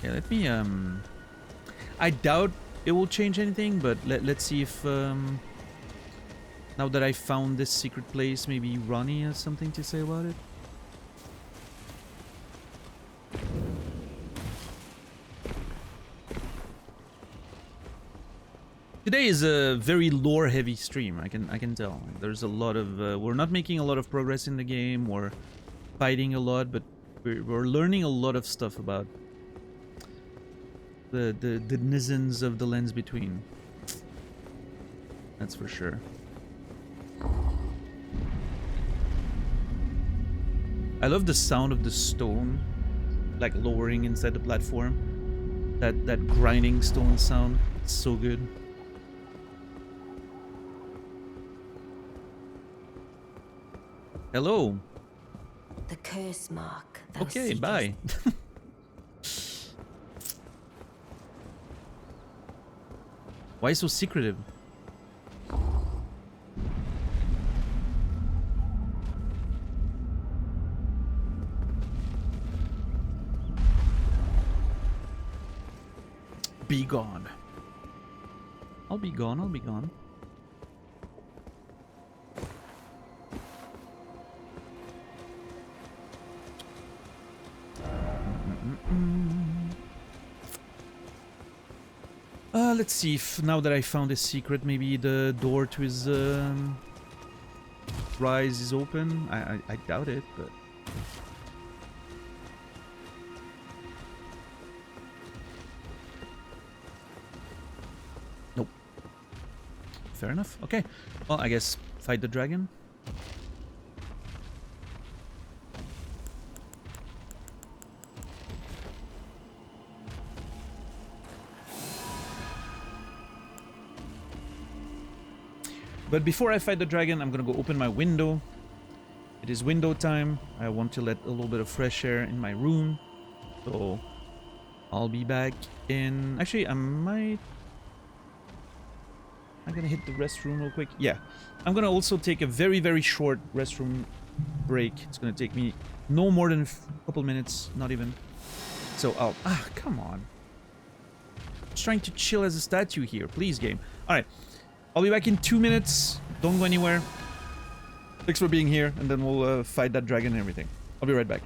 Yeah, let me, I doubt it will change anything, but let's see if, now that I found this secret place, maybe Ranni has something to say about it. Today is a very lore-heavy stream. I can tell. There's a lot of we're not making a lot of progress in the game. We're fighting a lot, but we're learning a lot of stuff about the denizens of the lands between. That's for sure. I love the sound of the stone, like lowering inside the platform. That grinding stone sound. It's so good. Hello. The curse mark. Thou Okay, seekest. bye. Why so secretive? Be gone. I'll be gone, I'll be gone. Let's see if now that I found a secret, maybe the door to his rise is open. I doubt it, but nope. Fair enough. Okay. Well, I guess fight the dragon. But before I fight the dragon, I'm gonna go open my window. It is window time. I want to let a little bit of fresh air in my room. So I'll be back in... Actually, I'm gonna hit the restroom real quick. Yeah. I'm gonna also take a very, very short restroom break. It's gonna take me no more than a couple minutes. Not even. So I'll... Ah, come on. Just trying to chill as a statue here. Please, game. Alright. I'll be back in 2 minutes. Don't go anywhere. Thanks for being here, and then we'll fight that dragon and everything. I'll be right back.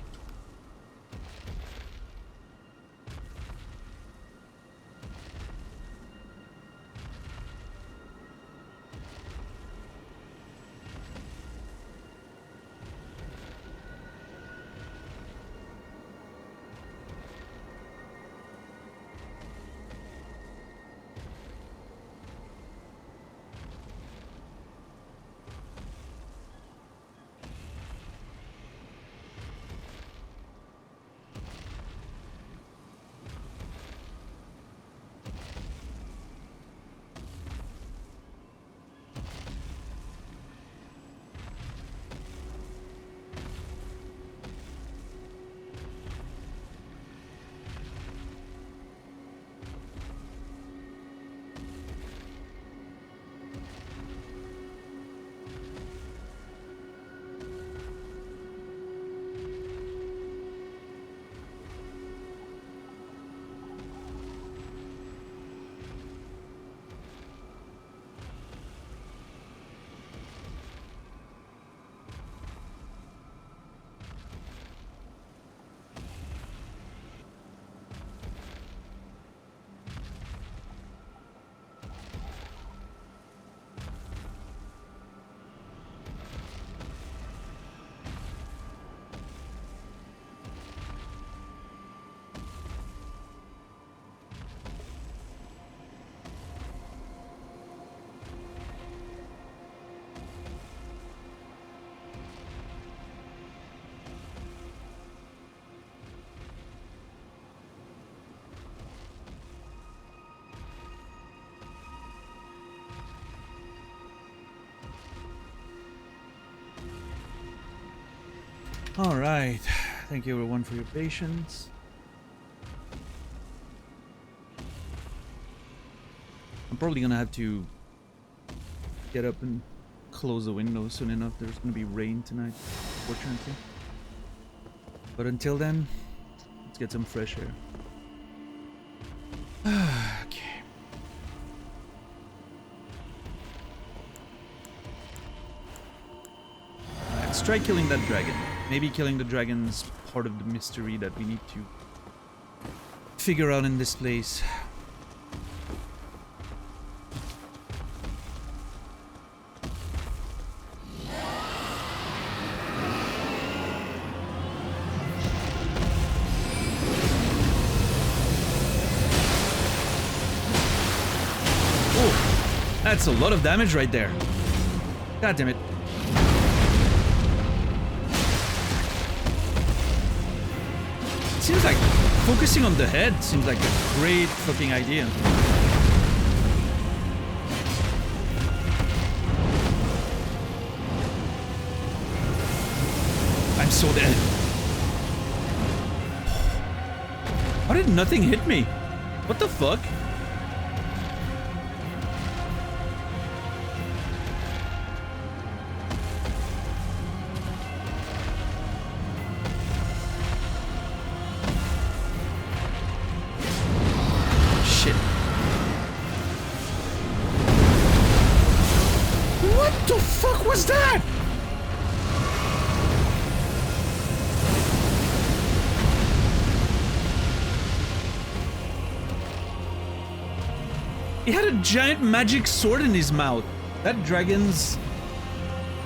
All right. Thank you everyone for your patience. I'm probably gonna have to get up and close the window soon enough. There's gonna be rain tonight, fortunately. But until then, let's get some fresh air. Okay. Let's try killing that dragon. Maybe killing the dragon's part of the mystery that we need to figure out in this place. That's a lot of damage right there. God damn it. Seems like focusing on the head seems like a great fucking idea. I'm so dead. How did nothing hit me? What the fuck? What's that? He had a giant magic sword in his mouth. That dragon's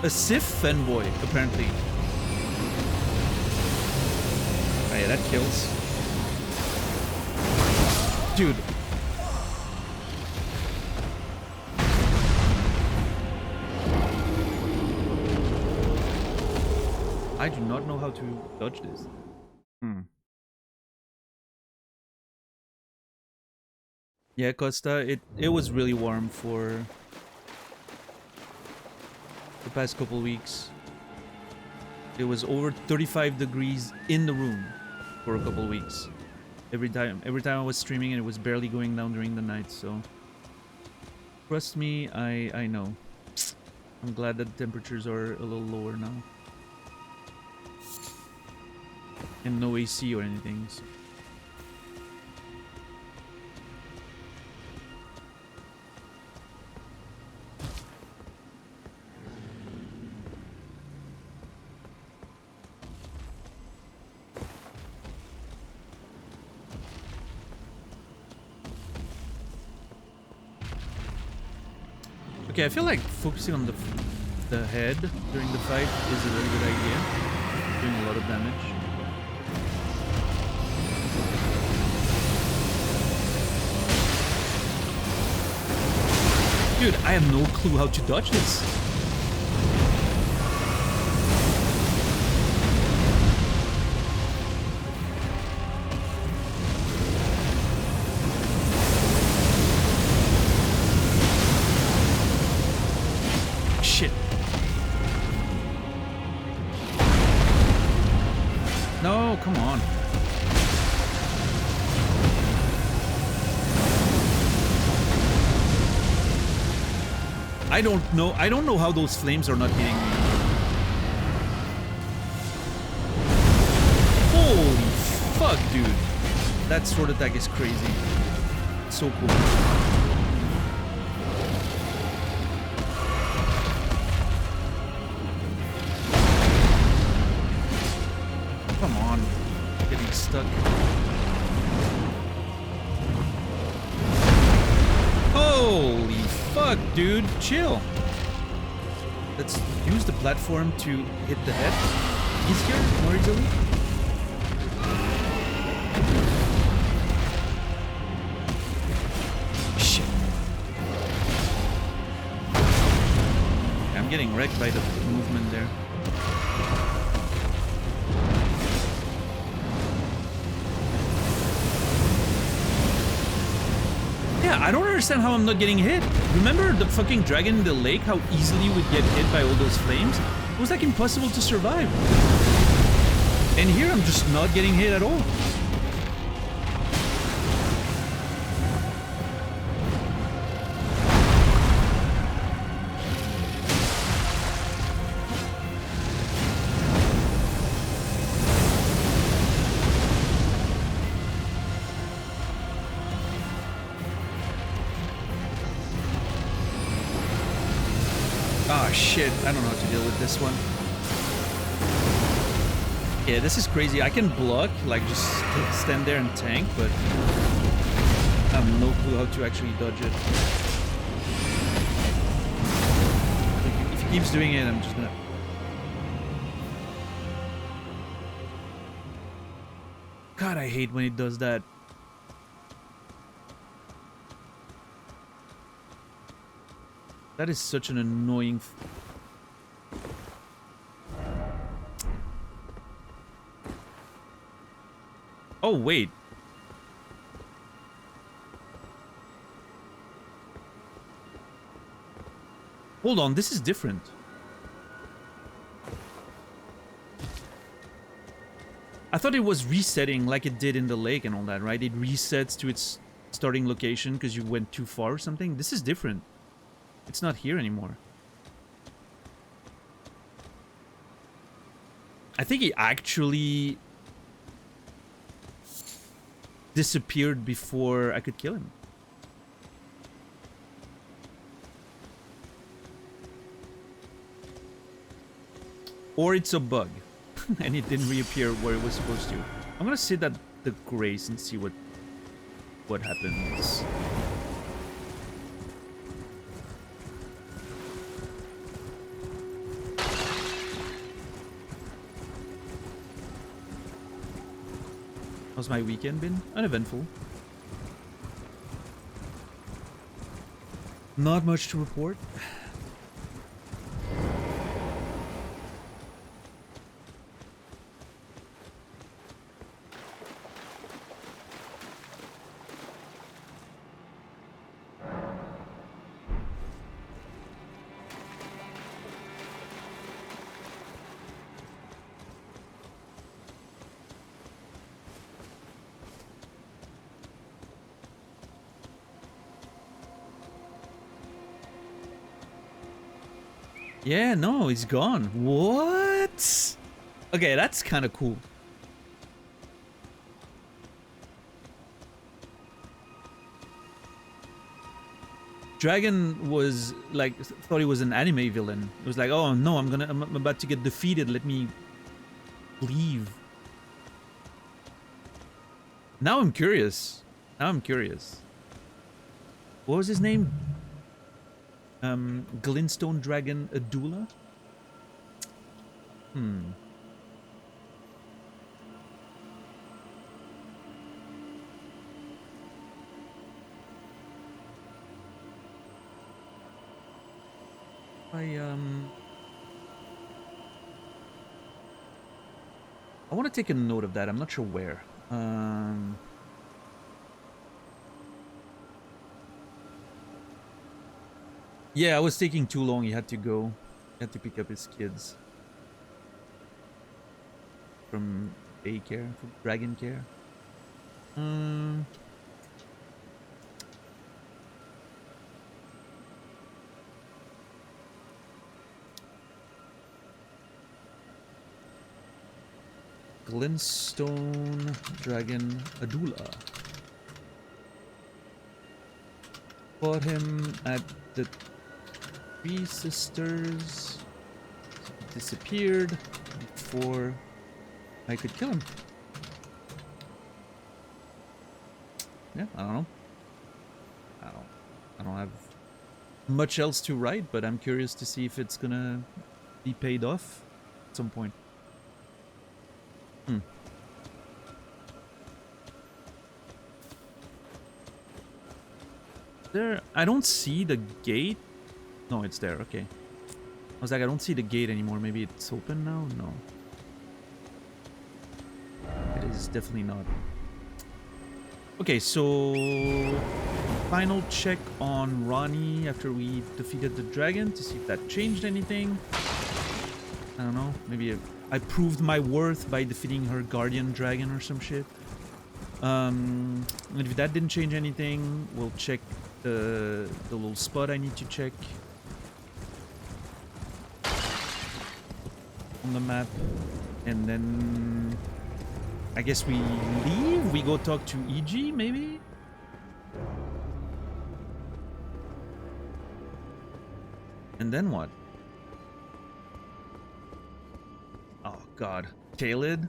a Sith fanboy, apparently. Oh yeah, that kills. Dude. I do not know how to dodge this. Yeah, Costa, it was really warm for the past couple weeks. It was over 35 degrees in the room for a couple weeks. Every time I was streaming, and it was barely going down during the night, so trust me, I know. I'm glad that the temperatures are a little lower now. And no AC or anything. So. Okay, I feel like focusing on the head during the fight is a really good idea. Doing a lot of damage. Dude, I have no clue how to dodge this. Shit. No, come on. I don't know how those flames are not hitting me. Holy fuck, dude. That sword attack is crazy. So cool. Come on. Getting stuck. Holy fuck, dude, chill. Let's use the platform to hit the head easier, more easily. Shit. I'm getting wrecked by the movement there. Yeah, I don't understand how I'm not getting hit. Remember the fucking dragon in the lake? How easily we'd get hit by all those flames? It was like impossible to survive. And here I'm just not getting hit at all. Oh shit, I don't know how to deal with this one. Yeah, this is crazy. I can block, like just stand there and tank, but I have no clue how to actually dodge it. If he keeps doing it, I'm just gonna... God, I hate when he does that. That is such an annoying... Oh, wait. Hold on, this is different. I thought it was resetting like it did in the lake and all that, right? It resets to its starting location because you went too far or something. This is different. It's not here anymore. I think he actually disappeared before I could kill him. Or it's a bug and it didn't reappear where it was supposed to. I'm gonna sit at the grace and see what happens. How's my weekend been? Uneventful. Not much to report. Yeah, no, he's gone. What? Okay, that's kind of cool. Dragon was like, thought he was an anime villain. It was like, oh no, I'm about to get defeated. Let me leave. Now I'm curious. Now I'm curious. What was his name? Glintstone Dragon Adula? I want to take a note of that. I'm not sure where. Yeah, I was taking too long. He had to go. He had to pick up his kids from daycare, from dragon care. Glintstone Dragon Adula. Fought him at the Three Sisters. Disappeared before I could kill him. Yeah, I don't know. I don't have much else to write, but I'm curious to see if it's gonna be paid off at some point. There, I don't see the gate. No, it's there. Okay. I was like, I don't see the gate anymore. Maybe it's open now? No. It is definitely not. Okay, so final check on Ranni after we defeated the dragon to see if that changed anything. I don't know. Maybe I proved my worth by defeating her guardian dragon or some shit. And if that didn't change anything, we'll check the little spot I need to check on the map, and then I guess we leave. We go talk to EG, maybe. And then what? Oh god, Kaled?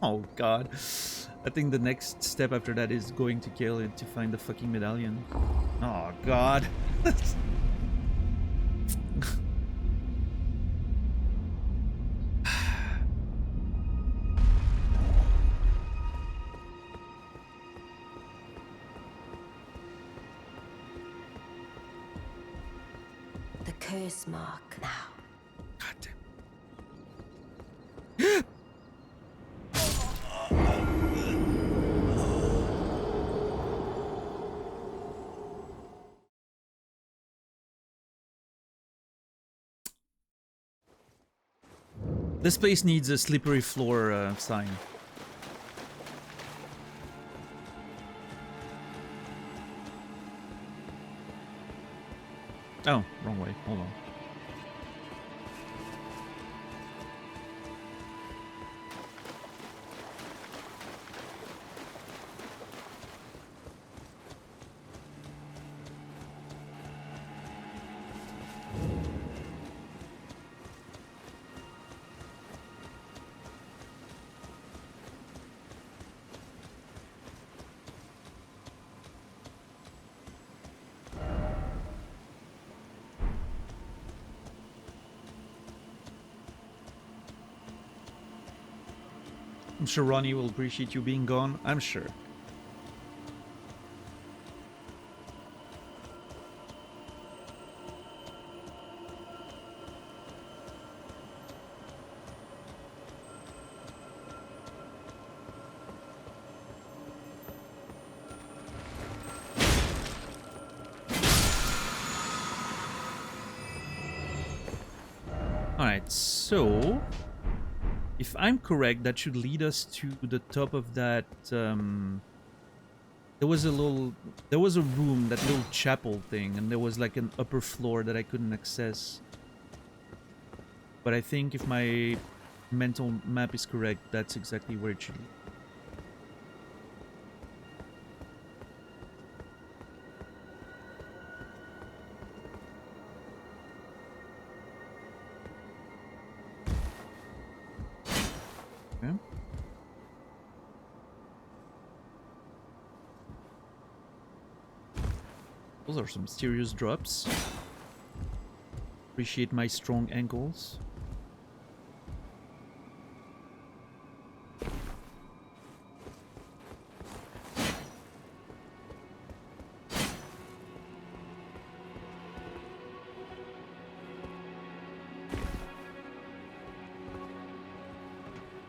Oh god. I think the next step after that is going to Kaled to find the fucking medallion. Oh god. The curse mark now. God damn. This place needs a slippery floor sign. Oh, wrong way. Hold on. I'm sure Ranni will appreciate you being gone. I'm sure. Alright, so if I'm correct, that should lead us to the top of that. There was a room, that little chapel thing, and there was like an upper floor that I couldn't access. But I think if my mental map is correct, that's exactly where it should lead. Okay. Those are some mysterious drops. Appreciate my strong ankles.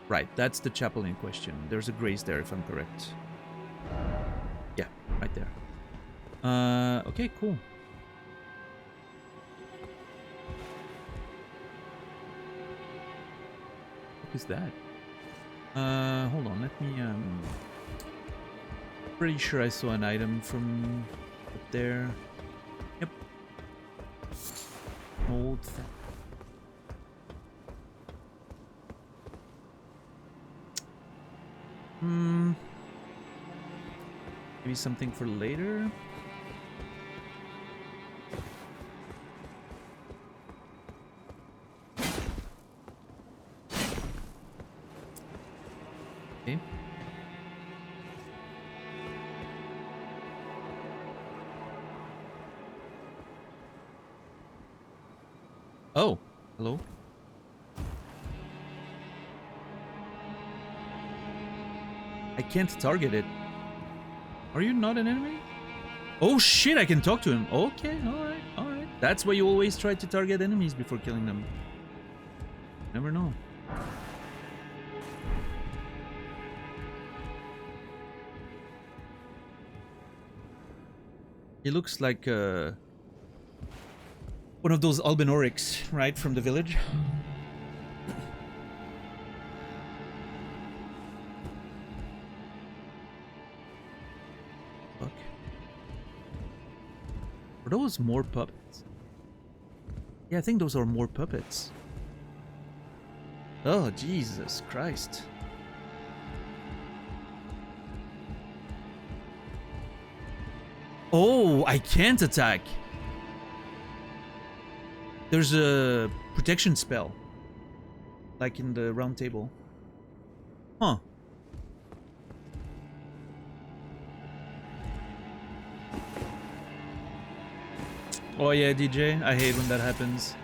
Right, that's the chapel in question. There's a grace there, if I'm correct. Yeah, right there. Okay, cool. What is that? Hold on, let me, pretty sure I saw an item from up there. Yep. Old thing. Maybe something for later? Okay. Oh, hello. I can't target it. Are you not an enemy? Oh shit, I can talk to him. Okay, alright, alright. That's why you always try to target enemies before killing them. Never know. He looks like one of those Albinorics, right, from the village. fuck? Are those more puppets? Yeah, I think those are more puppets. Oh, Jesus Christ. Oh, I can't attack. There's a protection spell. Like in the round table. Huh. Oh yeah, DJ, I hate when that happens.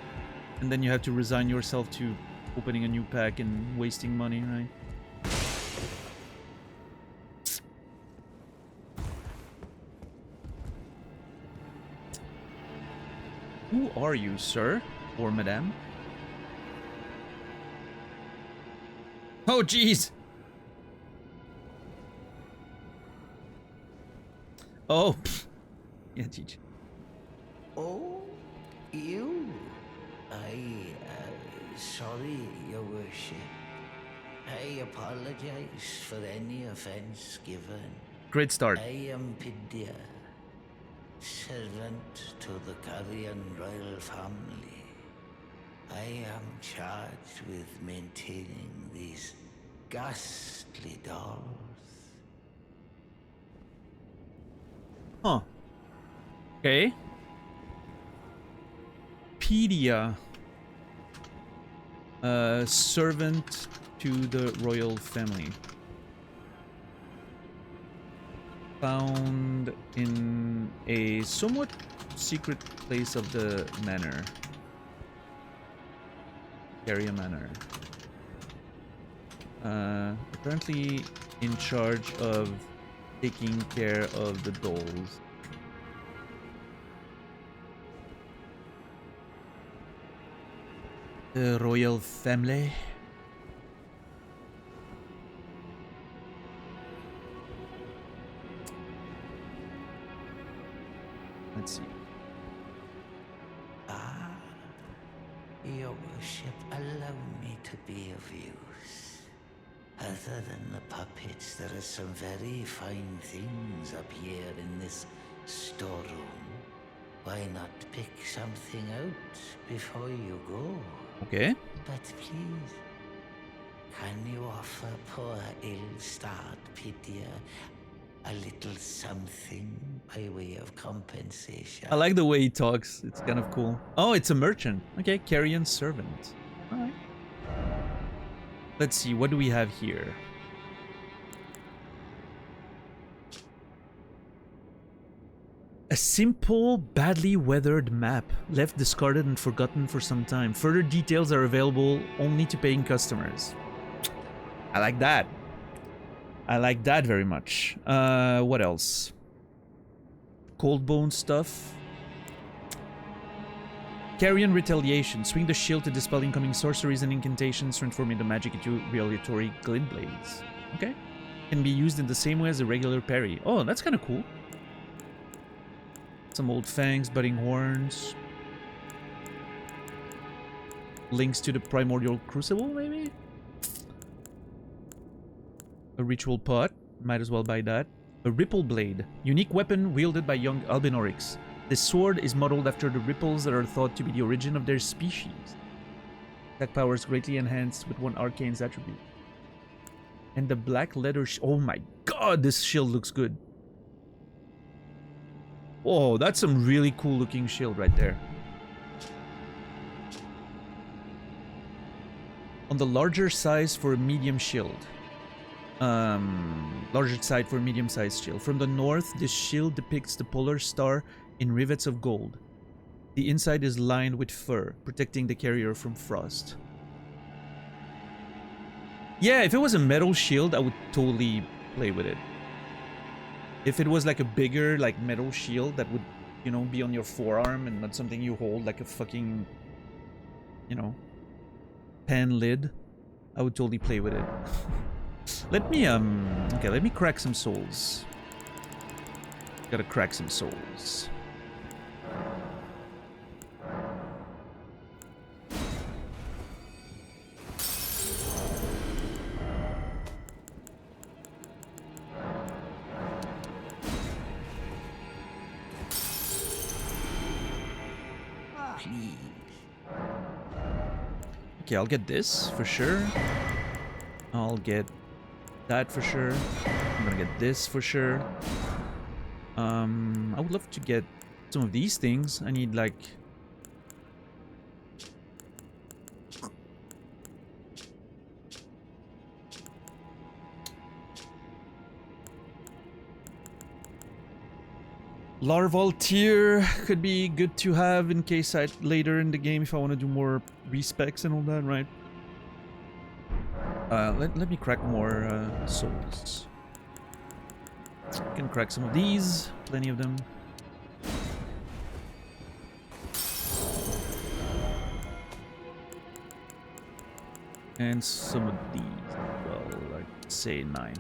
And then you have to resign yourself to opening a new pack and wasting money, right? Who are you, sir? Or madame? Oh, jeez! Oh, pfft. Yeah, GG. Oh, you? Sorry, Your Worship. I apologize for any offense given. Great start. I am Pidya, servant to the Carrion royal family. I am charged with maintaining these ghastly dolls. Huh. Okay. Pedia. Servant to the royal family. Found in a somewhat secret place of the manor. Area Manor. Apparently in charge of taking care of the dolls. The royal family. Let's see. Your Worship, allow me to be of use. Other than the puppets, there are some very fine things up here in this storeroom. Why not pick something out before you go? Okay. But please, can you offer poor ill-starred Pidya a little something by way of compensation? I like the way he talks. It's kind of cool. Oh, it's a merchant. Okay, carrion servant. Alright. Let's see, what do we have here? A simple, badly weathered map, left discarded and forgotten for some time. Further details are available only to paying customers. I like that. I like that very much. What else? Cold bone stuff. Carrion retaliation. Swing the shield to dispel incoming sorceries and incantations, transforming the magic into retaliatory glint blades. Okay. Can be used in the same way as a regular parry. Oh, that's kind of cool. Some old fangs, budding horns. Links to the primordial crucible, maybe? A ritual pot. Might as well buy that. A ripple blade. Unique weapon wielded by young Albinorics. This sword is modeled after the ripples that are thought to be the origin of their species. Attack power is greatly enhanced with one arcane's attribute. And the black leather oh my god, this shield looks good. Oh, that's some really cool looking shield right there. On the larger size for a medium shield. Larger side for a medium-sized shield. From the north, this shield depicts the polar star in rivets of gold. The inside is lined with fur, protecting the carrier from frost. Yeah, if it was a metal shield, I would totally play with it. If it was like a bigger, like, metal shield that would, you know, be on your forearm and not something you hold like a fucking, you know, pan lid, I would totally play with it. Let me, okay, let me crack some souls. Gotta crack some souls. please. Okay, I'll get this for sure. I'll get that for sure. I'm gonna get this for sure. I would love to get some of these things. I need like... Larval tier could be good to have in case later in the game if I want to do more respecs and all that, right? Let me crack more souls. I can crack some of these, plenty of them. And some of these, well, like say 9.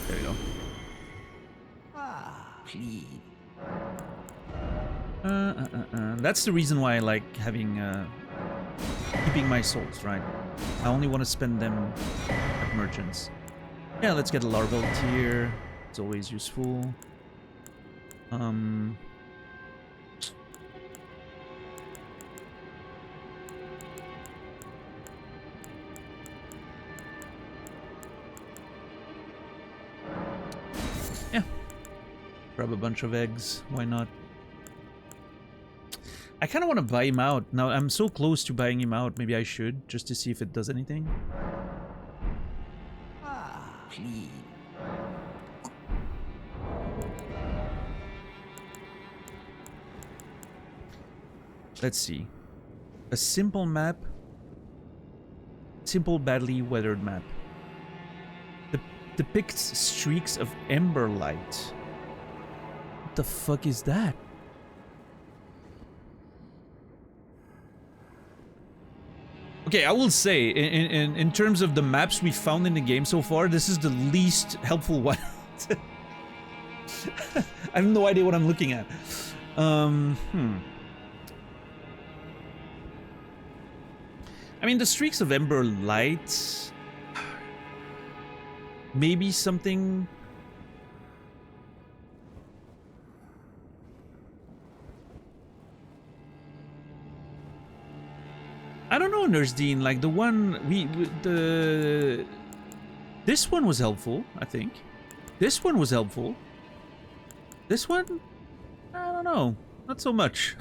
There we go. Ah, please. That's the reason why I like having keeping my souls, right? I only want to spend them at merchants. Yeah, let's get a larval tier. It's always useful. Yeah. Grab a bunch of eggs. Why not? I kind of want to buy him out. Now, I'm so close to buying him out. Maybe I should, just to see if it does anything. Ah, please. Let's see. A simple map. Simple, badly weathered map. Depicts streaks of ember light. What the fuck is that? Okay, I will say, in terms of the maps we found in the game so far, this is the least helpful one. I have no idea what I'm looking at. I mean, the streaks of ember light... Maybe something... I don't know, Nurse Dean, like the one this one was helpful, I think. This one was helpful. This one? I don't know. Not so much.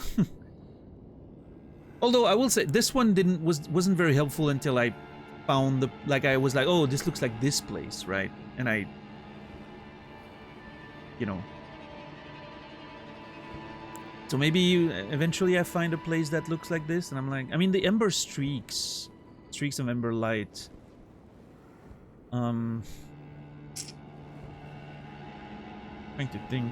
Although I will say this one wasn't very helpful until I found I was like, oh, this looks like this place, right? And I, you know. So maybe eventually I find a place that looks like this, and I'm like, I mean, the ember streaks of ember light. Trying to think.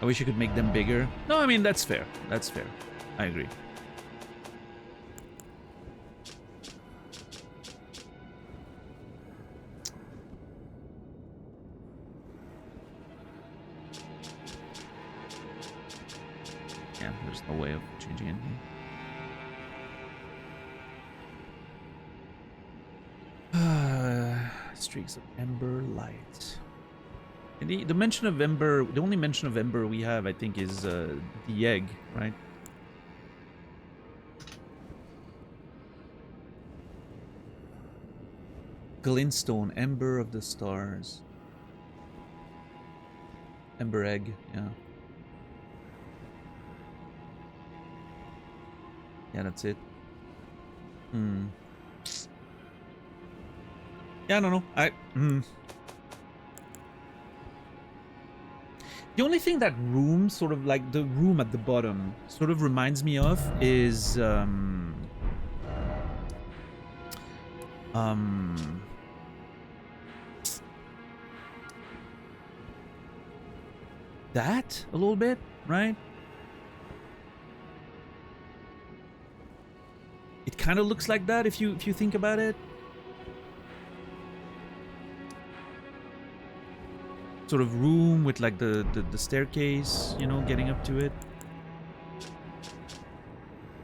I wish you could make them bigger. No, I mean, that's fair. That's fair. I agree. Yeah, there's no way of changing anything. Streaks of ember light. And the mention of ember, the only mention of ember we have, I think, is the egg, right? Glintstone, ember of the stars. Ember egg, yeah. Yeah, that's it. Yeah, I don't know. The only thing that room, sort of like the room at the bottom, sort of reminds me of is that a little bit, right? It kind of looks like that if you think about it. sort of room with like the staircase, you know, getting up to it.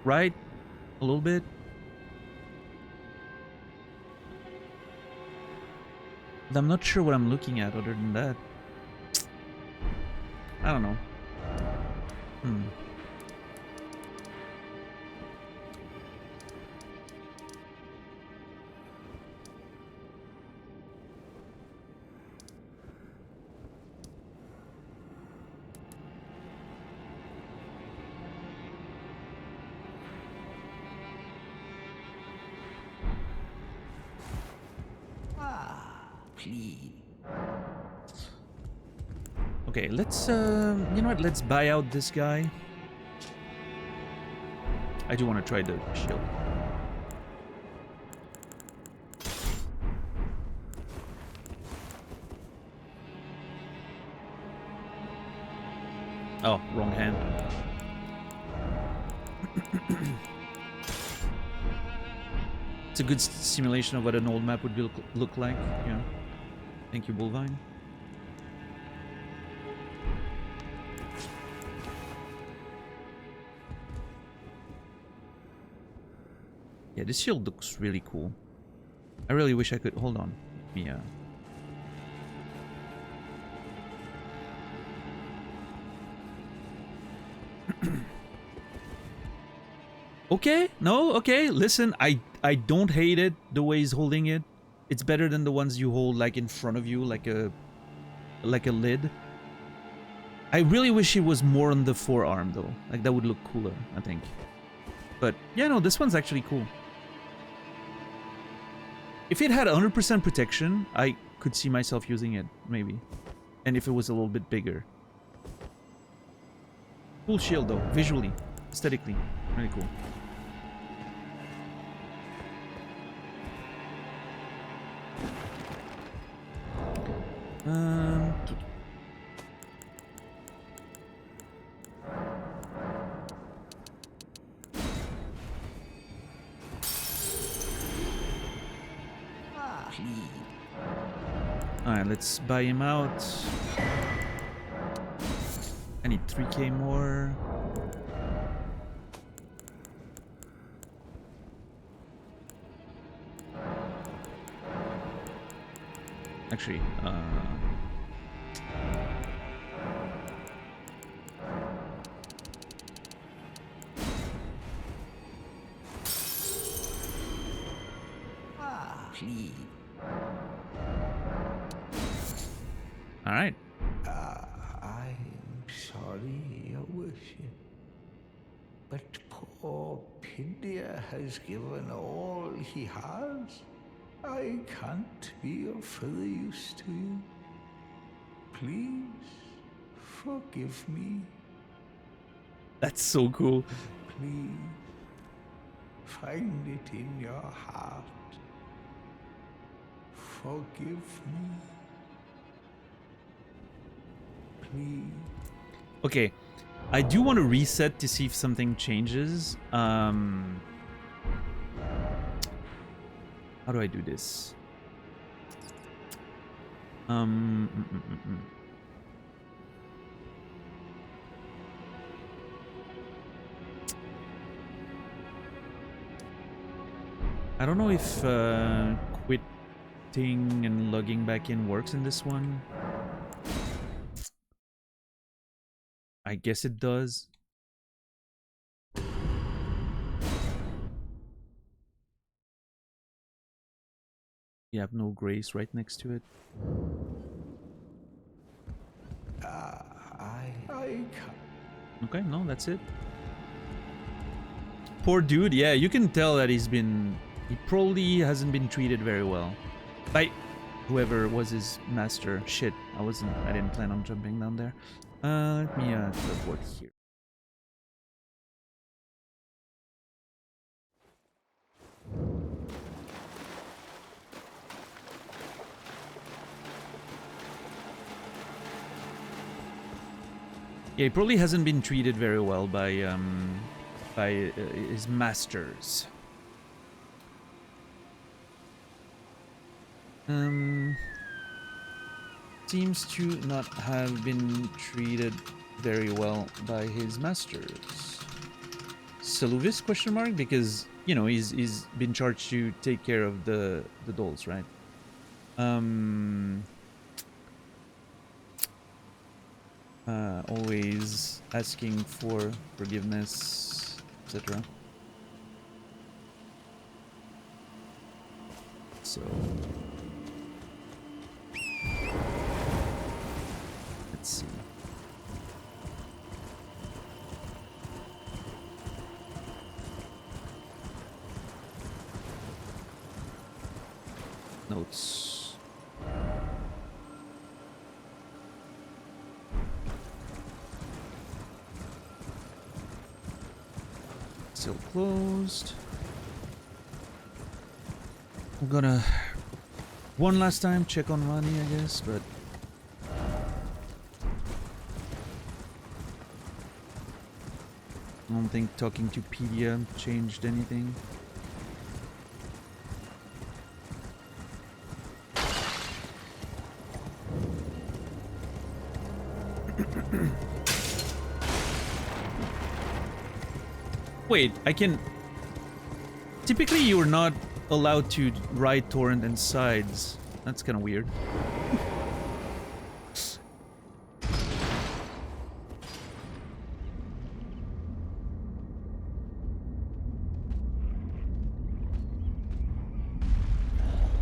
Right? A little bit. But I'm not sure what I'm looking at other than that. I don't know. Please. Okay, let's, you know what? Let's buy out this guy. I do want to try the shield. Oh, wrong hand. It's a good simulation of what an old map would look like. Yeah. Thank you, Bullvine. Yeah, this shield looks really cool. I really wish I could... Hold on. Yeah. Okay, no, okay, listen, I don't hate it, the way he's holding it. It's better than the ones you hold, like, in front of you, like a lid. I really wish it was more on the forearm, though. Like, that would look cooler, I think. But, yeah, no, this one's actually cool. If it had 100% protection, I could see myself using it, maybe. And if it was a little bit bigger. Cool shield, though, visually, aesthetically, really cool. Alright, let's buy him out. I need 3k more. Actually, Please. all right. I'm sorry, Your Worship, but poor Pidia has given all he has. I can't be of further use to you. Please, forgive me. That's so cool. Please, find it in your heart. Forgive me. Please. Okay, I do want to reset to see if something changes. How do I do this? I don't know if quitting and logging back in works in this one. I guess it does. You have no grace right next to it. I can't. Okay, no, that's it. Poor dude, yeah, you can tell that he probably hasn't been treated very well by whoever was his master. Shit, I didn't plan on jumping down there. Let me teleport here. Yeah, he probably hasn't been treated very well by his masters. seems to not have been treated very well by his masters. Saluvis question mark? Because, you know, he's been charged to take care of the dolls, right? Always asking for forgiveness, etc. So let's see. Notes. Still closed. I'm gonna one last time check on Ranni, I guess, but I don't think talking to Pedia changed anything. Wait, I can... Typically you're not allowed to ride torrent and sides. That's kind of weird.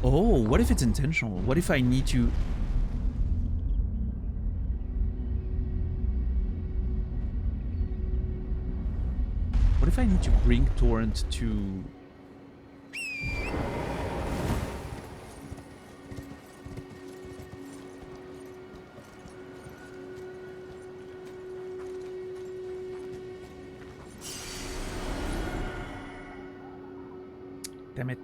Oh, what if it's intentional? What if I need to... What if I need to bring torrent to... Damn it.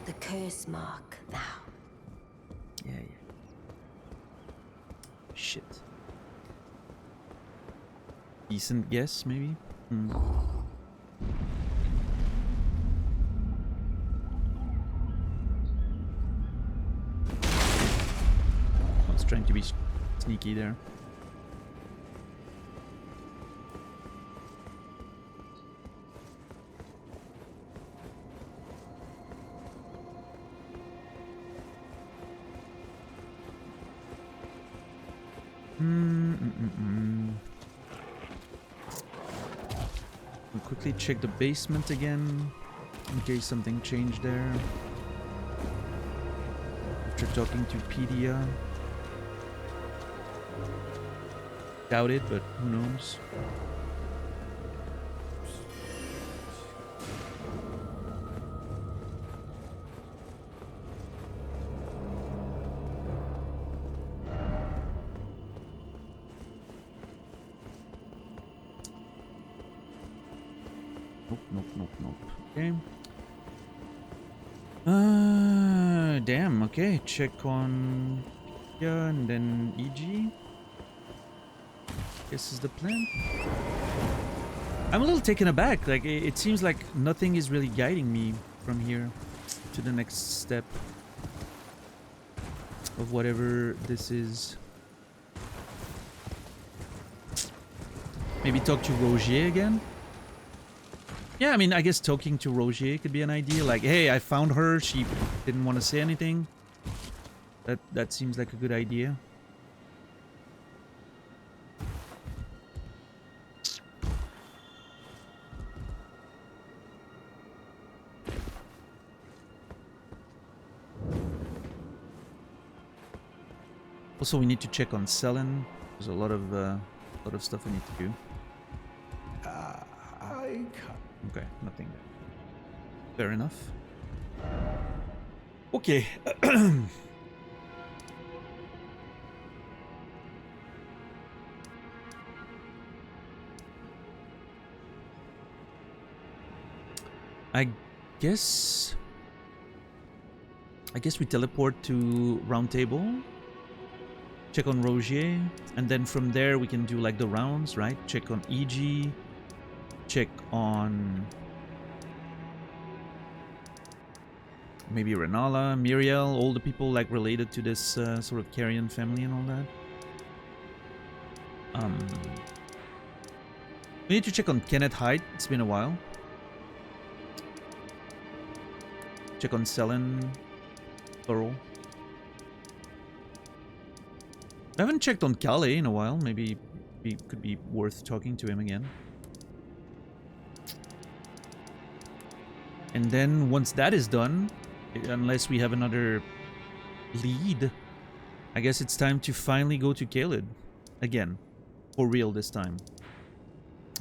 The curse mark, thou. Yeah. Shit. Decent guess, maybe? I was trying to be sneaky there. We'll quickly check the basement again, in case something changed there. After talking to Pedia. Doubt it, but who knows? Nope. Okay. Damn, okay. Check on... Yeah, and then EG. Guess is the plan. I'm a little taken aback. Like, it seems like nothing is really guiding me from here to the next step of whatever this is. Maybe talk to Rogier again? Yeah, I mean, I guess talking to Rogier could be an idea. Like, hey, I found her. She didn't want to say anything. That seems like a good idea. Also, we need to check on Selen. There's a lot of stuff we need to do. Okay, nothing there. Fair enough. Okay. I guess we teleport to Round Table. Check on Rogier, and then from there we can do like the rounds, right? Check on EG. Check on maybe Renala, Miriel, all the people like related to this sort of Carrion family and all that. We need to check on Kenneth Hyde. It's been a while. Check on Selen, Thurl. I haven't checked on Calais in a while. Maybe it could be worth talking to him again. And then once that is done, unless we have another lead, I guess it's time to finally go to Caelid again, for real this time,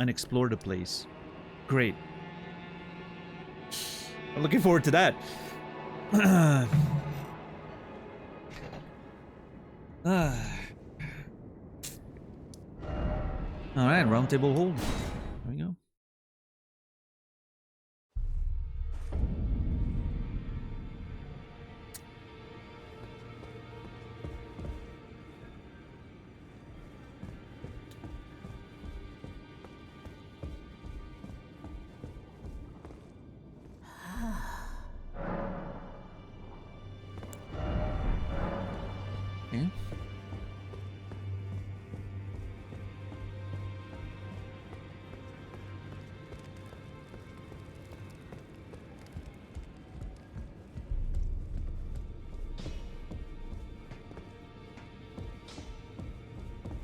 and explore the place. Great. I'm looking forward to that. All right, round table hold. There we go. Okay.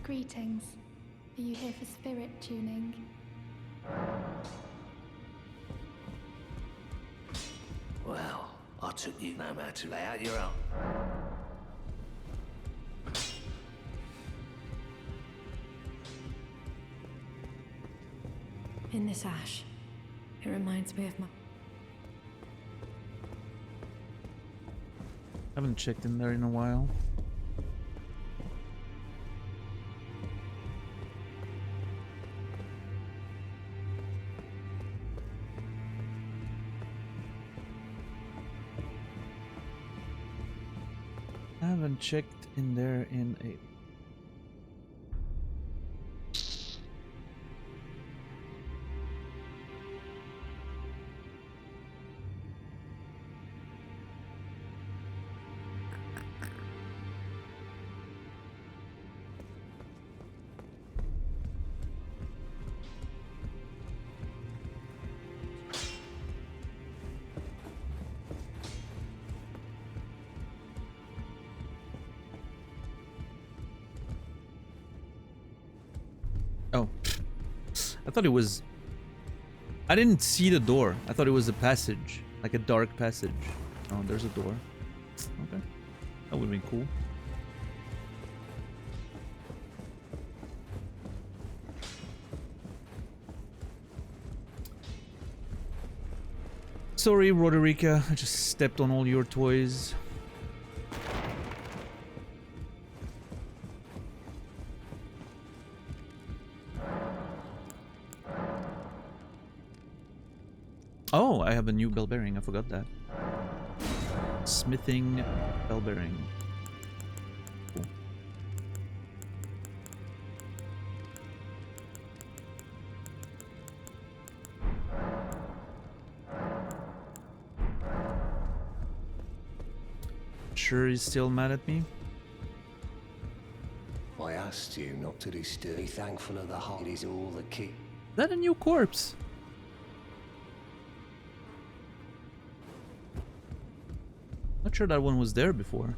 Greetings. Are you here for spirit tuning? Well, I took you no matter to lay out your own. In this ash, it reminds me of my... Haven't checked in there in a while. I haven't checked in there in a... Oh. I thought it was... I didn't see the door. I thought it was a passage. Like a dark passage. Oh, there's a door. Okay. That would be cool. Sorry, Roderica. I just stepped on all your toys. Oh, I have a new bell bearing. I forgot that. Smithing bell bearing. Cool. Sure he's still mad at me? I asked you not to disturb. Be thankful of the heart is all the key. Is that a new corpse? Not sure that one was there before.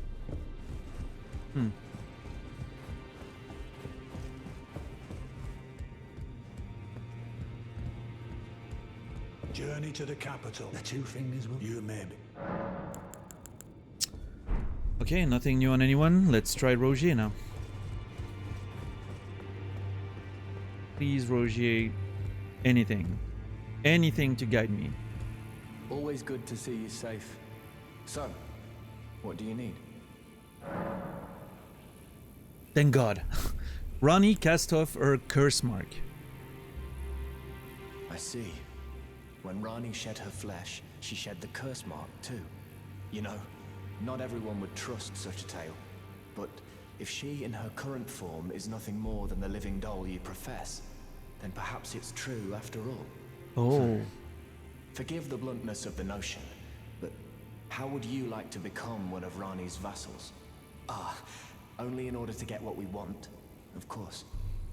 Journey to the capital. The two fingers will you maybe. Okay, nothing new on anyone. Let's try Rogier now. Please, Rogier, anything. Anything to guide me. Always good to see you safe. So, what do you need? Thank God. Ranni cast off her curse mark. I see. When Ranni shed her flesh, she shed the curse mark too. You know, not everyone would trust such a tale. But if she in her current form is nothing more than the living doll you profess, then perhaps it's true after all. Oh. Forgive the bluntness of the notion, but How would you like to become one of Ranni's vassals? Ah, only in order to get what we want, of course.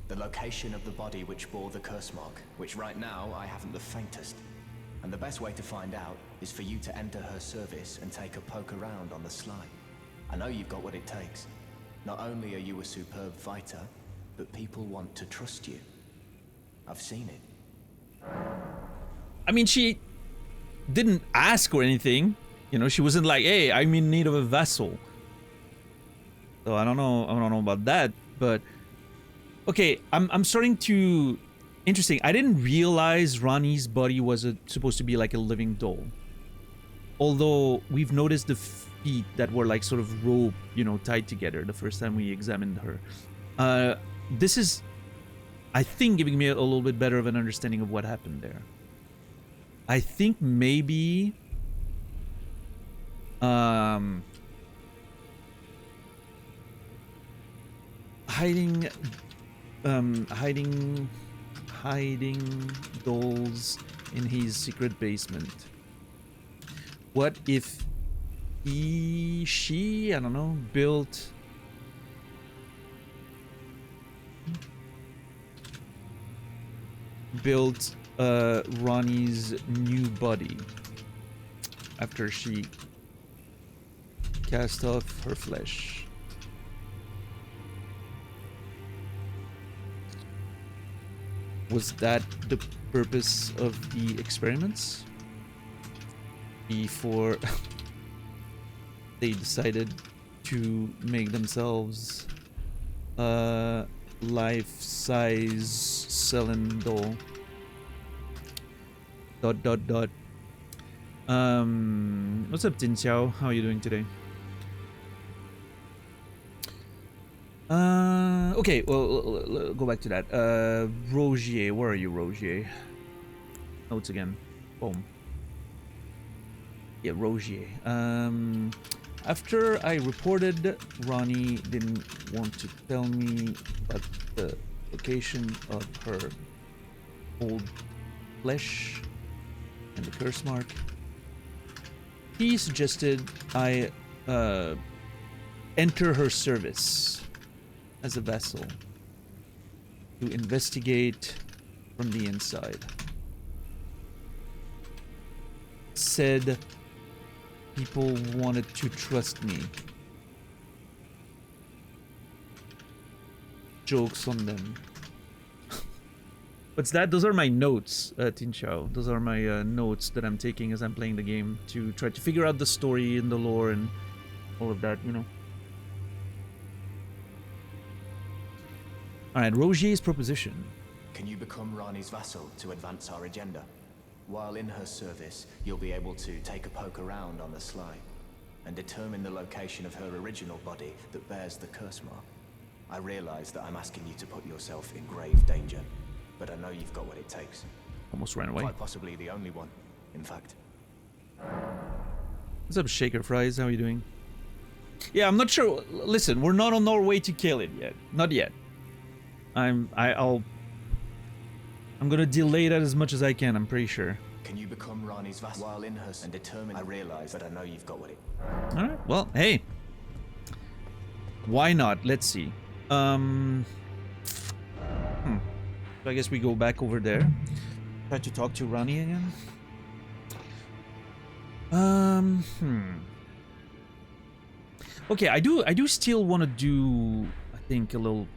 The location of the body which bore the curse mark, which right now I haven't the faintest. And the best way to find out is for you to enter her service and take a poke around on the sly. I know you've got what it takes. Not only are you a superb fighter, but people want to trust you. I've seen it. I mean, she didn't ask or anything. You know, she wasn't like, hey, I'm in need of a vessel. So I don't know about that, but okay, I'm starting to interesting. I didn't realize Ranni's body was supposed to be like a living doll. Although we've noticed the feet that were like sort of rope, you know, tied together the first time we examined her. This is, I think, giving me a little bit better of an understanding of what happened there. I think maybe hiding dolls in his secret basement. What if she, I don't know, built Ranni's new body after she cast off her flesh? Was that the purpose of the experiments? Before they decided to make themselves a life-size Selene doll. ... What's up, Tin Xiao? How are you doing today? Okay, well, go back to that. Rogier, where are you, Rogier? Notes again. Boom. Yeah, Rogier. After I reported, Ranni didn't want to tell me about the location of her old flesh and the curse mark. He suggested I enter her service as a vessel to investigate from the inside. Said people wanted to trust me. Jokes on them. What's that? Those are my notes, Tin Xiao. Those are my notes that I'm taking as I'm playing the game to try to figure out the story and the lore and all of that, you know. Alright, Rogier's proposition. Can you become Ranni's vassal to advance our agenda? While in her service, you'll be able to take a poke around on the sly and determine the location of her original body that bears the curse mark. I realize that I'm asking you to put yourself in grave danger, but I know you've got what it takes. Almost ran away. Quite possibly the only one, in fact. What's up, Shaker Fries? How are you doing? Yeah, I'm not sure. Listen, we're not on our way to kill it yet. Not yet. I'm gonna delay that as much as I can, I'm pretty sure. Can you become Ranni's vassal while in her and determine? I realize that I know you've got what it. Alright, well, hey. Why not? Let's see. So I guess we go back over there. Try to talk to Ranni again. Okay, I do still want to do, I think, a little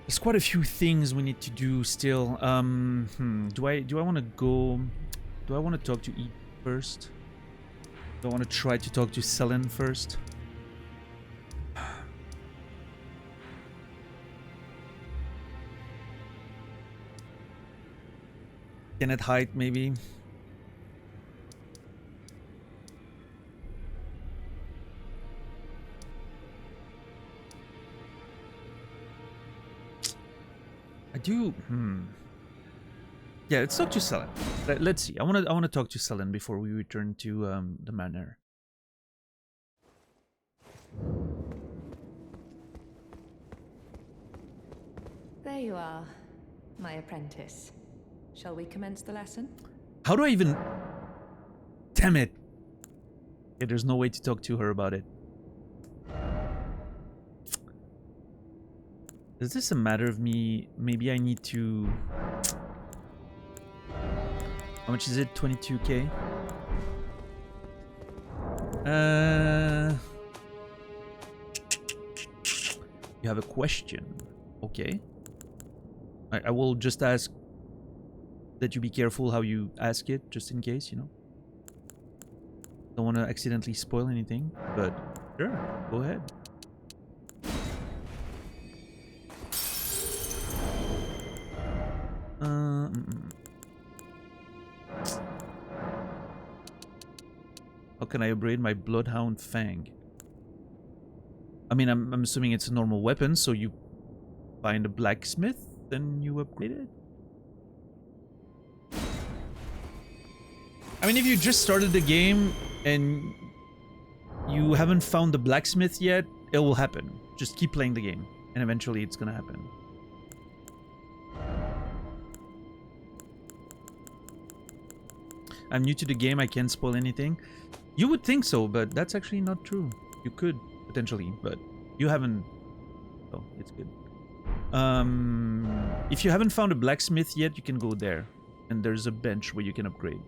there's quite a few things we need to do still. Do I want to go? Do I want to talk to Eve first? Do I want to try to talk to Selene first? Kenneth Height, maybe. do. Yeah, let's talk to Selen. Let's see. I wanna talk to Selen before we return to the manor. There you are, my apprentice. Shall we commence the lesson? How do I even... Damn it. Yeah, there's no way to talk to her about it. Is this a matter of me... Maybe I need to... How much is it? 22k? You have a question. Okay. I will just ask that you be careful how you ask it, just in case, you know. Don't want to accidentally spoil anything, but sure, go ahead. How can I upgrade my Bloodhound Fang? I mean, I'm assuming it's a normal weapon, so you find a blacksmith, then you upgrade it? I mean, if you just started the game and you haven't found the blacksmith yet, it will happen. Just keep playing the game, and eventually it's gonna happen. I'm new to the game, I can't spoil anything. You would think so, but that's actually not true. You could, potentially, but you haven't... Oh, it's good. If you haven't found a blacksmith yet, you can go there. And there's a bench where you can upgrade.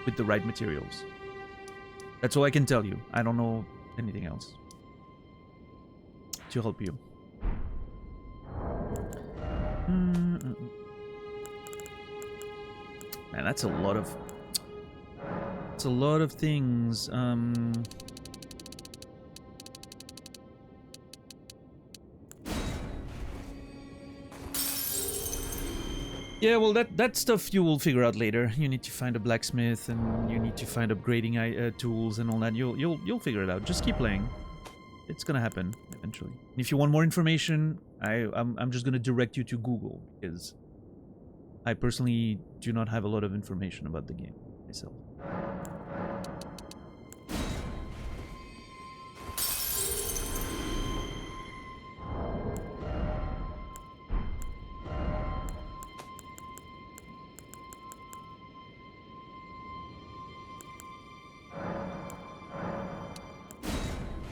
With the right materials. That's all I can tell you. I don't know anything else. To help you. Man, that's a lot of... It's a lot of things. Yeah, well, that stuff you will figure out later. You need to find a blacksmith, and you need to find upgrading tools and all that. You'll figure it out. Just keep playing. It's gonna happen eventually. And if you want more information, I'm just gonna direct you to Google, because I personally do not have a lot of information about the game myself.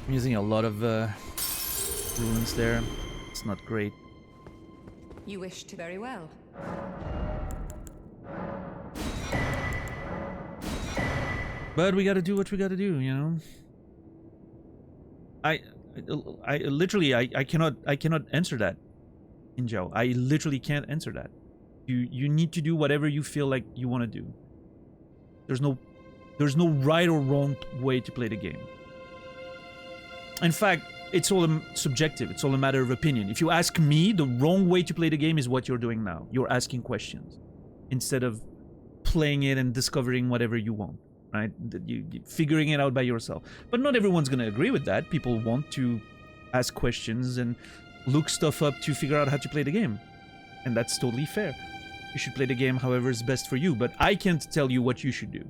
I'm using a lot of runes there. It's not great. You wish to very well. But we gotta do what we gotta do, you know. I literally I cannot answer that, Injao. I literally can't answer that. You need to do whatever you feel like you want to do. There's no right or wrong way to play the game. In fact, it's all subjective. It's all a matter of opinion. If you ask me, the wrong way to play the game is what you're doing now. You're asking questions instead of playing it and discovering whatever you want, right? You figuring it out by yourself. But not everyone's going to agree with that. People want to ask questions and look stuff up to figure out how to play the game. And that's totally fair. You should play the game however is best for you. But I can't tell you what you should do.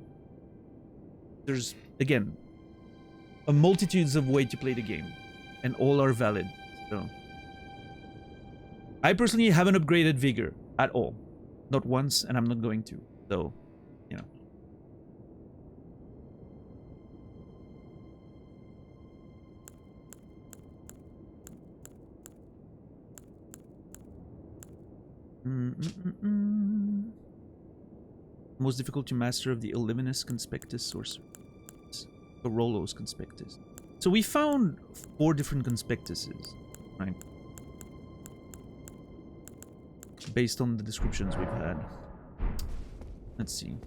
There's, again, a multitudes of ways to play the game, and all are valid. So I personally haven't upgraded Vigor at all, not once, and I'm not going to. So, you know. Most difficult to master of the Illuminous Conspectus Sorcery. Corolos Conspectus. So we found 4 different conspectuses, right? Based on the descriptions we've had. Let's see.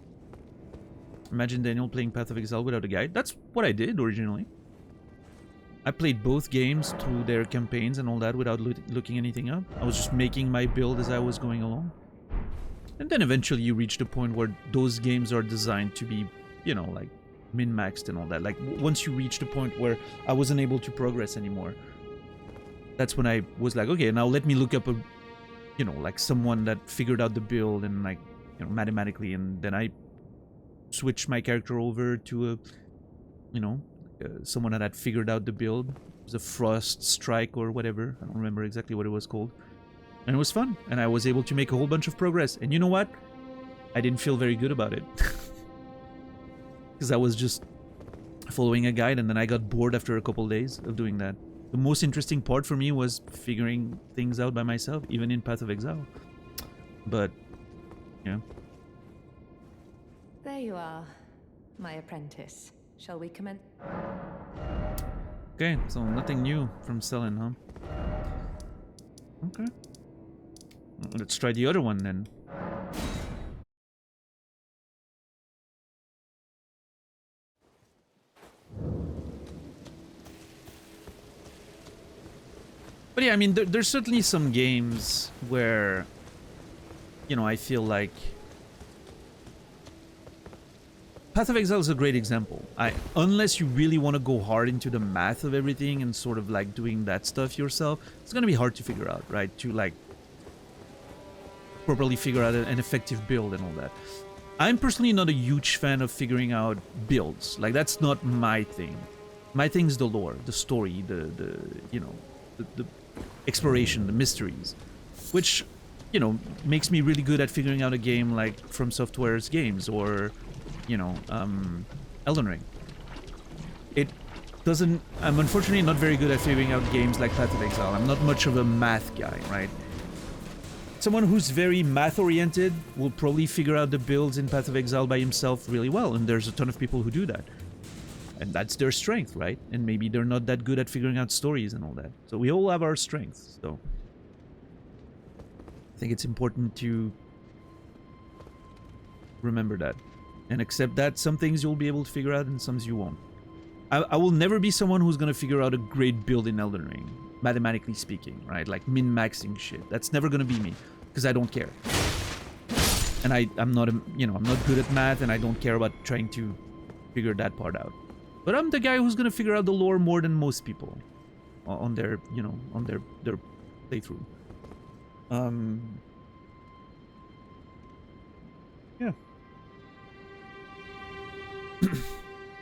Imagine Daniel playing Path of Exile without a guide. That's what I did originally. I played both games through their campaigns and all that without looking anything up. I was just making my build as I was going along. And then eventually you reach the point where those games are designed to be, you know, like min-maxed and all that. Like once you reach the point where I wasn't able to progress anymore, that's when I was like, okay, now let me look up a, you know, like someone that figured out the build and like, you know, mathematically, and then I switched my character over to a, you know, someone that had figured out the build. It was a Frost Strike or whatever. I don't remember exactly what it was called. And it was fun, and I was able to make a whole bunch of progress. And you know what? I didn't feel very good about it. Because I was just following a guide, and then I got bored after a couple days of doing that. The most interesting part for me was figuring things out by myself, even in Path of Exile. But, yeah. There you are, my apprentice. Shall we commence? Okay, so nothing new from Selin, huh? Okay. Let's try the other one then. But yeah, I mean, there's certainly some games where, you know, I feel like Path of Exile is a great example. Unless you really want to go hard into the math of everything and sort of like doing that stuff yourself, it's gonna be hard to figure out, right? To like properly figure out an effective build and all that. I'm personally not a huge fan of figuring out builds. Like, that's not my thing. My thing is the lore, the story, the you know, the exploration, the mysteries, which, you know, makes me really good at figuring out a game like From Software's games, or, you know, Elden Ring. It doesn't... I'm unfortunately not very good at figuring out games like Path of Exile. I'm not much of a math guy, right? Someone who's very math-oriented will probably figure out the builds in Path of Exile by himself really well, and there's a ton of people who do that. And that's their strength, right? And maybe they're not that good at figuring out stories and all that. So we all have our strengths, so I think it's important to remember that and accept that some things you'll be able to figure out and some you won't. I will never be someone who's gonna figure out a great build in Elden Ring, mathematically speaking, right? Like min-maxing shit. That's never gonna be me, because I don't care. And I'm not, you know, I'm not good at math, and I don't care about trying to figure that part out. But I'm the guy who's gonna figure out the lore more than most people on their, you know, on their playthrough. Yeah.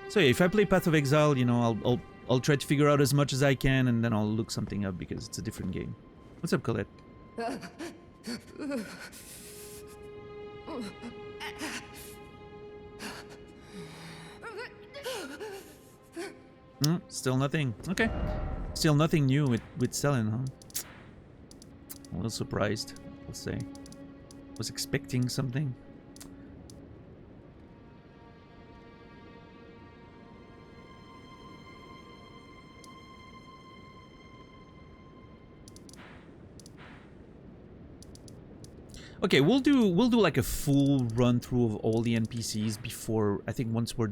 So yeah, if I play Path of Exile, you know, I'll try to figure out as much as I can, and then I'll look something up because it's a different game. What's up, Colette? Still nothing. Okay. Still nothing new with Selin, huh? A little surprised, I'll say. Was expecting something. Okay, we'll do like a full run through of all the NPCs before, I think, once we're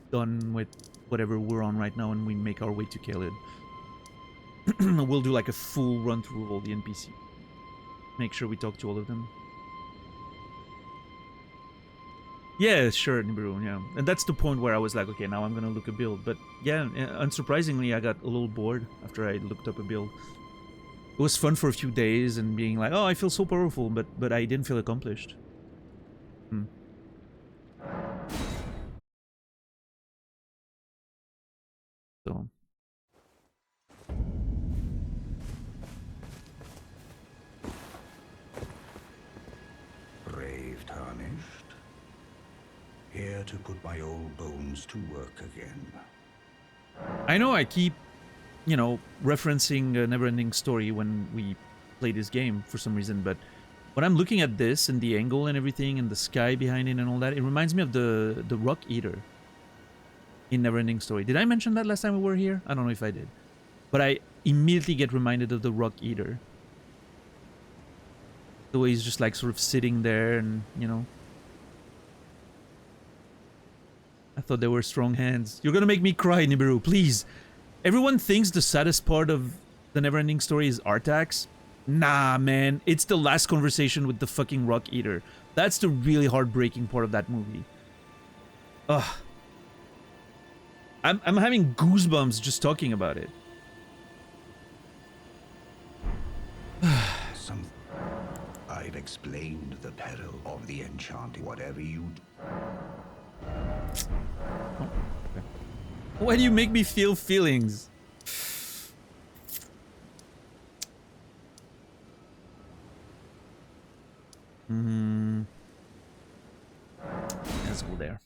done with whatever we're on right now and we make our way to Caelid. We'll do like a full run through of all the NPCs. Make sure we talk to all of them. Yeah, sure, Nibiru, yeah. And that's the point where I was like, okay, now I'm gonna look a build. But yeah, unsurprisingly, I got a little bored after I looked up a build. It was fun for a few days and being like, oh, I feel so powerful, but I didn't feel accomplished. So. Brave tarnished. Here to put my old bones to work again. I know I keep, you know, referencing a Neverending Story when we play this game for some reason, but when I'm looking at this and the angle and everything and the sky behind it and all that, it reminds me of the Rock Eater in Neverending Story. Did I mention that last time we were here? I don't know if I did. But I immediately get reminded of the Rock Eater. The way he's just like sort of sitting there and, you know. I thought they were strong hands. You're gonna make me cry, Nibiru, please. Everyone thinks the saddest part of the Neverending Story is Artax. Nah, man. It's the last conversation with the fucking Rock Eater. That's the really heartbreaking part of that movie. Ugh. I'm having goosebumps just talking about it. explained the peril of the enchanting. Whatever you do. Why do you make me feel feelings? Let's go there.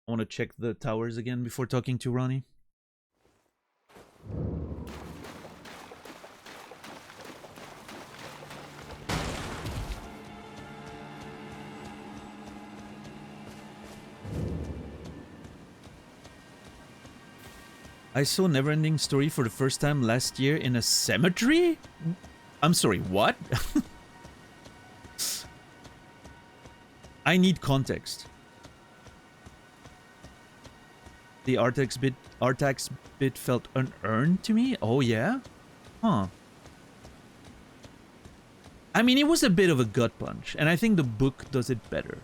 I want to check the towers again before talking to Ranni. I saw Neverending Story for the first time last year in a cemetery? I'm sorry, what? I need context. The Artax bit felt unearned to me? Oh yeah? Huh. I mean, it was a bit of a gut punch, and I think the book does it better.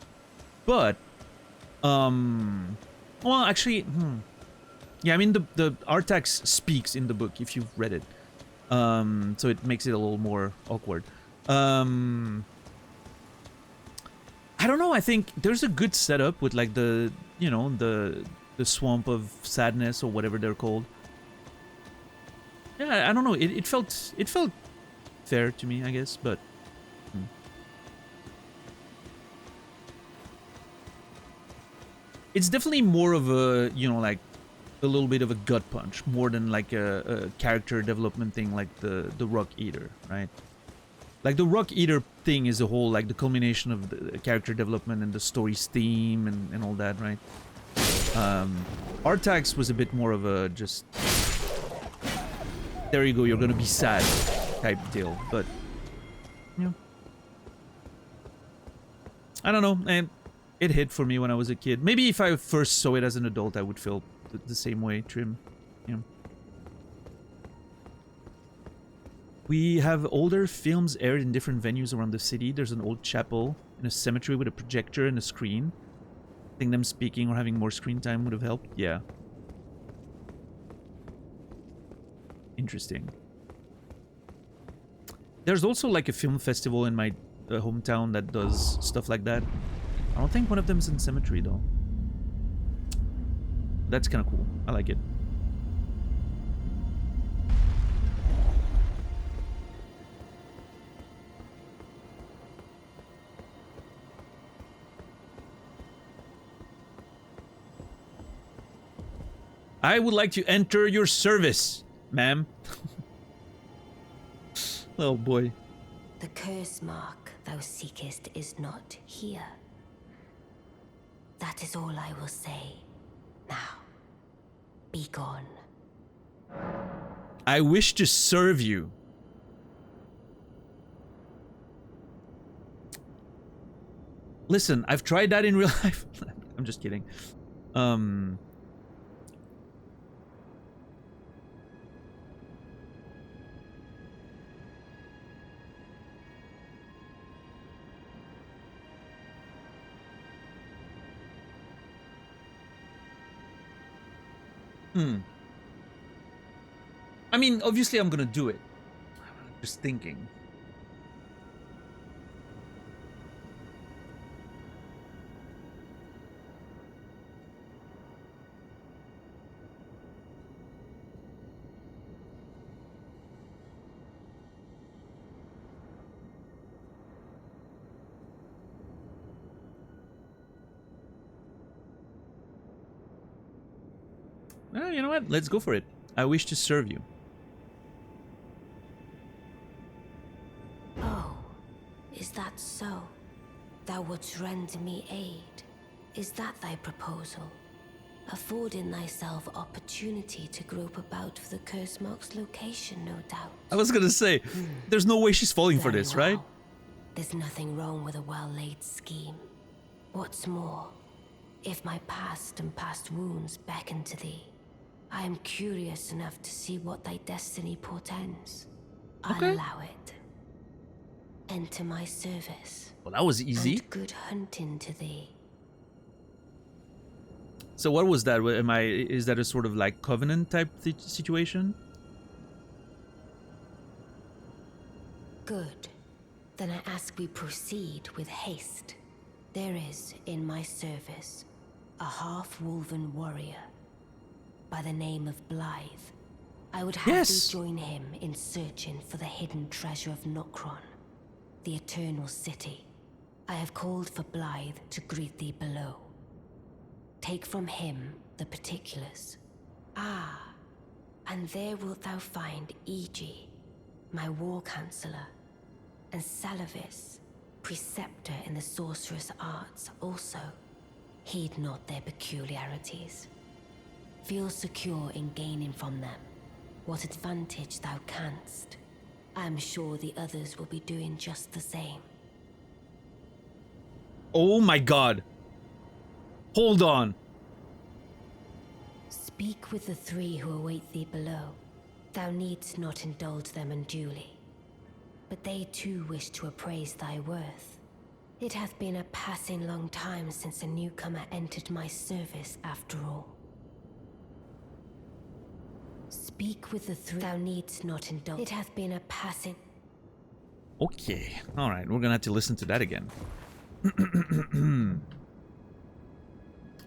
But, well, actually, yeah, I mean, the Artax speaks in the book, if you've read it. So it makes it a little more awkward. I don't know, I think there's a good setup with, like, the, you know, the swamp of sadness, or whatever they're called. Yeah, I don't know, it felt fair to me, I guess, but... It's definitely more of a, you know, like, a little bit of a gut punch, more than like a character development thing like the Rock Eater, right? Like the Rock Eater thing is a whole, like, the culmination of the character development and the story's theme and all that, right? Artax was a bit more of a just... There you go, you're gonna be sad type deal, but... Yeah. I don't know, and it hit for me when I was a kid. Maybe if I first saw it as an adult, I would feel the same way, Trim. Yeah. We have older films aired in different venues around the city. There's an old chapel and a cemetery with a projector and a screen. I think them speaking or having more screen time would have helped. Yeah. Interesting. There's also like a film festival in my hometown that does stuff like that. I don't think one of them is in cemetery though. That's kind of cool. I like it. I would like to enter your service, ma'am. Oh boy. The curse mark thou seekest is not here. That is all I will say. Now, be gone. I wish to serve you. Listen, I've tried that in real life. I'm just kidding. I mean, obviously I'm gonna do it. Just thinking. Well, you know what? Let's go for it. I wish to serve you. Oh, is that so? Thou wouldst render me aid. Is that thy proposal? Affording thyself opportunity to grope about for the curse mark's location, no doubt. I was gonna say, there's no way she's falling for Very this, well. right? There's nothing wrong with a well-laid scheme. What's more, if my past and past wounds beckon to thee, I am curious enough to see what thy destiny portends. I'll Okay. allow it. Enter my service. Well, that was easy. And good hunting to thee. So what was that? Is that a sort of like covenant type situation? Good. Then I ask we proceed with haste. There is, in my service, a half-wolven warrior by the name of Blythe. I would have Yes. thee join him in searching for the hidden treasure of Nokron, the Eternal City. I have called for Blythe to greet thee below. Take from him the particulars. Ah, and there wilt thou find Iji, my war counselor, and Salavis, preceptor in the sorcerous arts also. Heed not their peculiarities. Feel secure in gaining from them what advantage thou canst. I am sure the others will be doing just the same. Oh my god. Hold on. Speak with the three who await thee below. Thou needst not indulge them unduly, but they too wish to appraise thy worth. It hath been a passing long time since a newcomer entered my service, after all. Speak with the three. Thou needst not indulge. It hath been a passing. Okay. Alright, we're gonna have to listen to that again.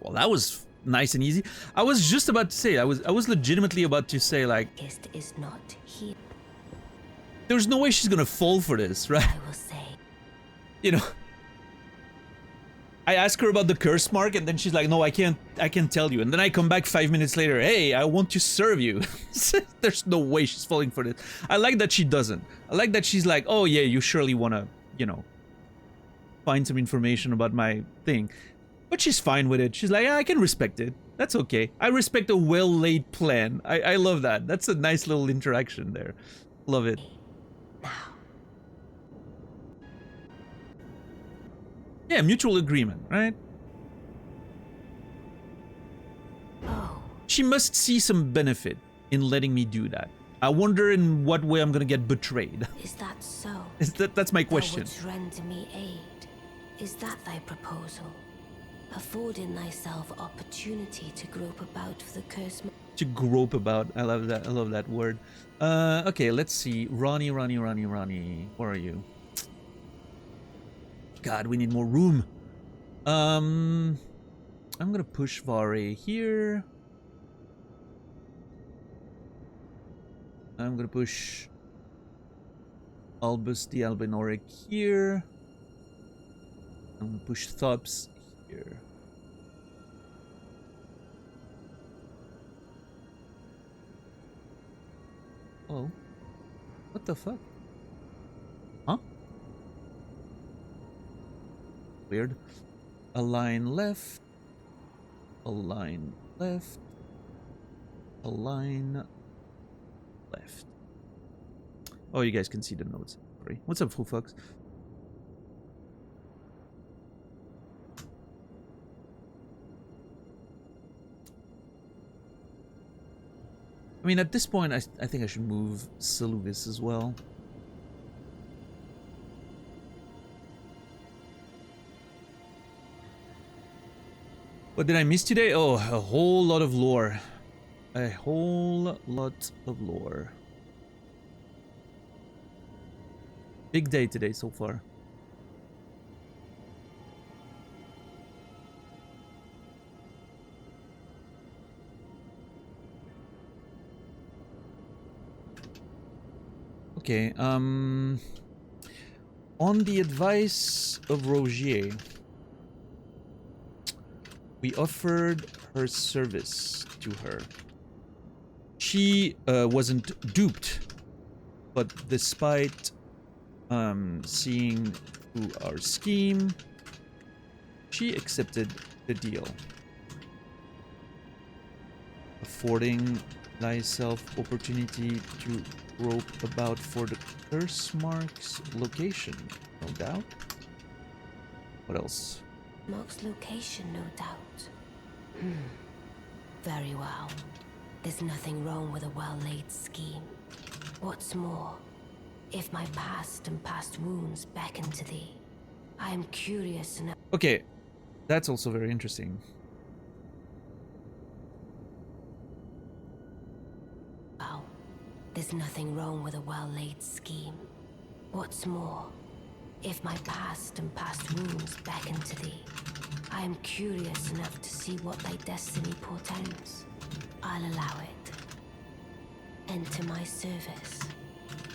Well, that was nice and easy. I was just about to say, I was legitimately about to say, like, Is not here. there's no way she's gonna fall for this, right? I will say. You know, I ask her about the curse mark, and then she's like, no, I can't tell you. And then I come back 5 minutes later, hey, I want to serve you. There's no way she's falling for this. I like that she doesn't. I like that she's like, oh yeah, you surely wanna, you know, find some information about my thing. But she's fine with it. She's like, yeah, I can respect it. That's okay. I respect a well-laid plan. I love that. That's a nice little interaction there. Love it. Yeah, mutual agreement, right? Oh. She must see some benefit in letting me do that. I wonder in what way I'm gonna get betrayed. Is that so? That's my question. Thou wouldst render me aid. Is that thy proposal? Affording thyself opportunity to grope about for the curse. To grope about. I love that. I love that word. Okay, let's see. Ranni. Where are you? God, we need more room. I'm gonna push Vare here. I'm gonna push Albus the Albinoric here. I'm gonna push Thops here. Oh. What the fuck? Huh? Weird. A line left. A line left. A line left. Oh, you guys can see the notes. Sorry. What's up, full fucks? I mean, at this point, I think I should move Saluvis as well. What did I miss today? Oh, a whole lot of lore. A whole lot of lore. Big day today so far. Okay, on the advice of Rogier, we offered her service to her. She wasn't duped, but despite seeing through our scheme, she accepted the deal. Affording thyself opportunity to grope about for the curse mark's location, no doubt. What else? Mark's location, no doubt. Very well. There's nothing wrong with a well-laid scheme. What's more, if my past and past wounds beckon to thee, I am curious enough. Okay, that's also very interesting. There's nothing wrong with a well-laid scheme. What's more, If my past and past wounds beckon to thee, I am curious enough to see what thy destiny portends. I'll allow it. Enter my service,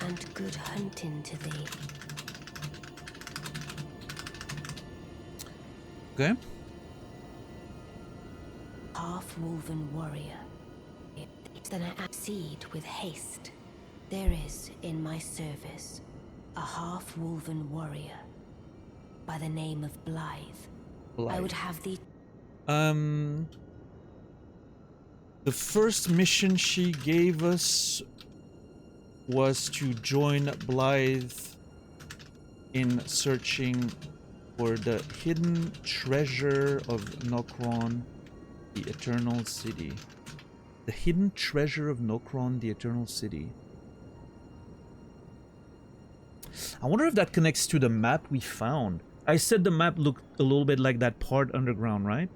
and good hunting to thee. Okay. Half-woven warrior. Then I accede with haste. There is, in my service, a half-woven warrior by the name of Blythe. I would have thee... The first mission she gave us was to join Blythe in searching for the hidden treasure of Nokron, the Eternal City. The hidden treasure of Nokron, the Eternal City. I wonder if that connects to the map we found. I said the map looked a little bit like that part underground, right?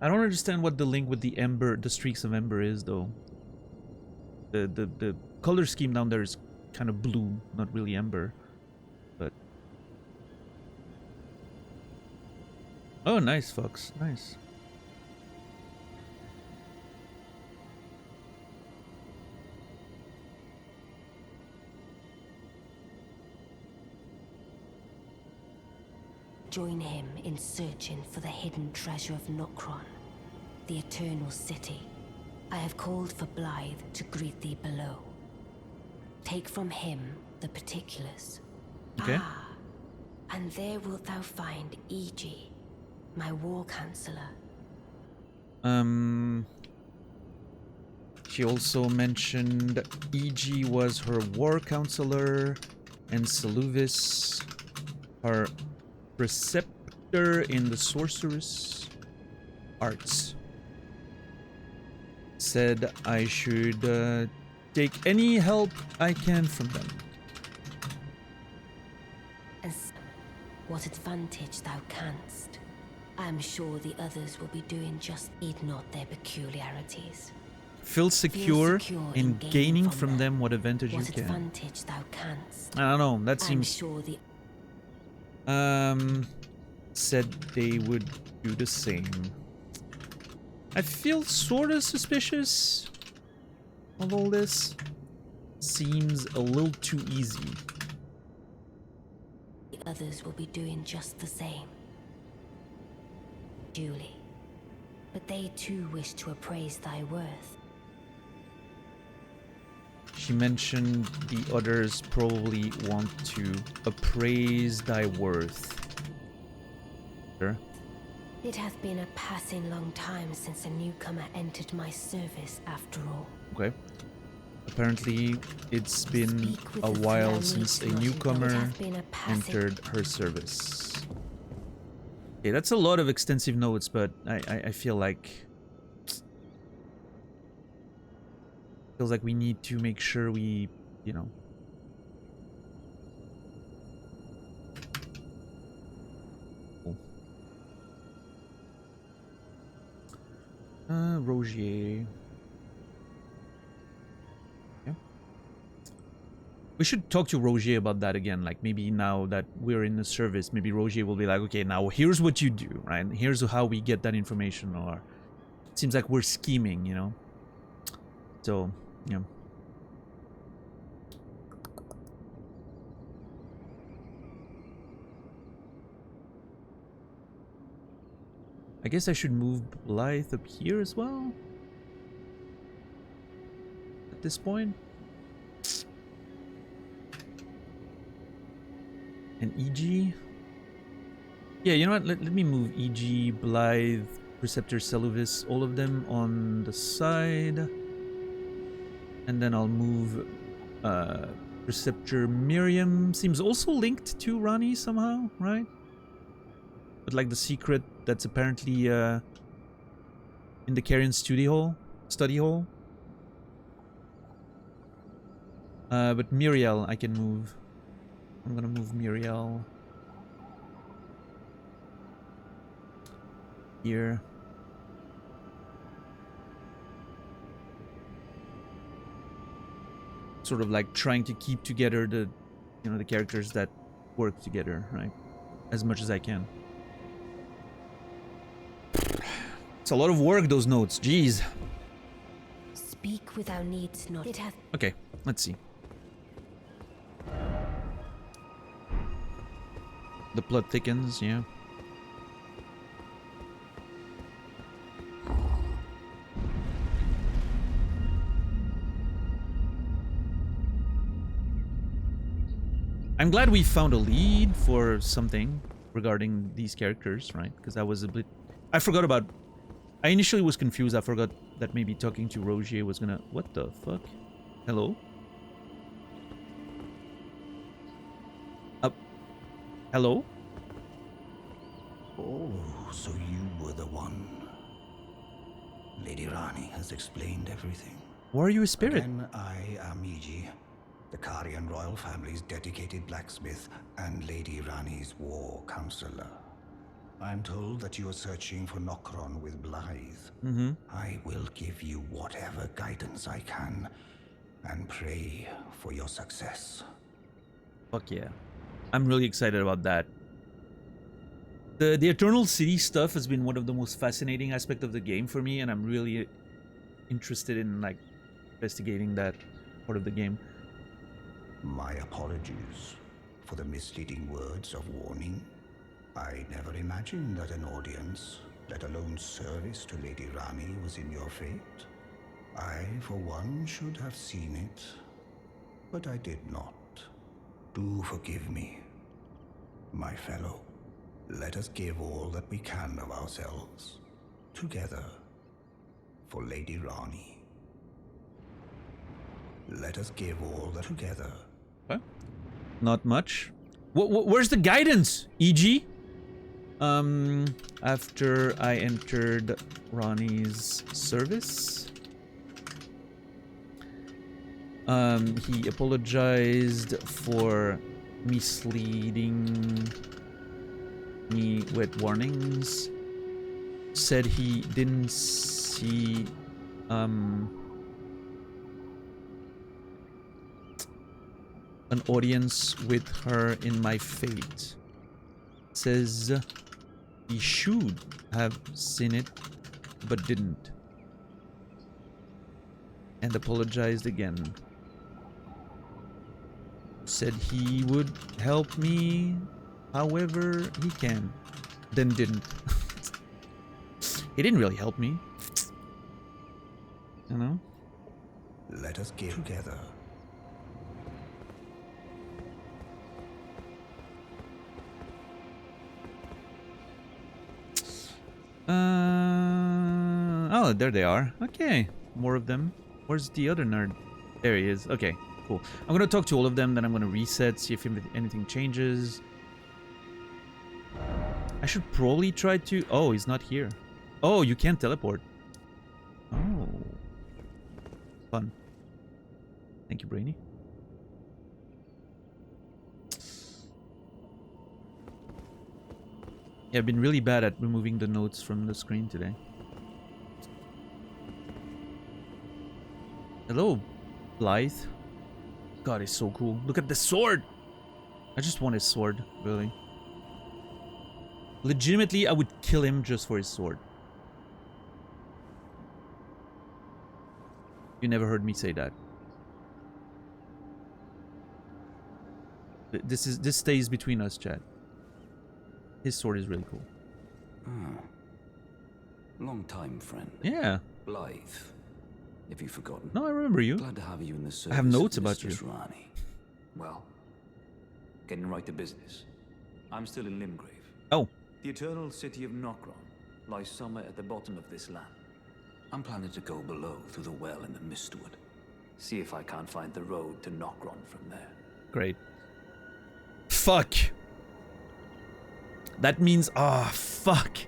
I don't understand what the link with the ember, the streaks of ember is, though. The color scheme down there is kind of blue, not really ember. But oh, nice, Fox, nice. Join him in searching for the hidden treasure of Nokron, the Eternal City. I have called for Blythe to greet thee below. Take from him the particulars. Okay. Ah, and there wilt thou find E.G., my war counselor. She also mentioned E.G. was her war counselor, and Seluvis, her preceptor in the sorceress arts. Said I should take any help I can from them. As what advantage thou canst. I am sure the others will be doing just heed not their peculiarities. Feel secure in gaining from them what advantage you can. Advantage thou canst. I don't know, that seems... Sure the said they would do the same. I feel sort of suspicious of all this. Seems a little too easy. The others will be doing just the same. Duly. But they too wish to appraise thy worth. She mentioned the others probably want to appraise thy worth. Sure. It hath been a passing long time since a newcomer entered my service, after all. Okay. Apparently, it's been a while since a newcomer entered her service. Okay, that's a lot of extensive notes, but I feel like... feels like we need to make sure we, you know... Rogier. Yeah. We should talk to Rogier about that again. Like, maybe now that we're in the service, maybe Rogier will be like, okay, now here's what you do, right? Here's how we get that information, or... It seems like we're scheming, you know? So, yeah. I guess I should move Blythe up here as well. At this point. And EG. Yeah, you know what? Let me move EG, Blythe, Preceptor Seluvis, all of them on the side. And then I'll move Preceptor Miriam. Seems also linked to Ranni somehow, right? But like the secret that's apparently in the Carrion study hall. But Muriel I can move. I'm gonna move Muriel here. sort of like trying to keep together the, you know, the characters that work together, right? As much as I can. It's a lot of work, those notes. Jeez. Speak without needs not. It hath. Okay, let's see. The plot thickens, yeah. I'm glad we found a lead for something regarding these characters, right? Because I was a bit... I forgot about... I initially was confused. I forgot that maybe talking to Rogier was gonna... What the fuck? Hello? Hello? Oh, so you were the one. Lady Ranni has explained everything. Why are you a spirit? Again, I am Iji, the Karian royal family's dedicated blacksmith and Lady Ranni's war counselor. I'm told that you are searching for Nokron with Blythe. I will give you whatever guidance I can and pray for your success. Fuck yeah. I'm really excited about that. The Eternal City stuff has been one of the most fascinating aspects of the game for me, and I'm really interested in like investigating that part of the game. My apologies for the misleading words of warning. I never imagined that an audience, let alone service to Lady Ranni, was in your fate. I, for one, should have seen it, but I did not. Do forgive me, my fellow. Let us give all that we can of ourselves, together, for Lady Ranni. Let us give all that together. What? Not much. Where's the guidance, EG? After I entered Ronnie's service, he apologized for misleading me with warnings. Said he didn't see an audience with her in my fate. Says he should have seen it but didn't, and apologized again. Said he would help me however he can, then didn't. He didn't really help me, you know. Let us get together. Oh, there they are. Okay, more of them. Where's the other nerd? There he is. Okay, cool. I'm gonna talk to all of them, then I'm gonna reset, see if anything changes. I should probably try to... Oh, he's not here. Oh, you can't teleport. Oh. Fun. Thank you, Brainy. Yeah, I've been really bad at removing the notes from the screen today. Hello, Blythe. God, he's so cool. Look at the sword! I just want his sword, really. Legitimately, I would kill him just for his sword. You never heard me say that. This stays between us, chat. His sword is really cool. Ah. Long time, friend. Yeah. Blythe. Have you forgotten? No, I remember you. Glad to have you in the service. I have notes about you. Ranni. Well, getting right to business. I'm still in Limgrave. Oh. The eternal city of Nokron lies somewhere at the bottom of this land. I'm planning to go below through the well in the Mistwood. See if I can't find the road to Nokron from there. Great. Fuck. That means... Ah, fuck.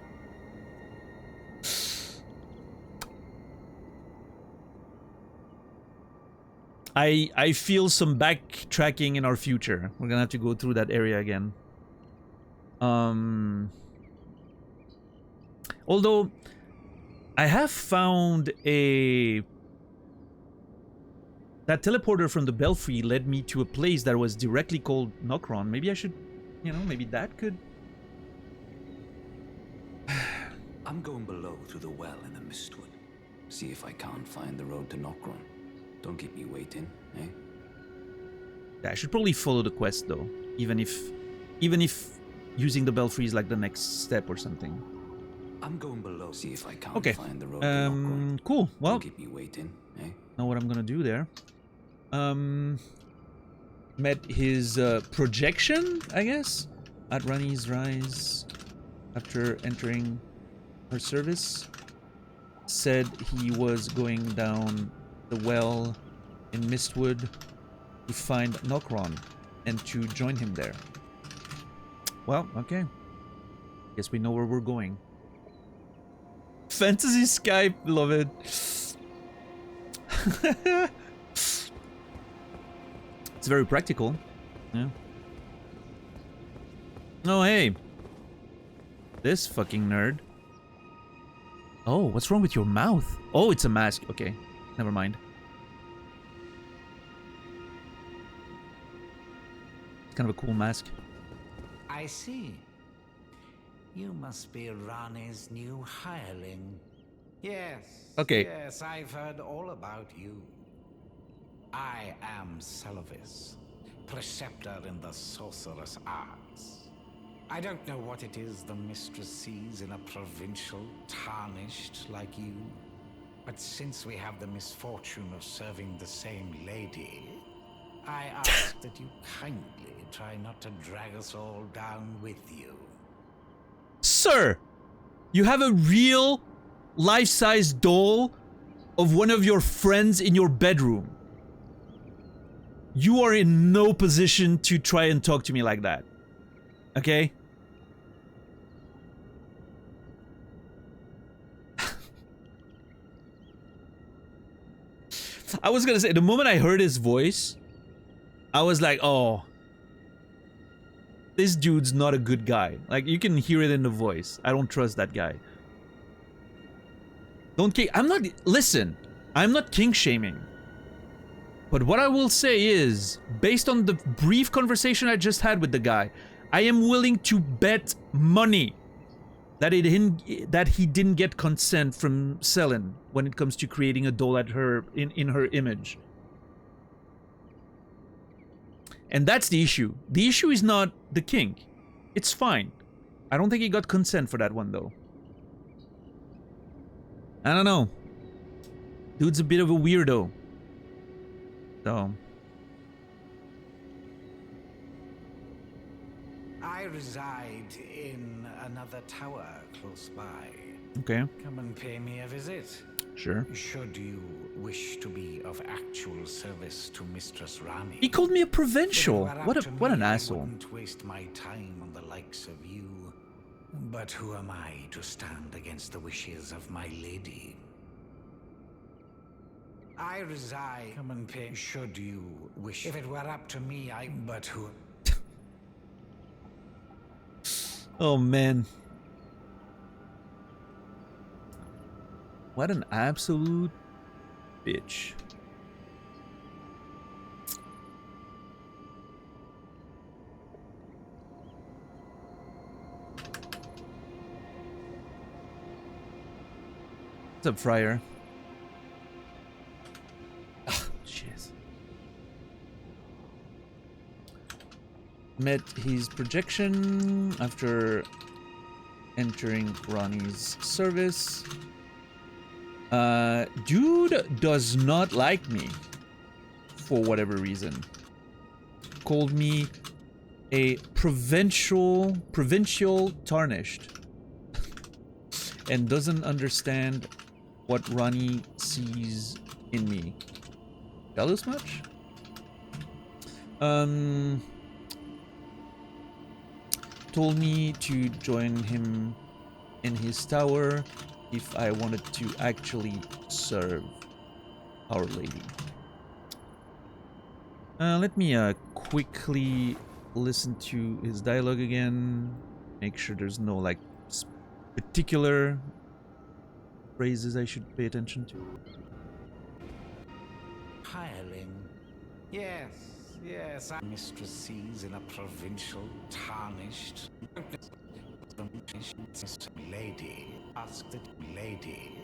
I feel some backtracking in our future. We're gonna have to go through that area again. Although I have found a that teleporter from the Belfry led me to a place that was directly called Nokron. Maybe I should, you know, maybe that could... I'm going below through the well in the Mistwood. See if I can't find the road to Nokron. Don't keep me waiting, eh? Yeah, I should probably follow the quest though, even if using the Belfry is like the next step or something. I'm going below. See if I can't find the road to Nokron. Cool. Well, don't keep me waiting, eh? Know what I'm gonna do there. Met his projection, I guess, at Ranni's rise after entering her service. Said he was going down the well in Mistwood to find Nokron and to join him there. Well, okay. Guess we know where we're going. Fantasy Skype, love it. It's very practical. Yeah. Oh, hey. This fucking nerd. Oh, what's wrong with your mouth? Oh, it's a mask. Okay, never mind. It's kind of a cool mask. I see. You must be Ranni's new hireling. Yes. Okay. Yes, I've heard all about you. I am Selvis, preceptor in the sorcerous arts. I don't know what it is the mistress sees in a provincial tarnished like you, but since we have the misfortune of serving the same lady, I ask that you kindly try not to drag us all down with you. Sir, you have a real life-size doll of one of your friends in your bedroom. You are in no position to try and talk to me like that. Okay? I was gonna say, the moment I heard his voice, I was like, oh, this dude's not a good guy. Like, you can hear it in the voice. I don't trust that guy. Don't king. I'm not. Listen, I'm not king shaming. But what I will say is, based on the brief conversation I just had with the guy, I am willing to bet money that he didn't get consent from Selin when it comes to creating a doll at her in her image. And that's the issue. The issue is not the king. It's fine. I don't think he got consent for that one though. I don't know. Dude's a bit of a weirdo. So. I reside in another tower close by. Okay. Come and pay me a visit. Sure. Should you wish to be of actual service to Mistress Ranni. He called me a provincial. What an asshole. I wouldn't waste my time on the likes of you. But who am I to stand against the wishes of my lady? I reside. Come and pay. Should you wish. If it were up to me, but who? Oh man. What an absolute bitch. What's up, Friar? Jeez. Met his projection after entering Ranni's service. Dude does not like me for whatever reason. Called me a provincial tarnished and doesn't understand what Ranni sees in me. Jealous much? Told me to join him in his tower if I wanted to actually serve Our Lady. Let me quickly listen to his dialogue again. Make sure there's no like particular phrases I should pay attention to. Hireling, Yes, our mistress sees in a provincial, tarnished lady. Ask the lady.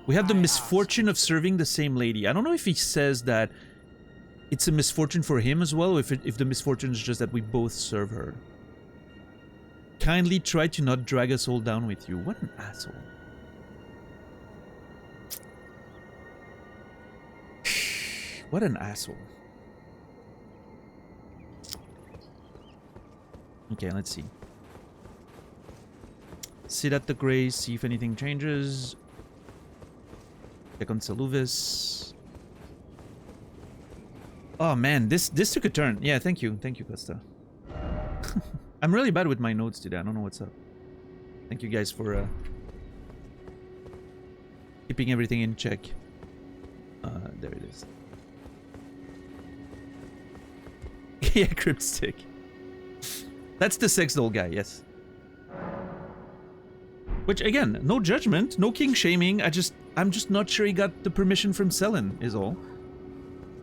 We have the misfortune of serving the same lady. I don't know if he says that it's a misfortune for him as well, or if the misfortune is just that we both serve her. Kindly try to not drag us all down with you. What an asshole. What an asshole. Okay, let's see. Sit at the grace, see if anything changes. Check on Saluvis. Oh man, this took a turn. Yeah, thank you, Costa. I'm really bad with my notes today. I don't know what's up. Thank you guys for keeping everything in check. There it is. Yeah, Cryptstick. That's the sex doll guy, yes. Which again, no judgment, no king shaming. I'm just not sure he got the permission from Selen, is all.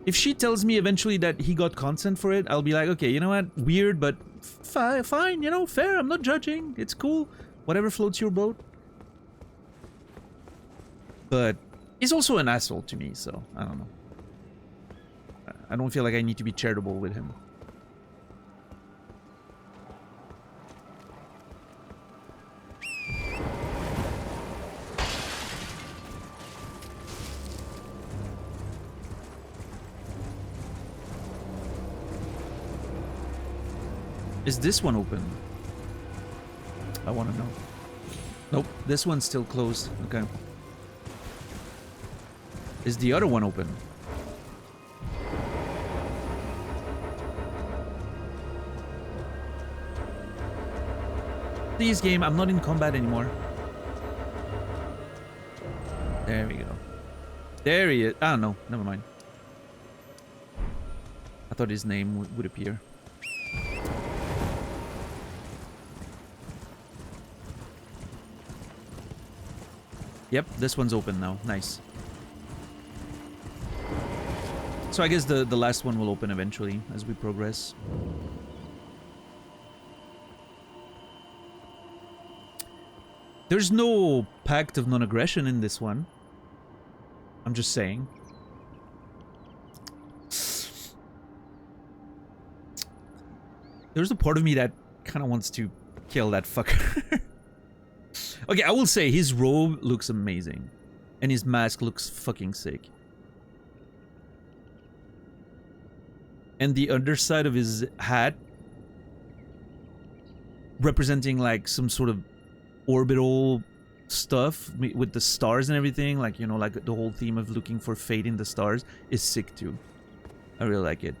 If she tells me eventually that he got consent for it, I'll be like, okay, you know what? Weird, but fine, you know, fair. I'm not judging. It's cool. Whatever floats your boat. But he's also an asshole to me, so I don't know. I don't feel like I need to be charitable with him. Is this one open? I want to know. Nope, this one's still closed. Okay. Is the other one open? Please, game, I'm not in combat anymore. There we go. There he is. Ah, no, never mind. I thought his name would appear. Yep, this one's open now. Nice. So I guess the last one will open eventually as we progress. There's no pact of non-aggression in this one. I'm just saying. There's a part of me that kind of wants to kill that fucker. Okay, I will say his robe looks amazing. And his mask looks fucking sick. And the underside of his hat, representing like some sort of orbital stuff with the stars and everything, like, you know, like the whole theme of looking for fate in the stars, is sick too. I really like it.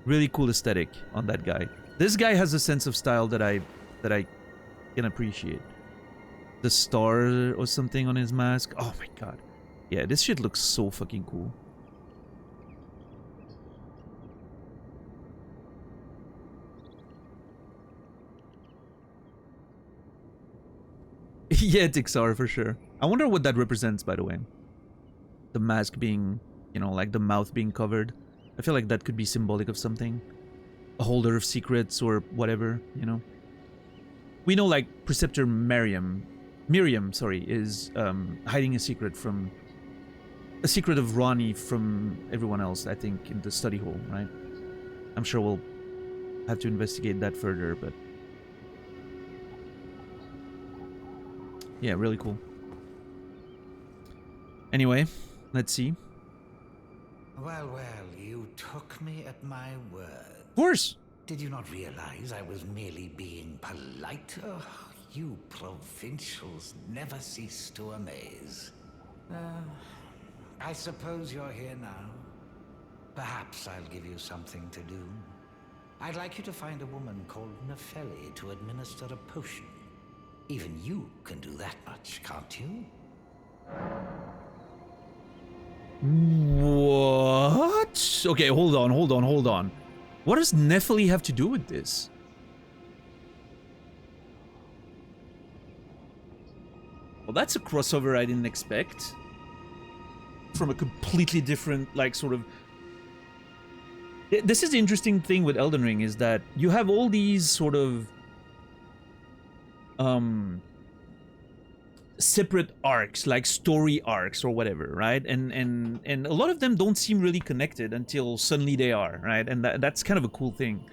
Really cool aesthetic on that guy. This guy has a sense of style that I can appreciate. The star or something on his mask. Oh my god. Yeah, this shit looks so fucking cool. Yeah, Tixar, for sure. I wonder what that represents, by the way. The mask being, you know, like the mouth being covered. I feel like that could be symbolic of something. A holder of secrets or whatever, you know. We know, like, Preceptor Miriam, is hiding a secret of Ranni from everyone else, I think, in the study hall, right? I'm sure we'll have to investigate that further, but... yeah, really cool. Anyway, let's see. Well, you took me at my word. Of course! Did you not realize I was merely being polite? Oh, you provincials never cease to amaze. I suppose you're here now. Perhaps I'll give you something to do. I'd like you to find a woman called Nefeli to administer a potion. Even you can do that much, can't you? What? Okay, hold on. What does Nefeli have to do with this? Well, that's a crossover I didn't expect. From a completely different, like, sort of This is the interesting thing with Elden Ring, is that you have all these sort of separate arcs, like story arcs or whatever, right? And a lot of them don't seem really connected until suddenly they are, right? And that's kind of a cool thing.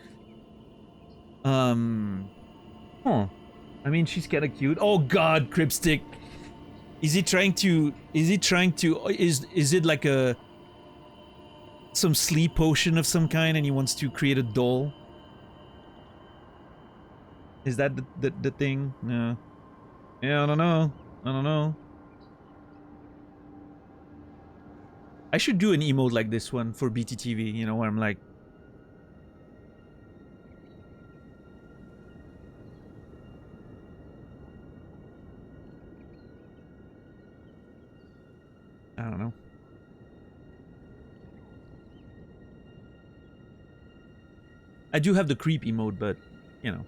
Huh. I mean, she's kind of cute. Oh God, Cripstick. Is it like some sleep potion of some kind and he wants to create a doll? Is that the thing? No. Yeah, I don't know. I should do an emote like this one for BTTV, you know, where I'm like, I don't know. I do have the creep emote, but, you know.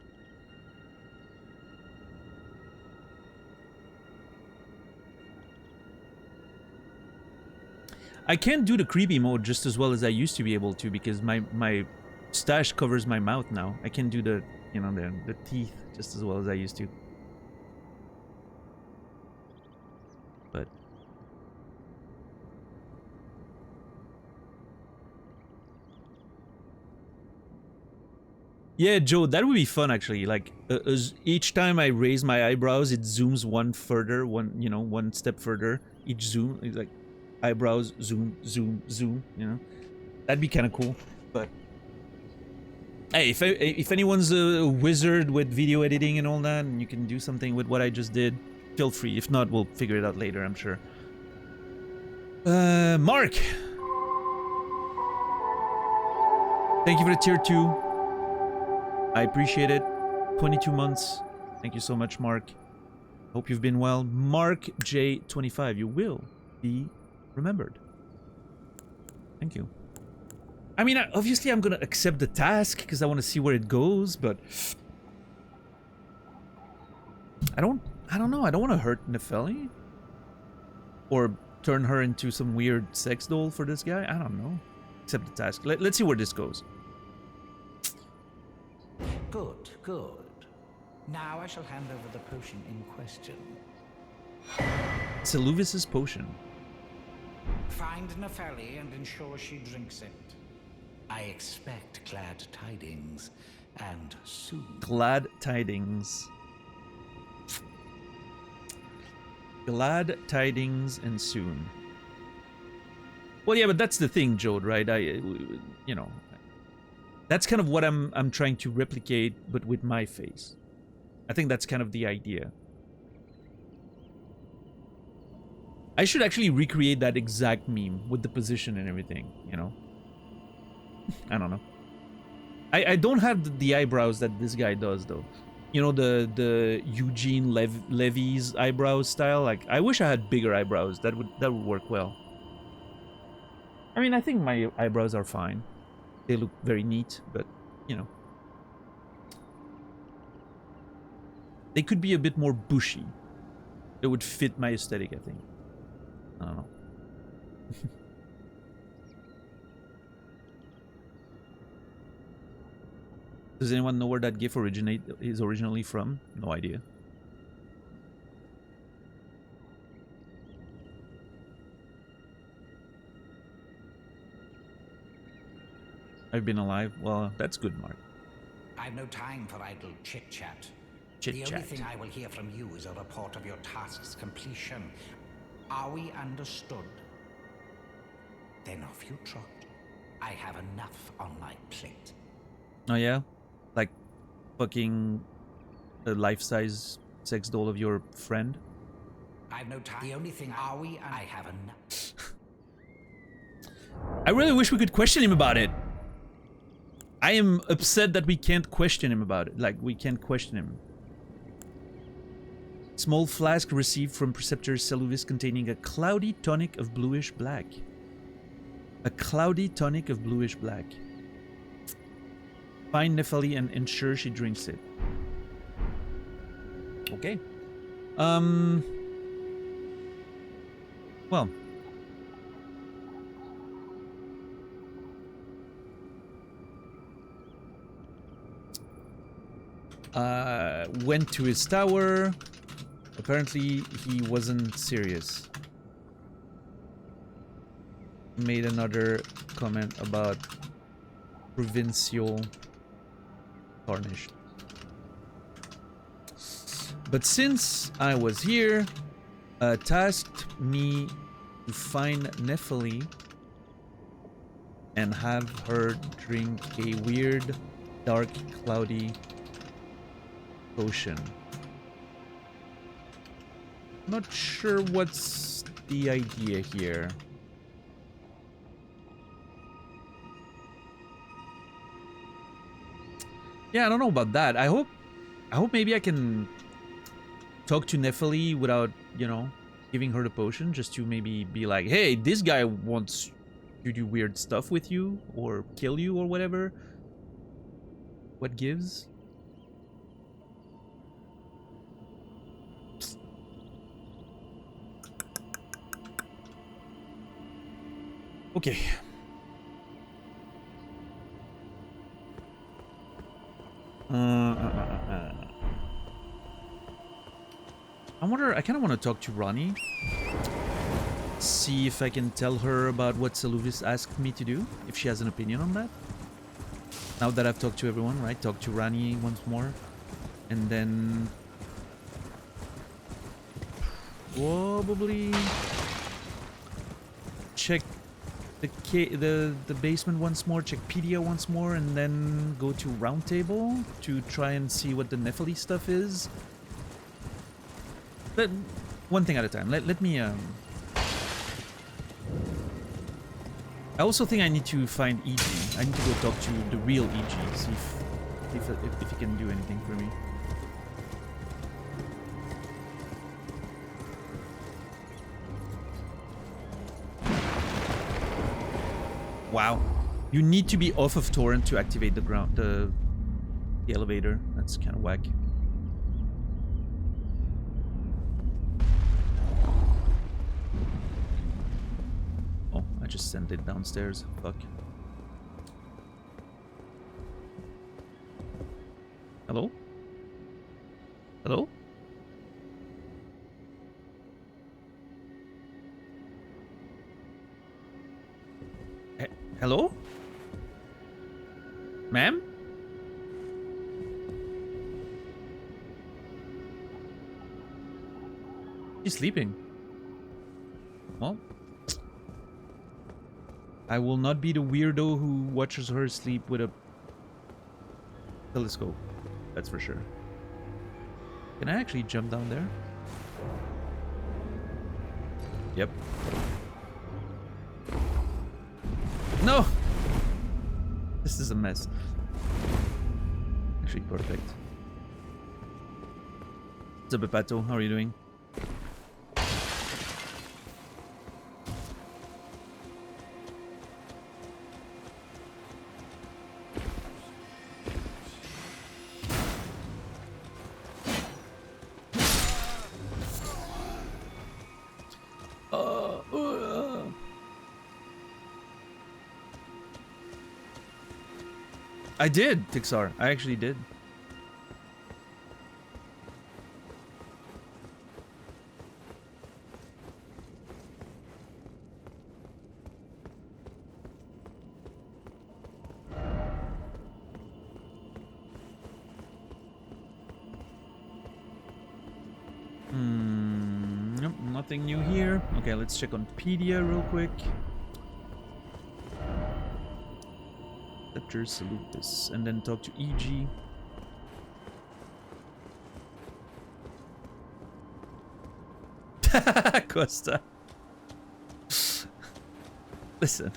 I can't do the creepy mode just as well as I used to be able to, because my stash covers my mouth now. I can do the, you know, the teeth just as well as I used to. But yeah, Joe, that would be fun actually. Like as each time I raise my eyebrows, it zooms one step further. Each zoom is like eyebrows, zoom, zoom, zoom, you know. That'd be kind of cool. But hey, if anyone's a wizard with video editing and all that, and you can do something with what I just did, feel free. If not, we'll figure it out later, I'm sure. Mark! Thank you for the tier 2. I appreciate it. 22 months. Thank you so much, Mark. Hope you've been well. Mark J25, you will be remembered. Thank you. I mean, obviously I'm gonna accept the task because I want to see where it goes, but I don't know. I don't want to hurt Nefeli or turn her into some weird sex doll for this guy. I don't know. Accept the task. Let's see where this goes. Good, good. Now I shall hand over the potion in question. Seluvis's potion. Find Nefeli and ensure she drinks it. I expect glad tidings, and soon. Glad tidings. Glad tidings and soon. Well, yeah, but that's the thing, Jode, right? You know, that's kind of what I'm trying to replicate, but with my face. I think that's kind of the idea. I should actually recreate that exact meme with the position and everything, you know? I don't know. I don't have the eyebrows that this guy does, though. You know, the Eugene Levy's eyebrows style? Like, I wish I had bigger eyebrows. That would work well. I mean, I think my eyebrows are fine. They look very neat, but, you know. They could be a bit more bushy. It would fit my aesthetic, I think. I don't know. Does anyone know where that GIF is originally from? No idea. I've been alive. Well, that's good, Mark. I've no time for idle chit-chat. The only thing I will hear from you is a report of your task's completion. Are we understood? Then off you trot. I have enough on my plate. Oh yeah? Like fucking a life-size sex doll of your friend? I've no time. The only thing I have enough. I really wish we could question him about it. I am upset that we can't question him about it. Like, we can't question him. Small flask received from Preceptor Seluvis containing a cloudy tonic of bluish black. A cloudy tonic of bluish black. Find Nefeli and ensure she drinks it. Okay. Well. went to his tower. Apparently, he wasn't serious. Made another comment about provincial tarnished. But since I was here, tasked me to find Nephili and have her drink a weird, dark, cloudy potion. Not sure what's the idea here. Yeah, I don't know about that. I hope maybe I can talk to Nephili without, you know, giving her the potion, just to maybe be like, hey, this guy wants to do weird stuff with you or kill you or whatever. What gives? Okay. I wonder, I kind of want to talk to Ranni. See if I can tell her about what Saluvis asked me to do, if she has an opinion on that. Now that I've talked to everyone, right? Talk to Ranni once more. And then... probably... check the basement once more, check Pedia once more, and then go to Roundtable to try and see what the Nephili stuff is. But one thing at a time. Let me I also think I need to find EG. I need to go talk to the real EG, see if he can do anything for me. Wow. You need to be off of Torrent to activate the elevator. That's kind of whack. Oh, I just sent it downstairs. Fuck. Hello? Hello? Hello? Ma'am? She's sleeping. Well, I will not be the weirdo who watches her sleep with a telescope. That's for sure. Can I actually jump down there? Yep. No! This is a mess. Actually, perfect. What's up, Epato? How are you doing? I did, Tixar. I actually did. Nope, nothing new here. Okay, let's check on Pedia real quick. Salute this, and then talk to EG. Costa. Listen.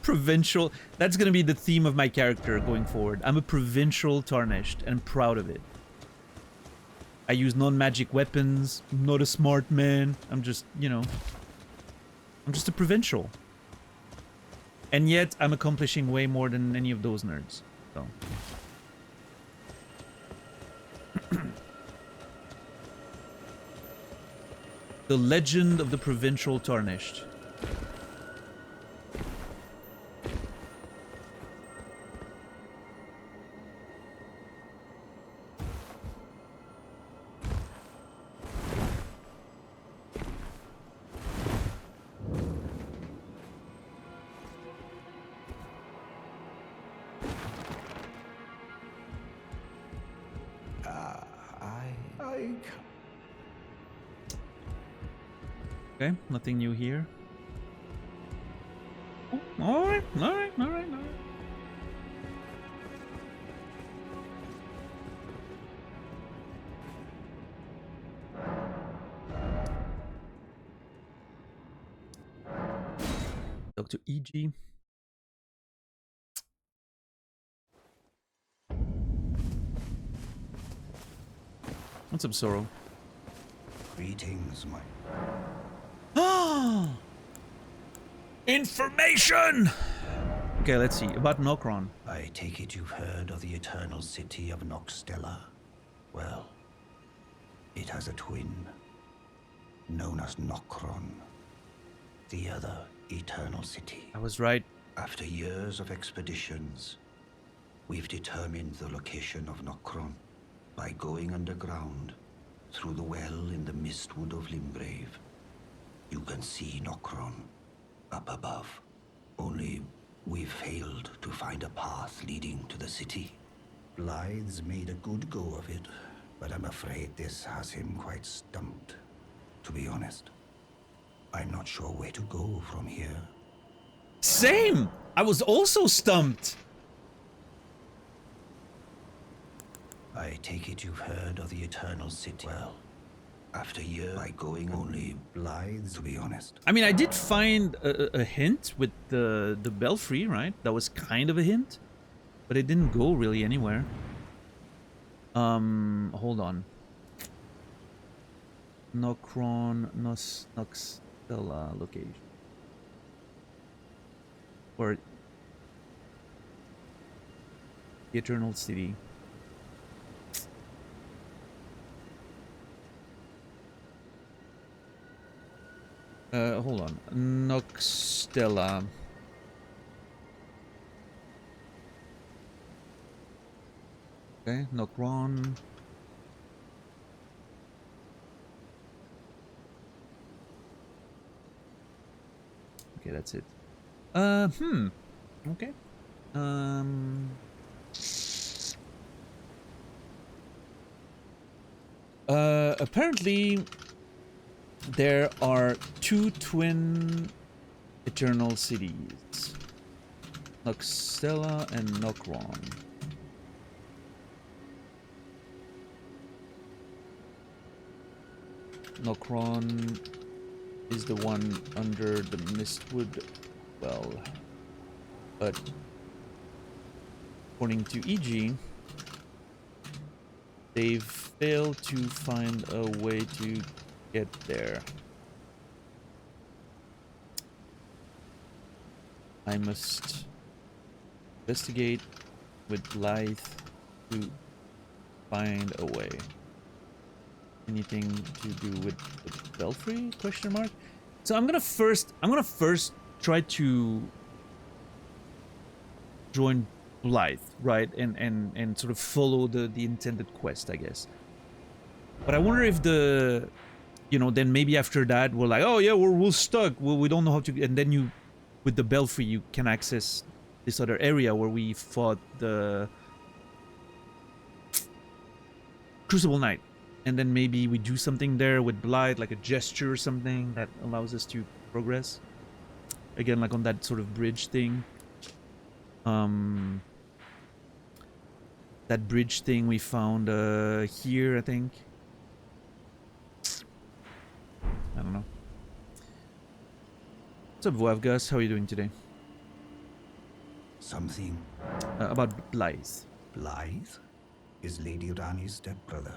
Provincial. That's gonna be the theme of my character going forward. I'm a provincial tarnished, and I'm proud of it. I use non-magic weapons. I'm not a smart man. I'm just, you know... I'm just a provincial. And yet, I'm accomplishing way more than any of those nerds. So. The legend of the provincial tarnished. Okay, nothing new here. Oh, alright, alright, alright, alright. Talk to EG. What's up, Sorrow? Greetings, my... Ah! Information! Okay, let's see. About Nokron. I take it you've heard of the eternal city of Noxtella? Well, it has a twin, known as Nokron, the other eternal city. I was right. After years of expeditions, we've determined the location of Nokron by going underground through the well in the Mistwood of Limgrave. You can see Nokron up above. Only we've failed to find a path leading to the city. Blythe's made a good go of it, but I'm afraid this has him quite stumped. To be honest, I'm not sure where to go from here. Same! I was also stumped! I take it you've heard of the eternal city. Well, after years by going only Blythe's, to be honest. I mean, I did find a hint with the belfry, right? That was kind of a hint, but it didn't go really anywhere. Hold on. Nokron, Noxtella location. Or the Eternal City. Hold on. Noxtella. Okay, Nokron. Okay, that's it. Okay. Apparently there are two twin eternal cities. Noxtella and Nokron. Nokron is the one under the Mistwood well. But according to EG, they've failed to find a way to get there. I must investigate with Blythe to find a way. Anything to do with the belfry? Question mark. So I'm gonna first try to join Blythe, right, and sort of follow the intended quest, I guess. But I wonder if the, you know, then maybe after that we're like, oh yeah, we're stuck. We don't know how to, and then you, with the belfry, you can access this other area where we fought the Crucible Knight. And then maybe we do something there with Blythe, like a gesture or something that allows us to progress. Again, like on that sort of bridge thing. That bridge thing we found here, I think. I don't know. What's up, Voavgas? How are you doing today? Something. About Blythe. Blythe is Lady Ranni's stepbrother.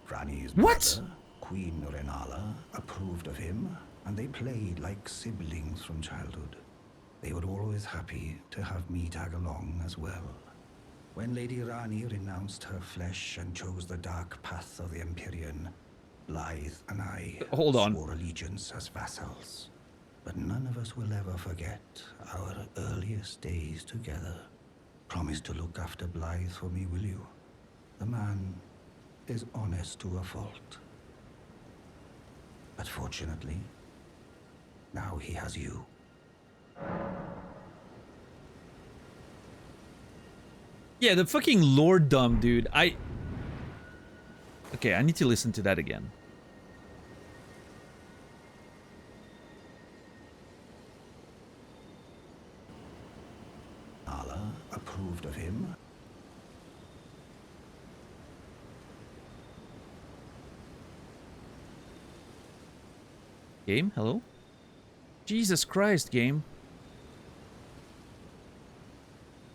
Ranni's what? mother, Queen Renala, approved of him, and they played like siblings from childhood. They were always happy to have me tag along as well. When Lady Ranni renounced her flesh and chose the dark path of the Empyrean, Blythe and I swore allegiance as vassals. But none of us will ever forget our earliest days together. Promise to look after Blythe for me, will you? The man is honest to a fault. But fortunately, now he has you. Yeah, the fucking lorddom, dude. Okay, I need to listen to that again. Allah approved of him. Game, hello? Jesus Christ, game.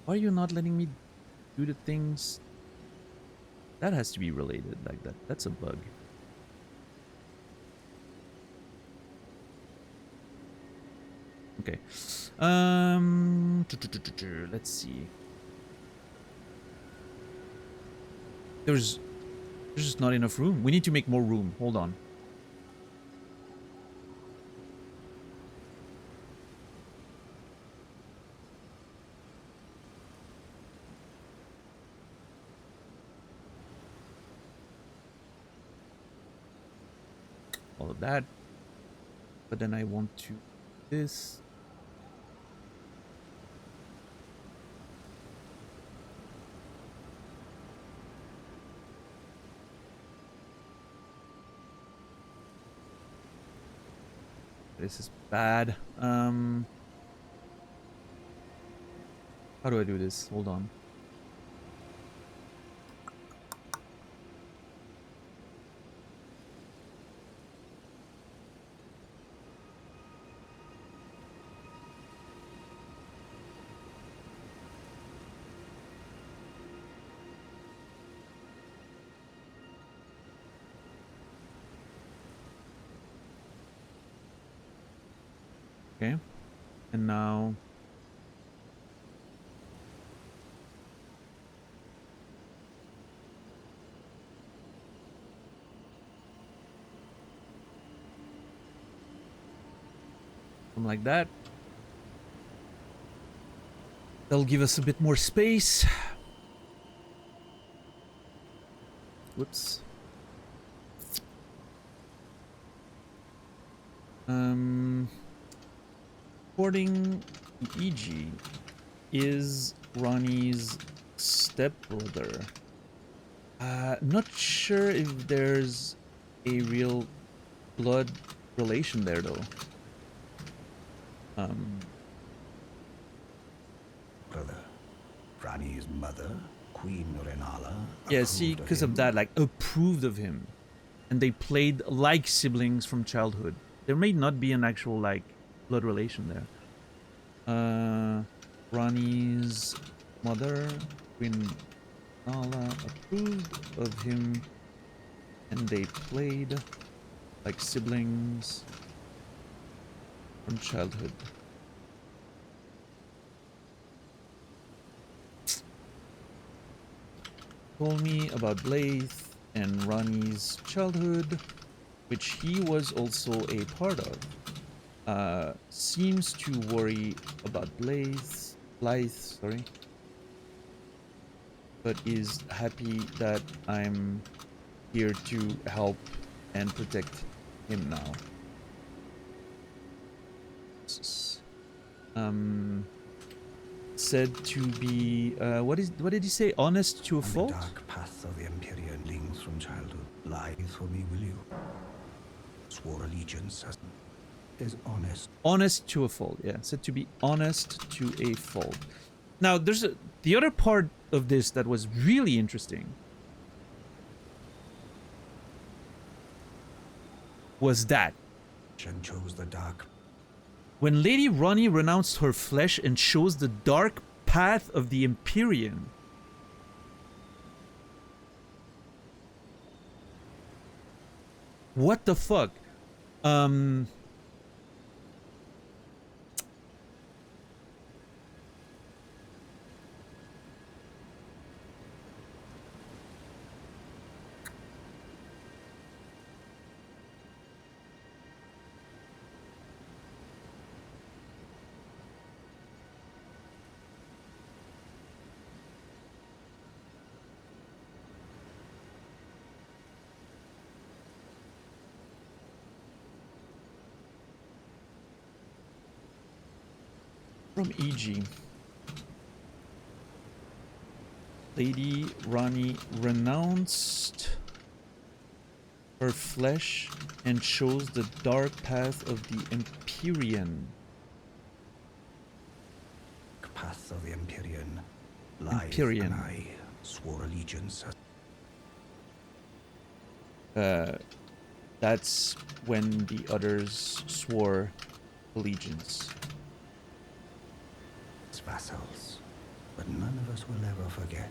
Why are you not letting me do the things? That has to be related like that. That's a bug. Okay. Let's see. There's just not enough room. We need to make more room. Hold on. All of that. But then I want to this. This is bad. How do I do this? Hold on. Okay. And now something like that. That'll give us a bit more space. Whoops. According to EG, is Ranni's stepbrother. Not sure if there's a real blood relation there though. Brother, Ranni's mother, Queen Renala. Yeah, see, because of that, like, approved of him. And they played like siblings from childhood. There may not be an actual, like, blood relation there. Ranni's mother, Queen Renala, approved of him. And they played like siblings from childhood. Told me about Blaze and Ranni's childhood, which he was also a part of. Seems to worry about Blythe, sorry, but is happy that I'm here to help and protect him now. Said to be what did he say? Honest to a fault? The dark path of the Empyrean links from childhood. Lie for me, will you? Swore allegiance as is honest. Honest to a fault, yeah. Said to be honest to a fault. Now, there's the other part of this that was really interesting. Was that and chose the dark. When Lady Ranni renounced her flesh and chose the dark path of the Empyrean. What the fuck? From EG. Lady Ranni renounced her flesh and shows the dark path of the Empyrean. Path of the Empyrean. Life and I swore allegiance. That's when the others swore allegiance. Vassals, but none of us will ever forget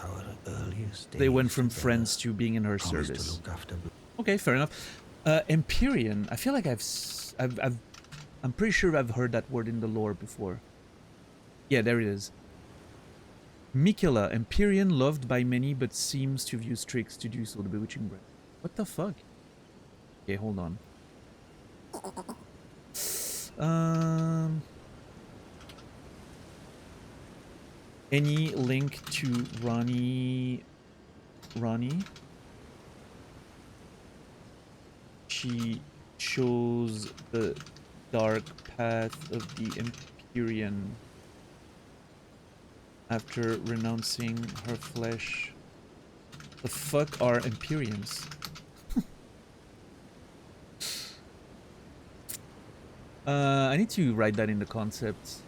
our earliest days. They went from friends to being in her service. To look after... Okay, fair enough. Empyrean. I feel like I'm pretty sure I've heard that word in the lore before. Yeah, there it is. Mikela, Empyrean, loved by many, but seems to have used tricks to do so. The bewitching breath. What the fuck? Okay, hold on. Any link to Ranni? She chose the dark path of the Empyrean after renouncing her flesh. The fuck are Empyreans? I need to write that in the concepts.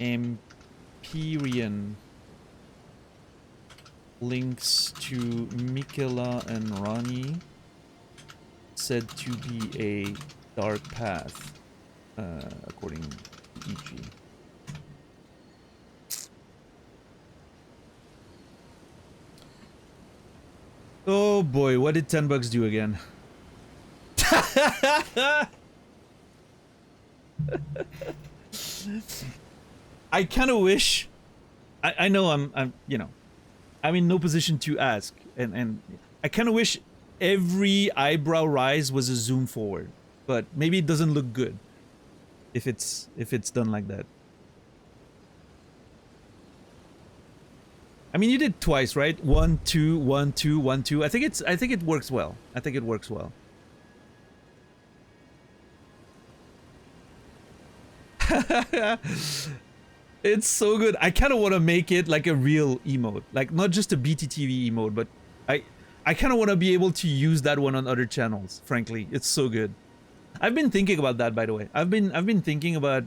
Empyrean links to Mikela and Ranni, said to be a dark path, according to EG. Oh boy, what did $10 do again? I kind of wish. I know I'm you know, I'm in no position to ask, and I kind of wish every eyebrow rise was a zoom forward, but maybe it doesn't look good if it's done like that. I mean, you did twice, right? 1 2 1 2 1 2. I think it works well. I think it works well. It's so good. I kind of want to make it like a real emote, like not just a BTTV emote, but I kind of want to be able to use that one on other channels. Frankly, it's so good. I've been thinking about that, by the way. I've been thinking about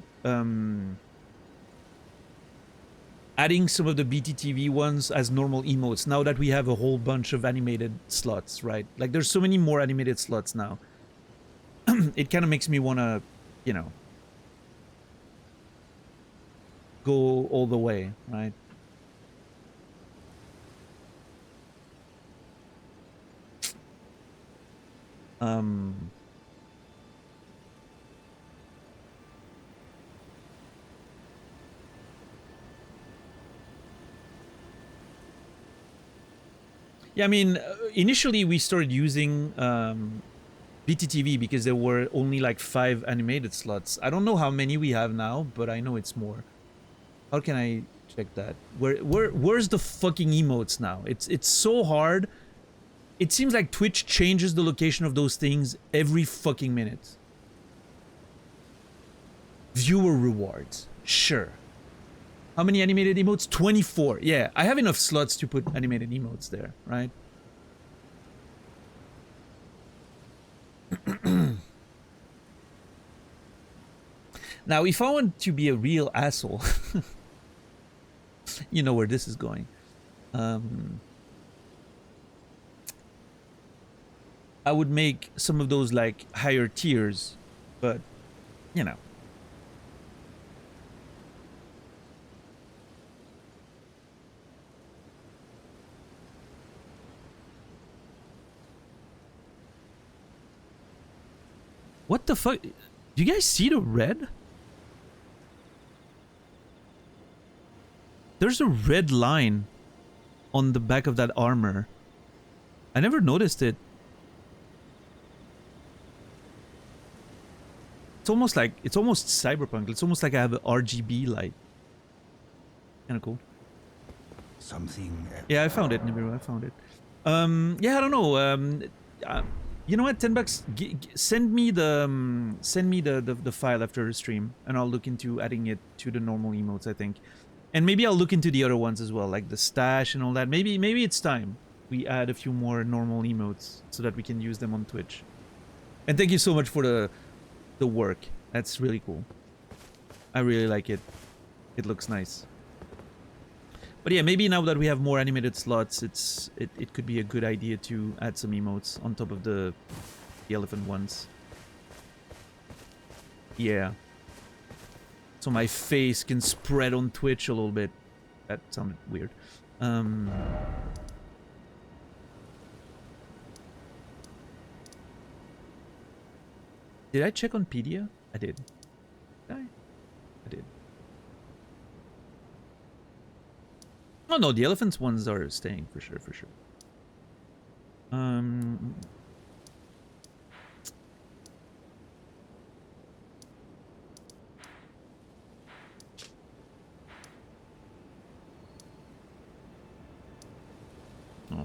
adding some of the BTTV ones as normal emotes now that we have a whole bunch of animated slots, right? Like there's so many more animated slots now. It kind of makes me want to, you know, go all the way, right? Yeah, I mean, initially we started using BTTV because there were only like 5 animated slots. I don't know how many we have now, but I know it's more. How can I check that? Where's the fucking emotes now? It's so hard. It seems like Twitch changes the location of those things every fucking minute. Viewer rewards. Sure. How many animated emotes? 24. Yeah, I have enough slots to put animated emotes there, right? Now, if I want to be a real asshole, you know where this is going. I would make some of those like higher tiers, but you know. What the fuck? Do you guys see the red? There's a red line on the back of that armor. I never noticed it. It's almost cyberpunk. It's almost like I have an RGB light. Kind of cool. Something. Yeah, I found it, Nibiru. I found it. Yeah, I don't know. You know what? $10. Send me the file after the stream, and I'll look into adding it to the normal emotes. I think. And maybe I'll look into the other ones as well, like the stash and all that. Maybe it's time we add a few more normal emotes so that we can use them on Twitch. And thank you so much for the work. That's really cool. I really like it. It looks nice. But yeah, maybe now that we have more animated slots, it could be a good idea to add some emotes on top of the elephant ones. Yeah. So my face can spread on Twitch a little bit. That sounded weird. Did I check on Pedia? I did. Did I did. Oh no, the elephants ones are staying for sure, for sure. Oh,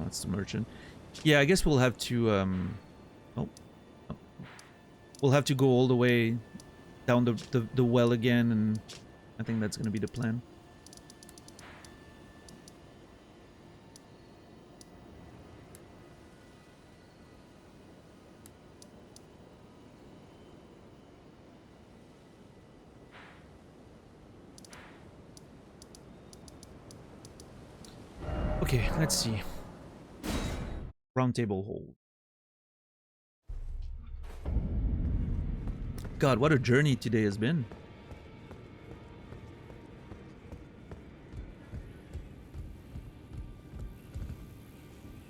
that's the merchant. Yeah, I guess we'll have to oh. We'll have to go all the way down the well again, and I think that's gonna be the plan. Okay, let's see. Round table hold. God, what a journey today has been.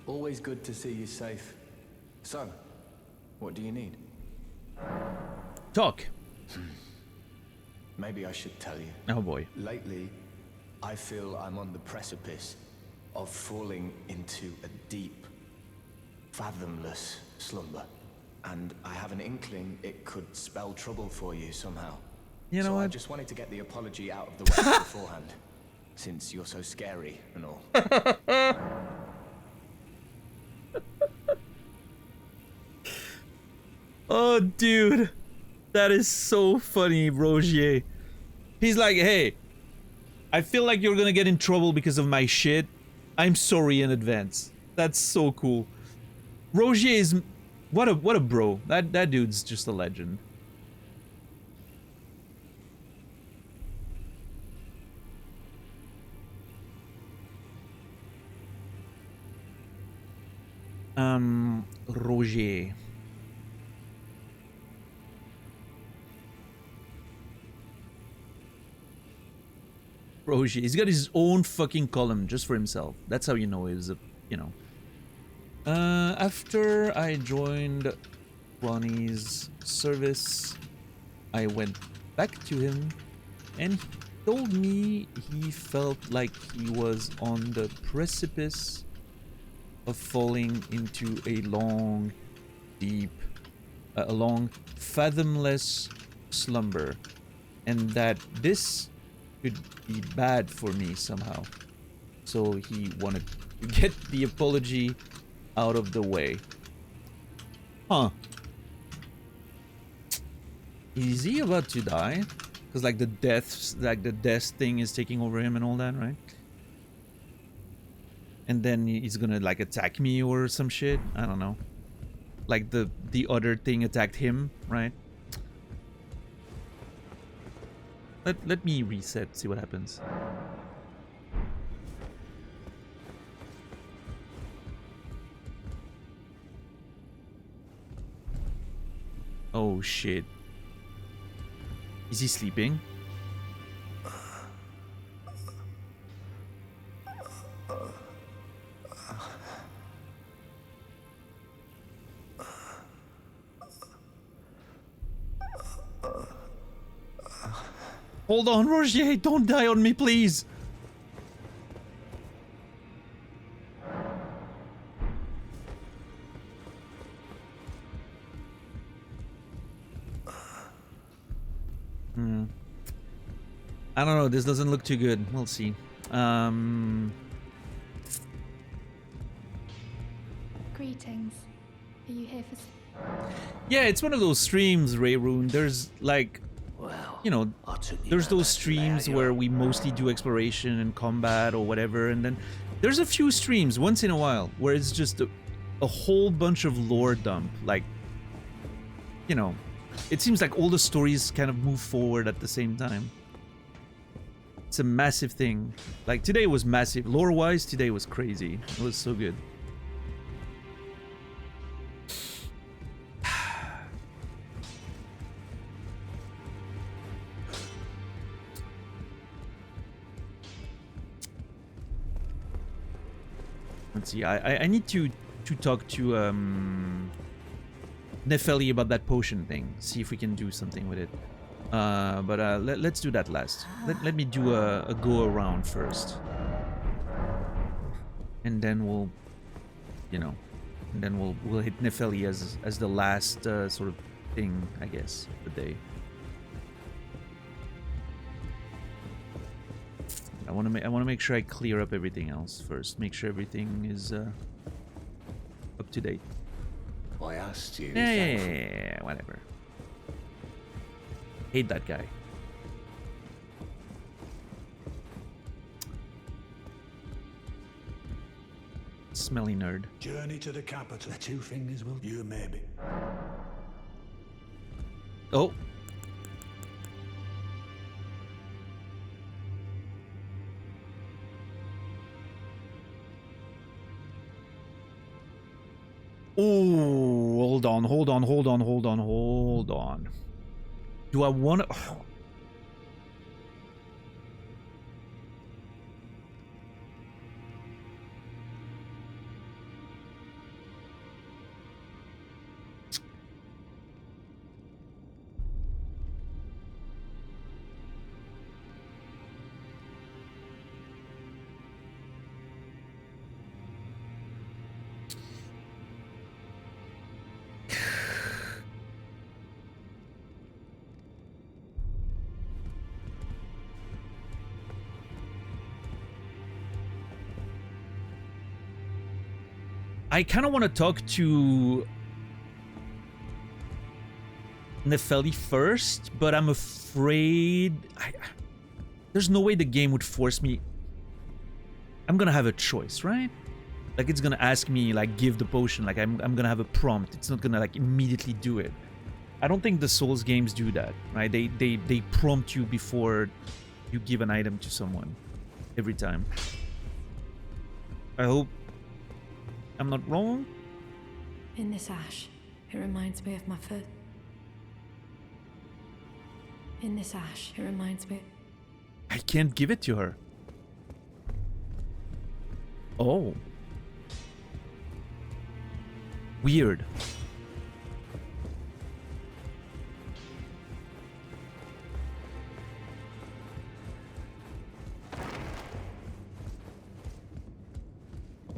Always good to see you safe. So, what do you need? Talk. Maybe I should tell you. Oh boy. Lately, I feel I'm on the precipice of falling into a deep, fathomless slumber. And I have an inkling it could spell trouble for you somehow. You know so what? I just wanted to get the apology out of the way beforehand, since you're so scary and all. Oh, dude. That is so funny, Rogier. He's like, hey, I feel like you're gonna get in trouble because of my shit. I'm sorry in advance. That's so cool. Rogier is... What a bro. That dude's just a legend. Roger. Roger. He's got his own fucking column just for himself. That's how you know he's a, you know. After I joined Ranni's service, I went back to him and he told me he felt like he was on the precipice of falling into a long, deep, a long, fathomless slumber, and that this could be bad for me somehow. So he wanted to get the apology out of the way. Huh. Is he about to die? Because like the death thing is taking over him and all that, right? And then he's gonna like attack me or some shit. I don't know. Like the other thing attacked him, right? Let me reset, see what happens. Oh shit. Is he sleeping? Hold on, Rogier, don't die on me, please. I don't know, this doesn't look too good. We'll see. Greetings. Are you here for... Yeah, it's one of those streams, Rayrune. There's like Well, you know, there's those streams where we mostly do exploration and combat or whatever, and then there's a few streams once in a while where it's just a whole bunch of lore dump. Like, you know, it seems like all the stories kind of move forward at the same time. It's a massive thing. Like, today was massive. Lore-wise, today was crazy. It was so good. Let's see. I need to talk to Nefeli about that potion thing. See if we can do something with it. But let's do that last. Let me do a go around first, and then we'll, you know, and then we'll hit Nefeli as the last sort of thing, I guess, of the day. I want to make sure I clear up everything else first. Make sure everything is up to date. I asked you. Yeah, whatever. Hate that guy. Smelly nerd. Journey to the capital. The two fingers will you maybe. Oh. Oh, hold on. Do I want to... Oh. I kind of want to talk to Nefeli first, but I'm afraid there's no way the game would force me. I'm gonna have a choice, right? Like, it's gonna ask me, like, give the potion. Like, I'm gonna have a prompt. It's not gonna, like, immediately do it. I don't think the Souls games do that, right? They prompt you before you give an item to someone every time. I hope I'm not wrong. In this ash, it reminds me of my foot. In this ash, it reminds me. I can't give it to her. Oh. Weird.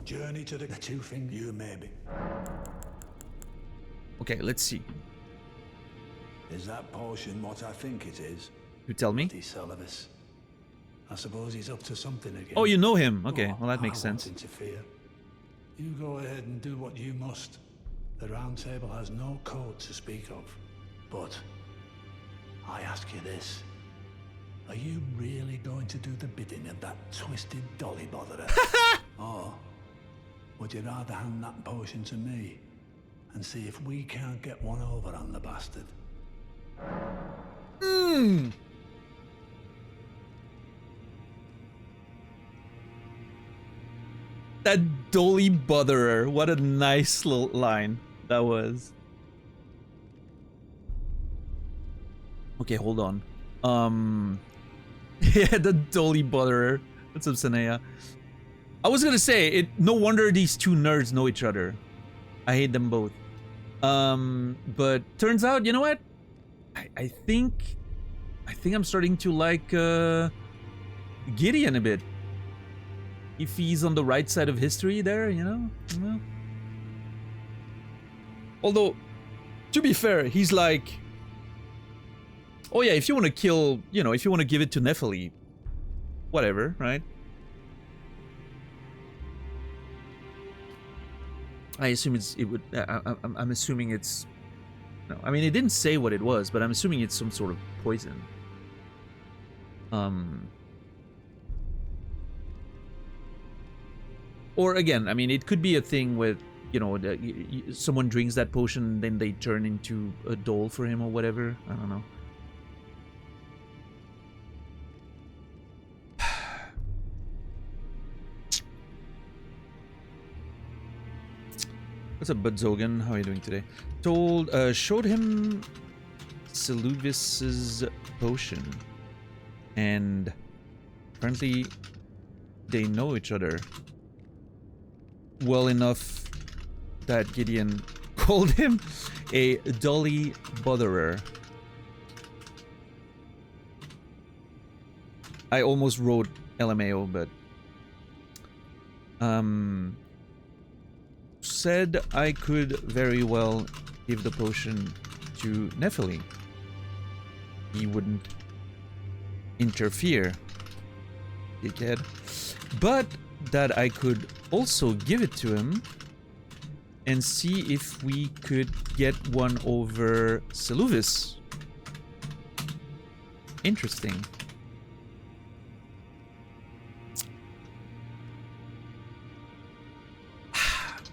Journey to the two finger you maybe. Okay, let's see. Is that potion what I think it is? You tell me. Celibus. I suppose he's up to something again. Oh, you know him. Okay, well that makes sense. Interfere. You go ahead and do what you must. The Round Table has no code to speak of. But I ask you this. Are you really going to do the bidding of that twisted dolly botherer? Or would you rather hand that potion to me and see if we can't get one over on the bastard? That dolly botherer. What a nice little line that was. Okay, hold on. Yeah, the dolly botherer. What's up, Sanaya? I was gonna say, no wonder these two nerds know each other. I hate them both. But turns out, you know what? I think I'm starting to like Gideon a bit. If he's on the right side of history there, you know? Although, to be fair, he's like, oh yeah, if you want to kill, you know, if you want to give it to Nefeli, whatever, right? I assume it would. I'm assuming it's No, I mean, it didn't say what it was, but I'm assuming it's some sort of poison. Or again, I mean, it could be a thing with, you know, someone drinks that potion, then they turn into a doll for him or whatever. I don't know. What's up, Bud Zogan? How are you doing today? Showed him Seluvis's potion, and apparently they know each other well enough that Gideon called him a dolly botherer. I almost wrote LMAO, but said I could very well give the potion to Nephili. He wouldn't interfere, dickhead. But that I could also give it to him and see if we could get one over Seluvis. Interesting.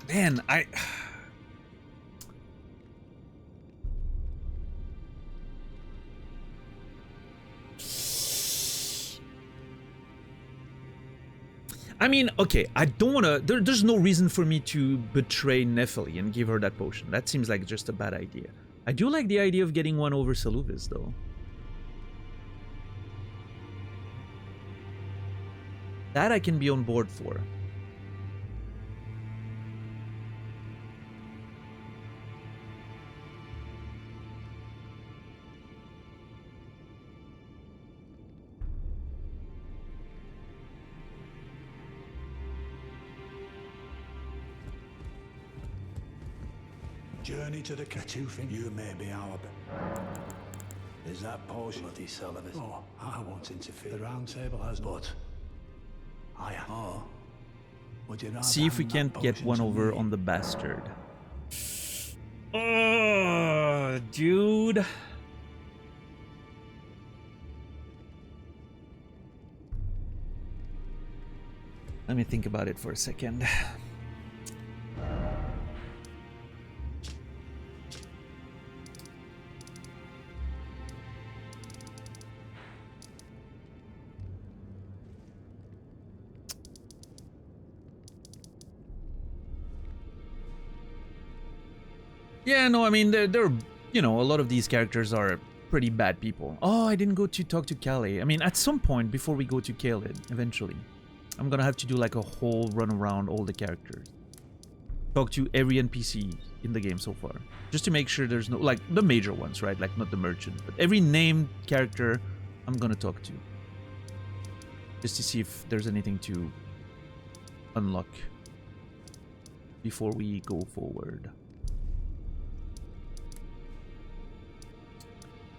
Man, I mean, okay, I don't want to... There's no reason for me to betray Nephili and give her that potion. That seems like just a bad idea. I do like the idea of getting one over Seluvis, though. That I can be on board for. Journey to the two things you may be our. Is that potion? Bloody Seluvis. Oh, I won't interfere. The round table has, but I am. Oh, would you see if we can't get one over on the bastard. Oh, dude. Let me think about it for a second. Yeah, no, I mean, they're, you know, a lot of these characters are pretty bad people. Oh, I didn't go to talk to Calais. I mean, at some point before we go to Caelid, eventually, I'm gonna have to do like a whole run around all the characters. Talk to every NPC in the game so far. Just to make sure there's no, like, the major ones, right? Like, not the merchant, but every named character I'm gonna talk to. Just to see if there's anything to unlock before we go forward.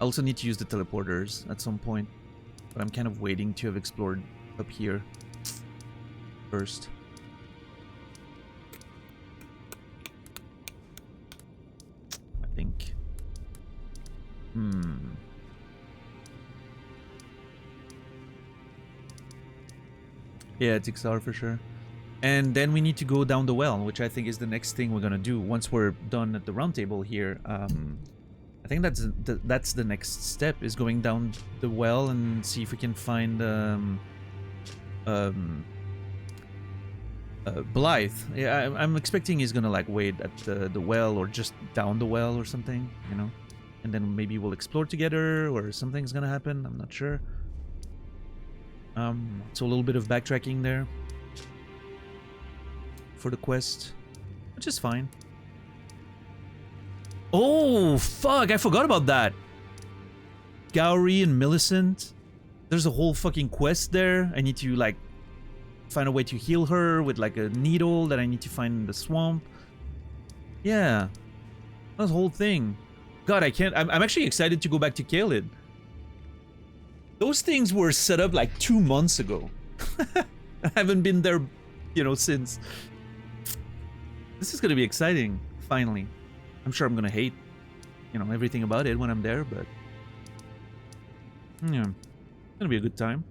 I also need to use the teleporters at some point, but I'm kind of waiting to have explored up here first. I think. Yeah, it's XR for sure. And then we need to go down the well, which I think is the next thing we're gonna do once we're done at the round table here. I think that's the next step, is going down the well and see if we can find Blythe. Yeah, I'm expecting he's gonna like wait at the well or just down the well or something, you know, and then maybe we'll explore together or something's gonna happen. I'm not sure. So a little bit of backtracking there for the quest, which is fine. Oh, fuck, I forgot about that. Gowrie and Millicent. There's a whole fucking quest there. I need to, like, find a way to heal her with, like, a needle that I need to find in the swamp. Yeah. That whole thing. God, I can't... I'm actually excited to go back to Caelid. Those things were set up, like, 2 months ago. I haven't been there, you know, since. This is gonna be exciting, finally. I'm sure I'm gonna hate you know, everything about it when I'm there, but yeah, it's gonna be a good time.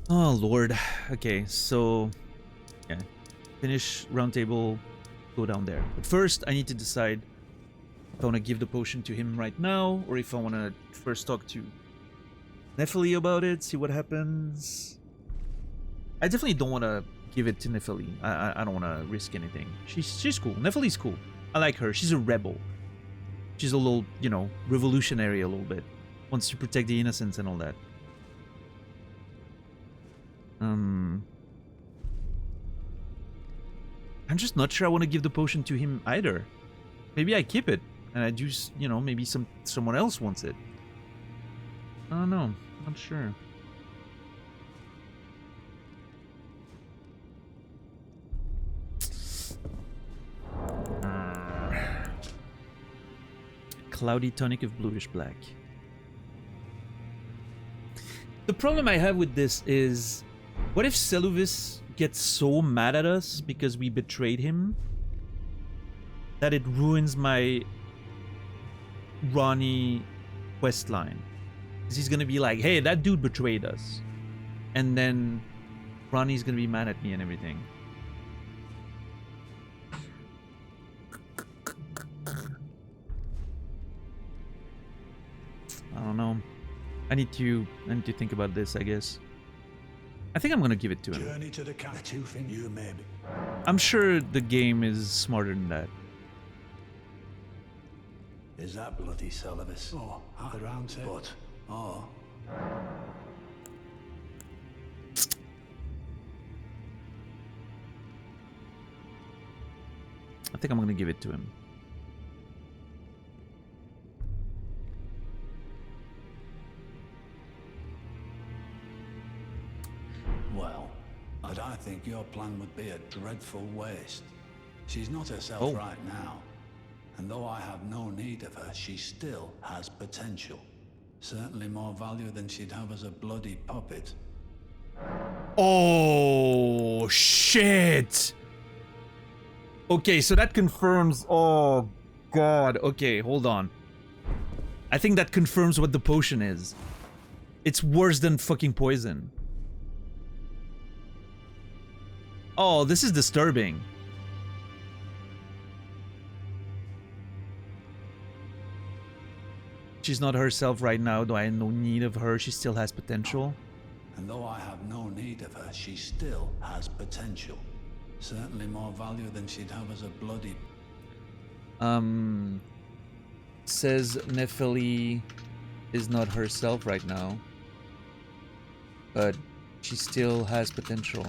Oh Lord. Okay, so yeah, finish roundtable, go down there. But first, I need to decide if I want to give the potion to him right now, or if I want to first talk to Nephili about it, see what happens. I definitely don't want to give it to Nephili. I don't want to risk anything. She's cool. Nephili's cool. I like her. She's a rebel. She's a little, you know, revolutionary a little bit. Wants to protect the innocents and all that. I'm just not sure I want to give the potion to him either. Maybe I keep it and I do, you know, maybe someone else wants it. I don't know. Not sure. Cloudy tonic of bluish black. The problem I have with this is, what if Seluvis gets so mad at us because we betrayed him that it ruins my Ranni questline? Because he's gonna be like, hey, that dude betrayed us. And then Ranni's gonna be mad at me and everything. I don't know. I need to think about this, I guess. I think I'm gonna give it to him. Journey to the two things you maybe. I'm sure the game is smarter than that. Is that bloody Seluvis? Oh, the round table. But, oh. I think I'm gonna give it to him. Well, but I think your plan would be a dreadful waste. She's not herself right now. And though I have no need of her, she still has potential. Certainly more value than she'd have as a bloody puppet. Oh, shit! Okay, so that confirms... Oh, God. Okay, hold on. I think that confirms what the potion is. It's worse than fucking poison. Oh, this is disturbing. She's not herself right now, though I have no need of her. She still has potential. And though I have no need of her, she still has potential. Certainly more value than she'd have as a bloody... Says Nephili is not herself right now. But she still has potential.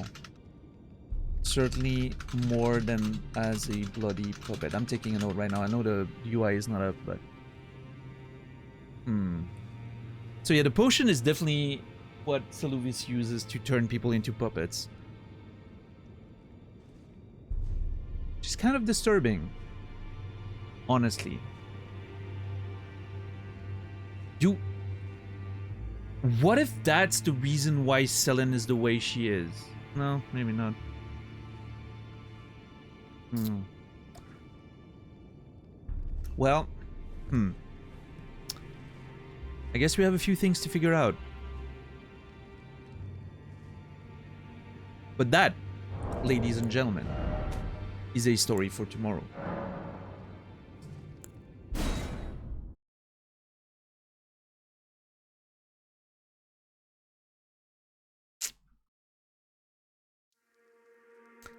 Certainly more than as a bloody puppet. I'm taking a note right now. I know the UI is not up, but... So yeah, the potion is definitely what Seluvis uses to turn people into puppets. Which is kind of disturbing. Honestly. What if that's the reason why Selen is the way she is? No, maybe not. Well, I guess we have a few things to figure out. But that, ladies and gentlemen, is a story for tomorrow.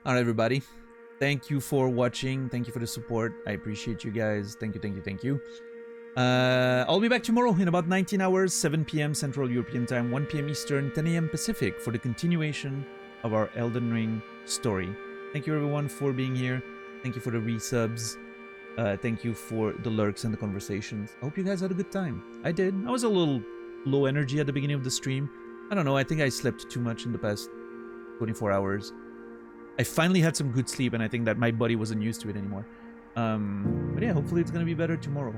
Alright, everybody. Thank you for watching. Thank you for the support. I appreciate you guys. Thank you, thank you, thank you. I'll be back tomorrow in about 19 hours, 7 p.m. Central European Time, 1 p.m. Eastern, 10 a.m. Pacific for the continuation of our Elden Ring story. Thank you everyone for being here. Thank you for the resubs. Thank you for the lurks and the conversations. I hope you guys had a good time. I did. I was a little low energy at the beginning of the stream. I don't know. I think I slept too much in the past 24 hours. I finally had some good sleep and I think that my body wasn't used to it anymore. But yeah, hopefully it's gonna be better tomorrow.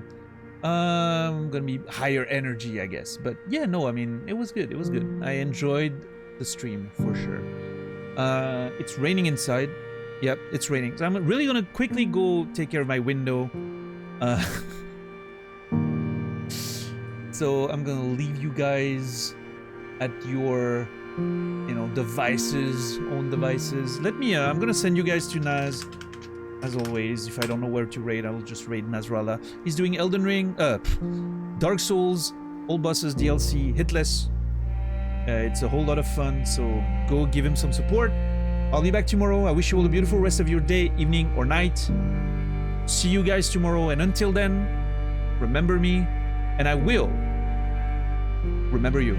Gonna be higher energy, I guess. But yeah, no, I mean, it was good. It was good. I enjoyed the stream for sure. It's raining inside Yep, it's raining. So I'm really gonna quickly go take care of my window. So I'm gonna leave you guys at your, you know, devices, own devices. Let me, I'm gonna send you guys to Naz. As always, if I don't know where to raid, I'll just raid Nasrallah. He's doing Elden Ring, Dark Souls, all bosses, DLC, hitless. It's a whole lot of fun, so go give him some support. I'll be back tomorrow. I wish you all a beautiful rest of your day, evening, or night. See you guys tomorrow, and until then, remember me, and I will remember you.